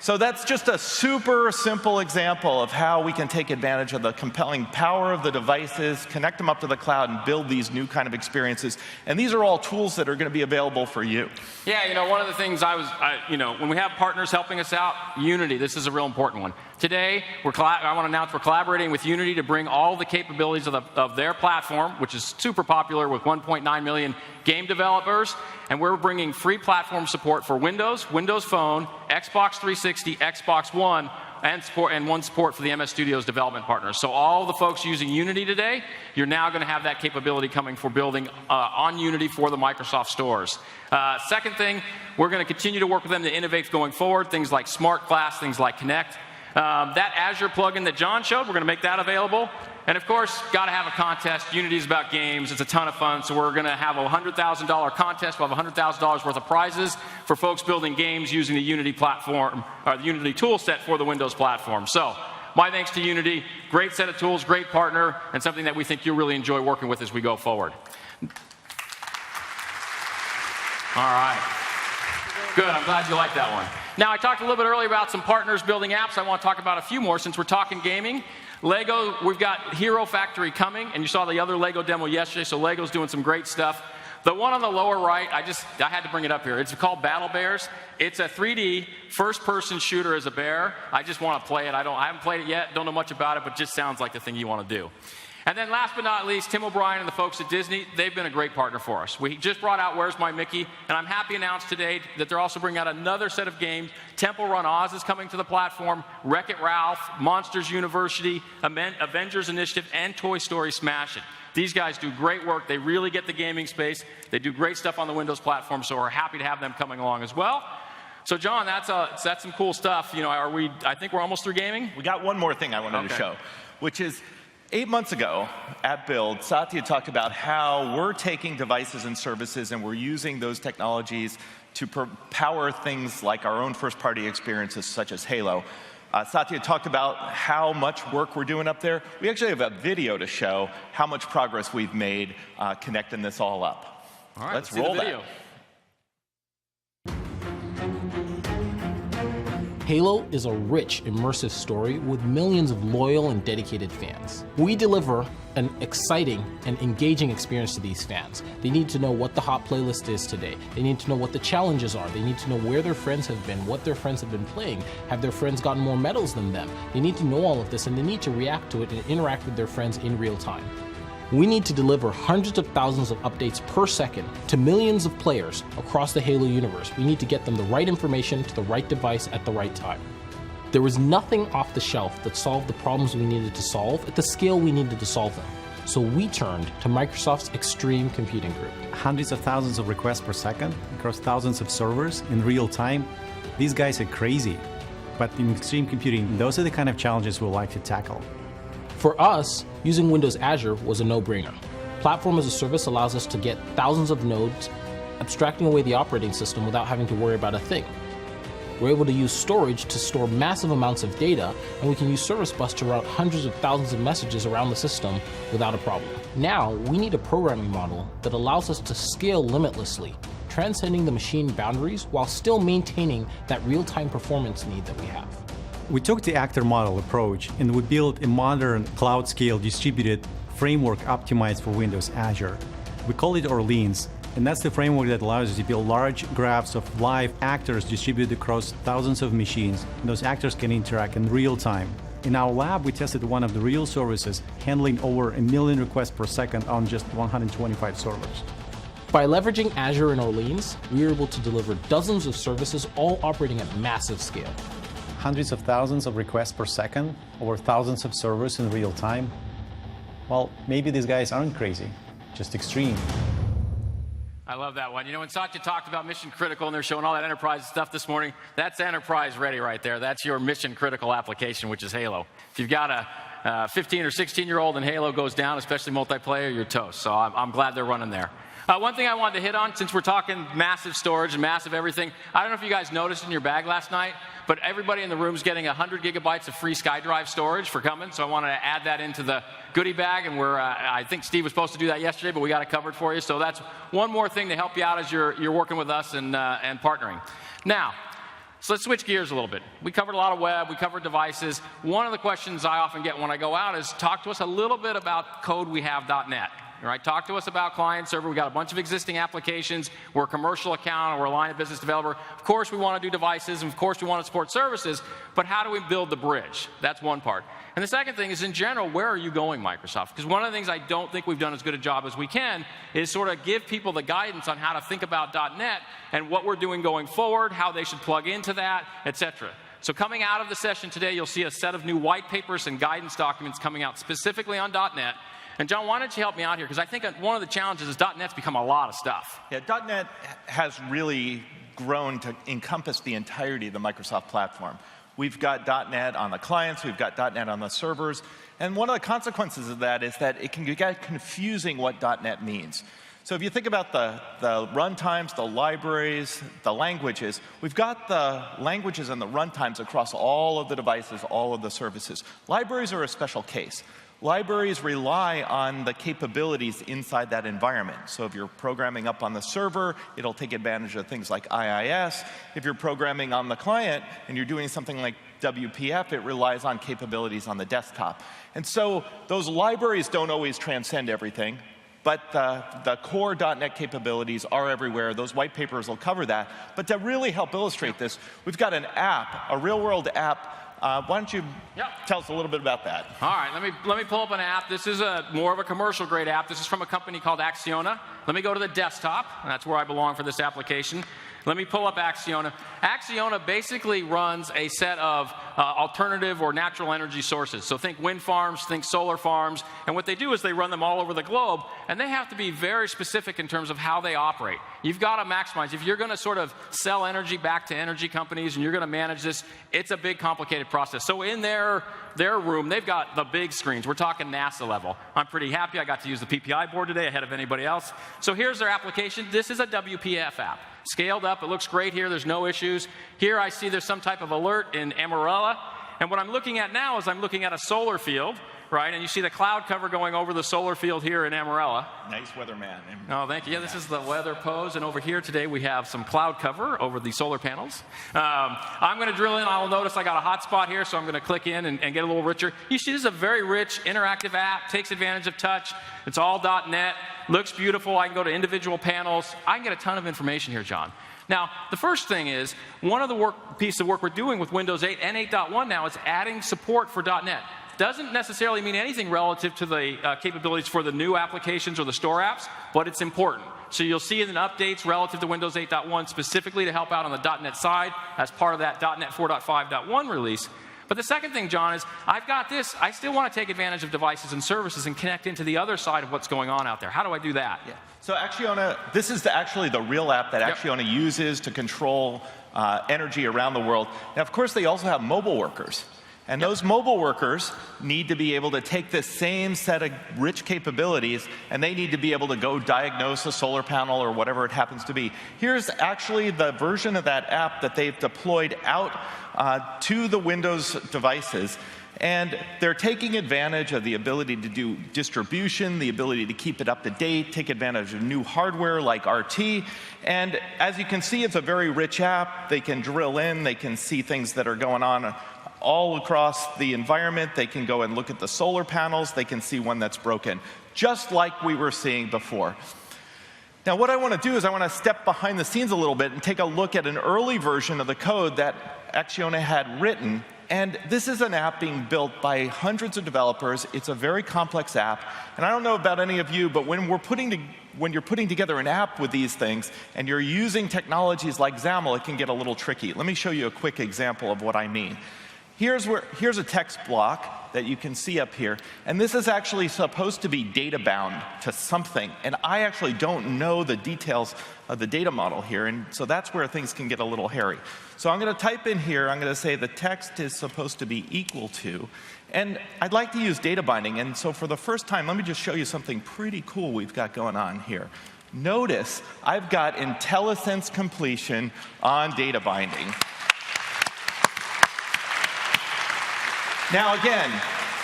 So that's just a super simple example of how we can take advantage of the compelling power of the devices, connect them up to the cloud, and build these new kind of experiences. And these are all tools that are going to be available for you. Yeah, you know, one of the things when we have partners helping us out, Unity, this is a real important one. Today, I want to announce we're collaborating with Unity to bring all the capabilities of their platform, which is super popular with 1.9 million game developers, and we're bringing free platform support for Windows, Windows Phone, Xbox 360, Xbox One, and one support for the MS Studios development partners. So all the folks using Unity today, you're now going to have that capability coming for building on Unity for the Microsoft stores. Second thing, we're going to continue to work with them to innovate going forward, things like Smart Glass, things like Connect. That Azure plugin that John showed, we're going to make that available. And of course, got to have a contest. Unity is about games. It's a ton of fun. So we're going to have a $100,000 contest. We'll have $100,000 worth of prizes for folks building games using the Unity platform, or the Unity tool set for the Windows platform. So my thanks to Unity. Great set of tools, great partner, and something that we think you'll really enjoy working with as we go forward. All right. Good. I'm glad you liked that one. Now, I talked a little bit earlier about some partners building apps. I want to talk about a few more since we're talking gaming. Lego, we've got Hero Factory coming, and you saw the other Lego demo yesterday, so Lego's doing some great stuff. The one on the lower right, I had to bring it up here. It's called Battle Bears. It's a 3D first-person shooter as a bear. I just want to play it. I haven't played it yet, don't know much about it, but it just sounds like the thing you want to do. And then last but not least, Tim O'Brien and the folks at Disney, they've been a great partner for us. We just brought out Where's My Mickey, and I'm happy to announce today that they're also bringing out another set of games. Temple Run Oz is coming to the platform, Wreck-It Ralph, Monsters University, Avengers Initiative, and Toy Story Smash It. These guys do great work. They really get the gaming space. They do great stuff on the Windows platform, so we're happy to have them coming along as well. So, John, that's some cool stuff. You know, I think we're almost through gaming? We got one more thing I wanted to show, which is 8 months ago at Build, Satya talked about how we're taking devices and services and we're using those technologies to power things like our own first-party experiences, such as Halo. Satya talked about how much work we're doing up there. We actually have a video to show how much progress we've made connecting this all up. All right, let's roll the video. Halo is a rich, immersive story with millions of loyal and dedicated fans. We deliver an exciting and engaging experience to these fans. They need to know what the hot playlist is today. They need to know what the challenges are. They need to know where their friends have been, what their friends have been playing. Have their friends gotten more medals than them? They need to know all of this, and they need to react to it and interact with their friends in real time. We need to deliver hundreds of thousands of updates per second to millions of players across the Halo universe. We need to get them the right information to the right device at the right time. There was nothing off the shelf that solved the problems we needed to solve at the scale we needed to solve them. So we turned to Microsoft's Extreme Computing Group. Hundreds of thousands of requests per second across thousands of servers in real time. These guys are crazy. But in extreme computing, those are the kind of challenges we like to tackle. For us, using Windows Azure was a no-brainer. Platform as a service allows us to get thousands of nodes, abstracting away the operating system without having to worry about a thing. We're able to use storage to store massive amounts of data, and we can use Service Bus to route hundreds of thousands of messages around the system without a problem. Now, we need a programming model that allows us to scale limitlessly, transcending the machine boundaries while still maintaining that real-time performance need that we have. We took the actor model approach and we built a modern cloud-scale distributed framework optimized for Windows Azure. We call it Orleans, and that's the framework that allows us to build large graphs of live actors distributed across thousands of machines, and those actors can interact in real time. In our lab, we tested one of the real services, handling over 1 million requests per second on just 125 servers. By leveraging Azure and Orleans, we were able to deliver dozens of services, all operating at massive scale. Hundreds of thousands of requests per second over thousands of servers in real time. Well, maybe these guys aren't crazy, just extreme. I love that one. You know, when Satya talked about mission critical and they're showing all that enterprise stuff this morning, that's enterprise ready right there. That's your mission critical application, which is Halo. If you've got a 15 or 16-year-old and Halo goes down, especially multiplayer, you're toast. So I'm glad they're running there. One thing I wanted to hit on, since we're talking massive storage and massive everything, I don't know if you guys noticed in your bag last night, but everybody in the room is getting 100 gigabytes of free SkyDrive storage for coming, so I wanted to add that into the goodie bag, and I think Steve was supposed to do that yesterday, but we got it covered for you, so that's one more thing to help you out as you're working with us and partnering. Now, so let's switch gears a little bit. We covered a lot of web, we covered devices. One of the questions I often get when I go out is, talk to us a little bit about code we have.net. Right? Talk to us about client server. We've got a bunch of existing applications. We're a commercial account, or we're a line of business developer. Of course, we want to do devices, and of course, we want to support services, but how do we build the bridge? That's one part. And the second thing is, in general, where are you going, Microsoft? Because one of the things I don't think we've done as good a job as we can is sort of give people the guidance on how to think about .NET and what we're doing going forward, how they should plug into that, etc. So coming out of the session today, you'll see a set of new white papers and guidance documents coming out specifically on .NET. And John, why don't you help me out here? Because I think one of the challenges is .NET's become a lot of stuff. Yeah, .NET has really grown to encompass the entirety of the Microsoft platform. We've got .NET on the clients, we've got .NET on the servers, and one of the consequences of that is that it can get confusing what .NET means. So if you think about the runtimes, the libraries, the languages, we've got the languages and the runtimes across all of the devices, all of the services. Libraries are a special case. Libraries rely on the capabilities inside that environment. So if you're programming up on the server, it'll take advantage of things like IIS. If you're programming on the client and you're doing something like WPF, it relies on capabilities on the desktop. And so those libraries don't always transcend everything, but the core .NET capabilities are everywhere. Those white papers will cover that. But to really help illustrate this, we've got an app, a real-world app. Why don't you tell us a little bit about that? All right, let me pull up an app. This is more of a commercial grade app. This is from a company called Acciona. Let me go to the desktop. That's where I belong for this application. Let me pull up Acciona. Acciona basically runs a set of alternative or natural energy sources. So think wind farms, think solar farms. And what they do is they run them all over the globe. And they have to be very specific in terms of how they operate. You've got to maximize. If you're going to sort of sell energy back to energy companies and you're going to manage this, it's a big, complicated process. So in their room, they've got the big screens. We're talking NASA level. I'm pretty happy. I got to use the PPI board today ahead of anybody else. So here's their application. This is a WPF app. Scaled up, it looks great here, there's no issues. Here I see there's some type of alert in Amarella. And what I'm looking at now is I'm looking at a solar field, right? And you see the cloud cover going over the solar field here in Amarella. Nice weatherman. Oh, thank you. Yeah, this is the weather pose. And over here today we have some cloud cover over the solar panels. I'm going to drill in. I'll notice I got a hotspot here, so I'm going to click in and get a little richer. You see this is a very rich, interactive app, takes advantage of touch. It's all .NET, looks beautiful. I can go to individual panels. I can get a ton of information here, John. Now, the first thing is, one of the piece of work we're doing with Windows 8 and 8.1 now is adding support for .NET. Doesn't necessarily mean anything relative to the capabilities for the new applications or the store apps, but it's important. So you'll see in the updates relative to Windows 8.1 specifically to help out on the .NET side as part of that .NET 4.5.1 release. But the second thing, John, is I've got this. I still want to take advantage of devices and services and connect into the other side of what's going on out there. How do I do that? Yeah. So Acciona, this is actually the real app that Acciona uses to control energy around the world. Now, of course, they also have mobile workers. And those mobile workers need to be able to take this same set of rich capabilities, and they need to be able to go diagnose a solar panel or whatever it happens to be. Here's actually the version of that app that they've deployed out to the Windows devices. And they're taking advantage of the ability to do distribution, the ability to keep it up to date, take advantage of new hardware like RT. And as you can see, it's a very rich app. They can drill in, they can see things that are going on all across the environment. They can go and look at the solar panels. They can see one that's broken, just like we were seeing before. Now, what I want to do is I want to step behind the scenes a little bit and take a look at an early version of the code that Acciona had written. And this is an app being built by hundreds of developers. It's a very complex app. And I don't know about any of you, but when you're putting together an app with these things and you're using technologies like XAML, it can get a little tricky. Let me show you a quick example of what I mean. Here's a text block that you can see up here, and this is actually supposed to be data bound to something, and I actually don't know the details of the data model here, and so that's where things can get a little hairy. So I'm going to type in here, I'm going to say the text is supposed to be equal to, and I'd like to use data binding, and so for the first time, let me just show you something pretty cool we've got going on here. Notice I've got IntelliSense completion on data binding. Now again,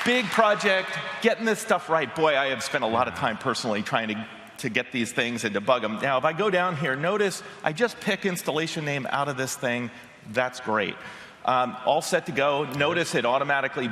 big project, getting this stuff right. Boy, I have spent a lot of time personally trying to get these things and debug them. Now if I go down here, notice I just pick installation name out of this thing. That's great. All set to go. Notice it automatically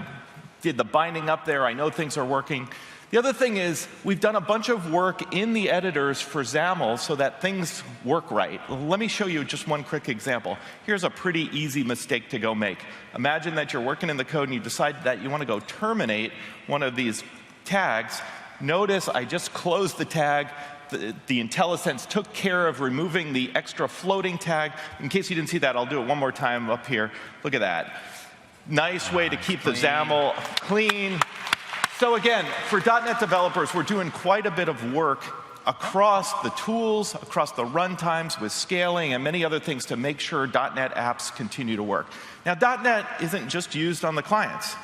did the binding up there. I know things are working. The other thing is, we've done a bunch of work in the editors for XAML so that things work right. Let me show you just one quick example. Here's a pretty easy mistake to go make. Imagine that you're working in the code and you decide that you want to go terminate one of these tags. Notice I just closed the tag. The IntelliSense took care of removing the extra floating tag. In case you didn't see that, I'll do it one more time up here. Look at that. Nice way to keep the XAML clean. So again, for .NET developers, we're doing quite a bit of work across the tools, across the runtimes with scaling and many other things to make sure .NET apps continue to work. Now, .NET isn't just used on the clients.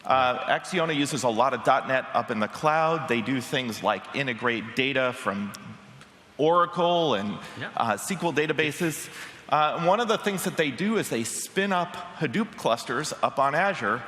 Acciona uses a lot of .NET up in the cloud. They do things like integrate data from Oracle and SQL databases. One of the things that they do is they spin up Hadoop clusters up on Azure.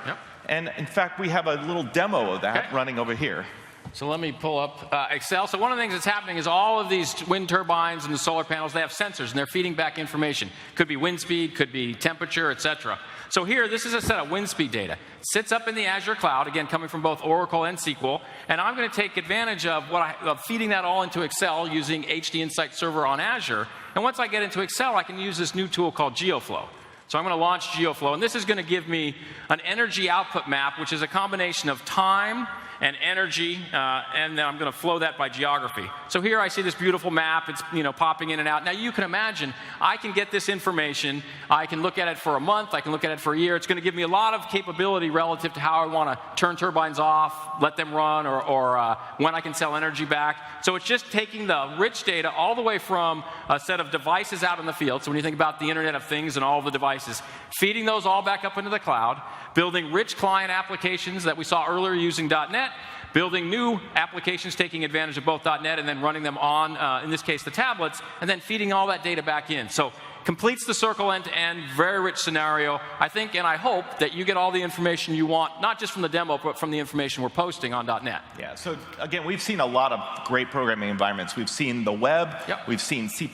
And in fact, we have a little demo of that running over here. So let me pull up Excel. So one of the things that's happening is all of these wind turbines and the solar panels, they have sensors, and they're feeding back information. Could be wind speed, could be temperature, etc. So here, this is a set of wind speed data. It sits up in the Azure cloud, again, coming from both Oracle and SQL. And I'm going to take advantage of feeding that all into Excel using HD Insight Server on Azure. And once I get into Excel, I can use this new tool called GeoFlow. So I'm going to launch GeoFlow, and this is going to give me an energy output map, which is a combination of time and energy, and then I'm going to flow that by geography. So here I see this beautiful map. It's popping in and out. Now you can imagine I can get this information. I can look at it for a month. I can look at it for a year. It's going to give me a lot of capability relative to how I want to turn turbines off, let them run, or when I can sell energy back. So it's just taking the rich data all the way from a set of devices out in the field. So when you think about the Internet of Things and all the devices, feeding those all back up into the cloud, building rich client applications that we saw earlier using .NET, building new applications taking advantage of both .NET and then running them on, in this case, the tablets, and then feeding all that data back in. So completes the circle end-to-end, very rich scenario. I think and I hope that you get all the information you want, not just from the demo, but from the information we're posting on .NET. Yeah, so again, we've seen a lot of great programming environments. We've seen the web, we've seen C++,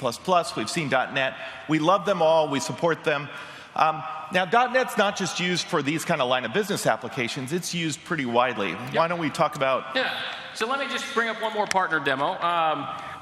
we've seen .NET. We love them all, we support them. Now, .NET's not just used for these kind of line of business applications, it's used pretty widely. Why don't we talk about... Yeah, so let me just bring up one more partner demo.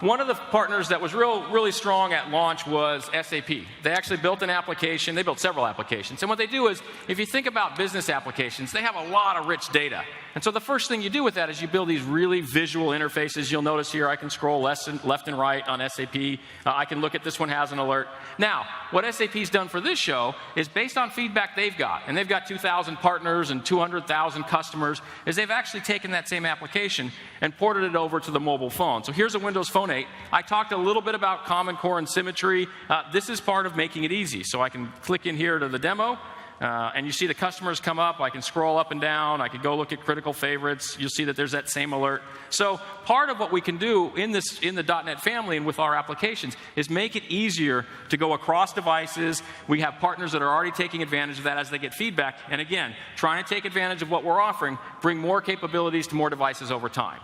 One of the partners that was really strong at launch was SAP. They actually built an application. They built several applications. And what they do is, if you think about business applications, they have a lot of rich data. And so the first thing you do with that is you build these really visual interfaces. You'll notice here I can scroll left and right on SAP. I can look at this one has an alert. Now, what SAP's done for this show is based on feedback they've got, and they've got 2,000 partners and 200,000 customers, is they've actually taken that same application and ported it over to the mobile phone. So here's a Windows Phone 8. I talked a little bit about Common Core and symmetry. This is part of making it easy. So I can click in here to the demo, and you see the customers come up. I can scroll up and down. I can go look at critical favorites. You'll see that there's that same alert. So part of what we can do in the .NET family and with our applications is make it easier to go across devices. We have partners that are already taking advantage of that as they get feedback. And again, trying to take advantage of what we're offering, bring more capabilities to more devices over time.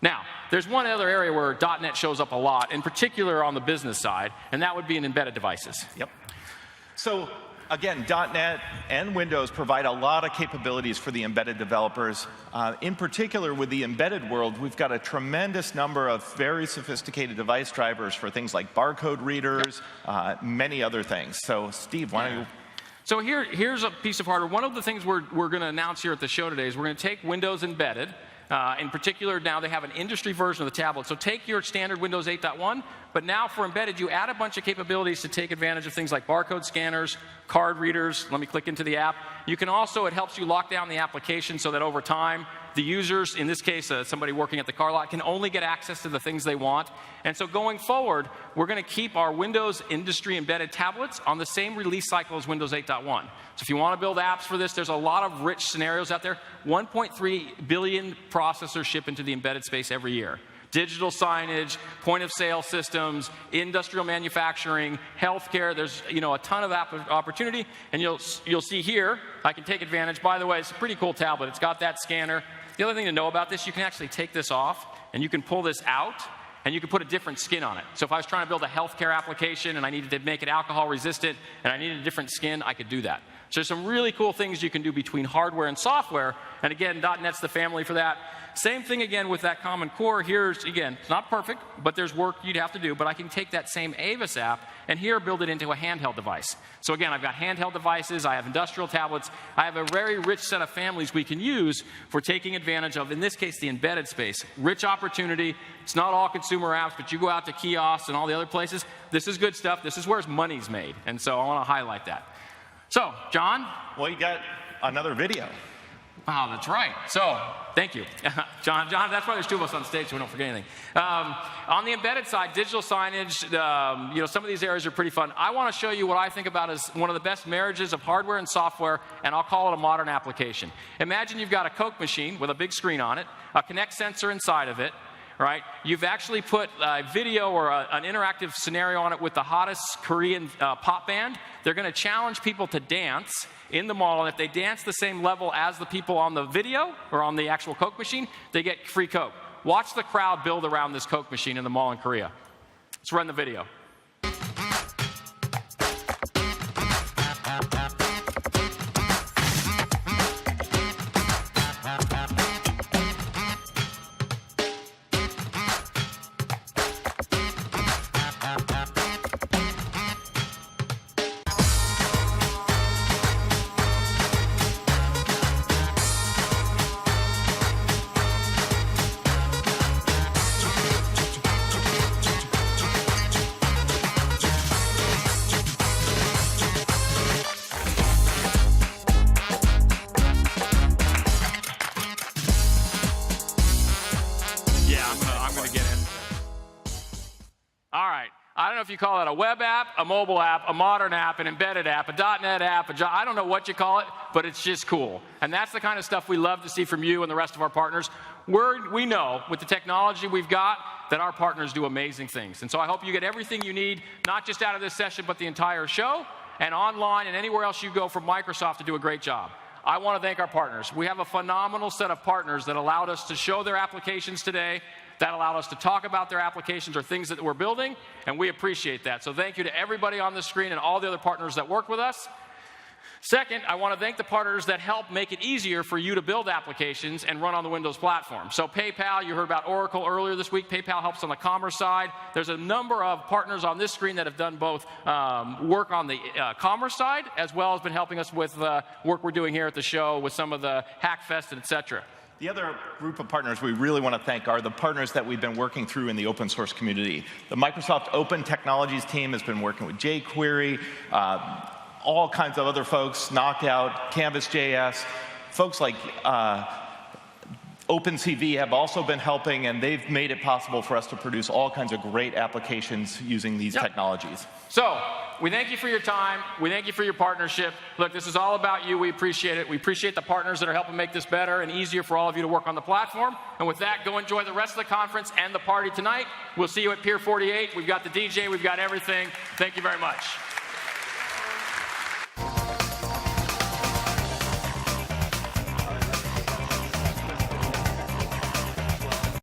Now, there's one other area where .NET shows up a lot, in particular on the business side, and that would be in embedded devices. Yep. So again, .NET and Windows provide a lot of capabilities for the embedded developers. In particular, with the embedded world, we've got a tremendous number of very sophisticated device drivers for things like barcode readers, many other things. So Steve, why don't you... So here's a piece of hardware. One of the things we're going to announce here at the show today is we're going to take Windows Embedded. In particular, now they have an industry version of the tablet. So take your standard Windows 8.1, but now for embedded, you add a bunch of capabilities to take advantage of things like barcode scanners, card readers. Let me click into the app. You can also, it helps you lock down the application so that over time, the users, in this case, somebody working at the car lot, can only get access to the things they want. And so going forward, we're going to keep our Windows industry embedded tablets on the same release cycle as Windows 8.1. So if you want to build apps for this, there's a lot of rich scenarios out there. 1.3 billion processors ship into the embedded space every year. Digital signage, point-of-sale systems, industrial manufacturing, healthcare. There's a ton of opportunity, and you'll see here I can take advantage. By the way, it's a pretty cool tablet. It's got that scanner. The other thing to know about this, you can actually take this off, and you can pull this out, and you can put a different skin on it. So if I was trying to build a healthcare application and I needed to make it alcohol resistant and I needed a different skin, I could do that. So there's some really cool things you can do between hardware and software. And again, .NET's the family for that. Same thing again with that Common Core. Here's, again, it's not perfect, but there's work you'd have to do. But I can take that same Avis app and here build it into a handheld device. So again, I've got handheld devices. I have industrial tablets. I have a very rich set of families we can use for taking advantage of, in this case, the embedded space. Rich opportunity. It's not all consumer apps, but you go out to kiosks and all the other places. This is good stuff. This is where money's made. And so I want to highlight that. So, John? Well, you got another video. Wow, that's right. So, thank you. John, that's why there's two of us on stage so we don't forget anything. On the embedded side, digital signage, some of these areas are pretty fun. I want to show you what I think about as one of the best marriages of hardware and software, and I'll call it a modern application. Imagine you've got a Coke machine with a big screen on it, a Kinect sensor inside of it, right? You've actually put a video or an interactive scenario on it with the hottest Korean pop band. They're going to challenge people to dance in the mall, and if they dance the same level as the people on the video or on the actual Coke machine, they get free Coke. Watch the crowd build around this Coke machine in the mall in Korea. Let's run the video. I don't know if you call it a web app, a mobile app, a modern app, an embedded app, a .NET app, I don't know what you call it, but it's just cool. And that's the kind of stuff we love to see from you and the rest of our partners. We know with the technology we've got that our partners do amazing things. And so I hope you get everything you need, not just out of this session, but the entire show, and online and anywhere else you go from Microsoft to do a great job. I want to thank our partners. We have a phenomenal set of partners that allowed us to show their applications today, that allowed us to talk about their applications or things that we're building, and we appreciate that. So thank you to everybody on the screen and all the other partners that work with us. Second, I want to thank the partners that help make it easier for you to build applications and run on the Windows platform. So PayPal, you heard about Oracle earlier this week. PayPal helps on the commerce side. There's a number of partners on this screen that have done both work on the commerce side, as well as been helping us with work we're doing here at the show with some of the Hackfest, et cetera. The other group of partners we really want to thank are the partners that we've been working through in the open source community. The Microsoft Open Technologies team has been working with jQuery, all kinds of other folks, Knockout, Canvas.js, folks like OpenCV have also been helping, and they've made it possible for us to produce all kinds of great applications using these technologies. So, we thank you for your time. We thank you for your partnership. Look, this is all about you. We appreciate it. We appreciate the partners that are helping make this better and easier for all of you to work on the platform. And with that, go enjoy the rest of the conference and the party tonight. We'll see you at Pier 48. We've got the DJ. We've got everything. Thank you very much.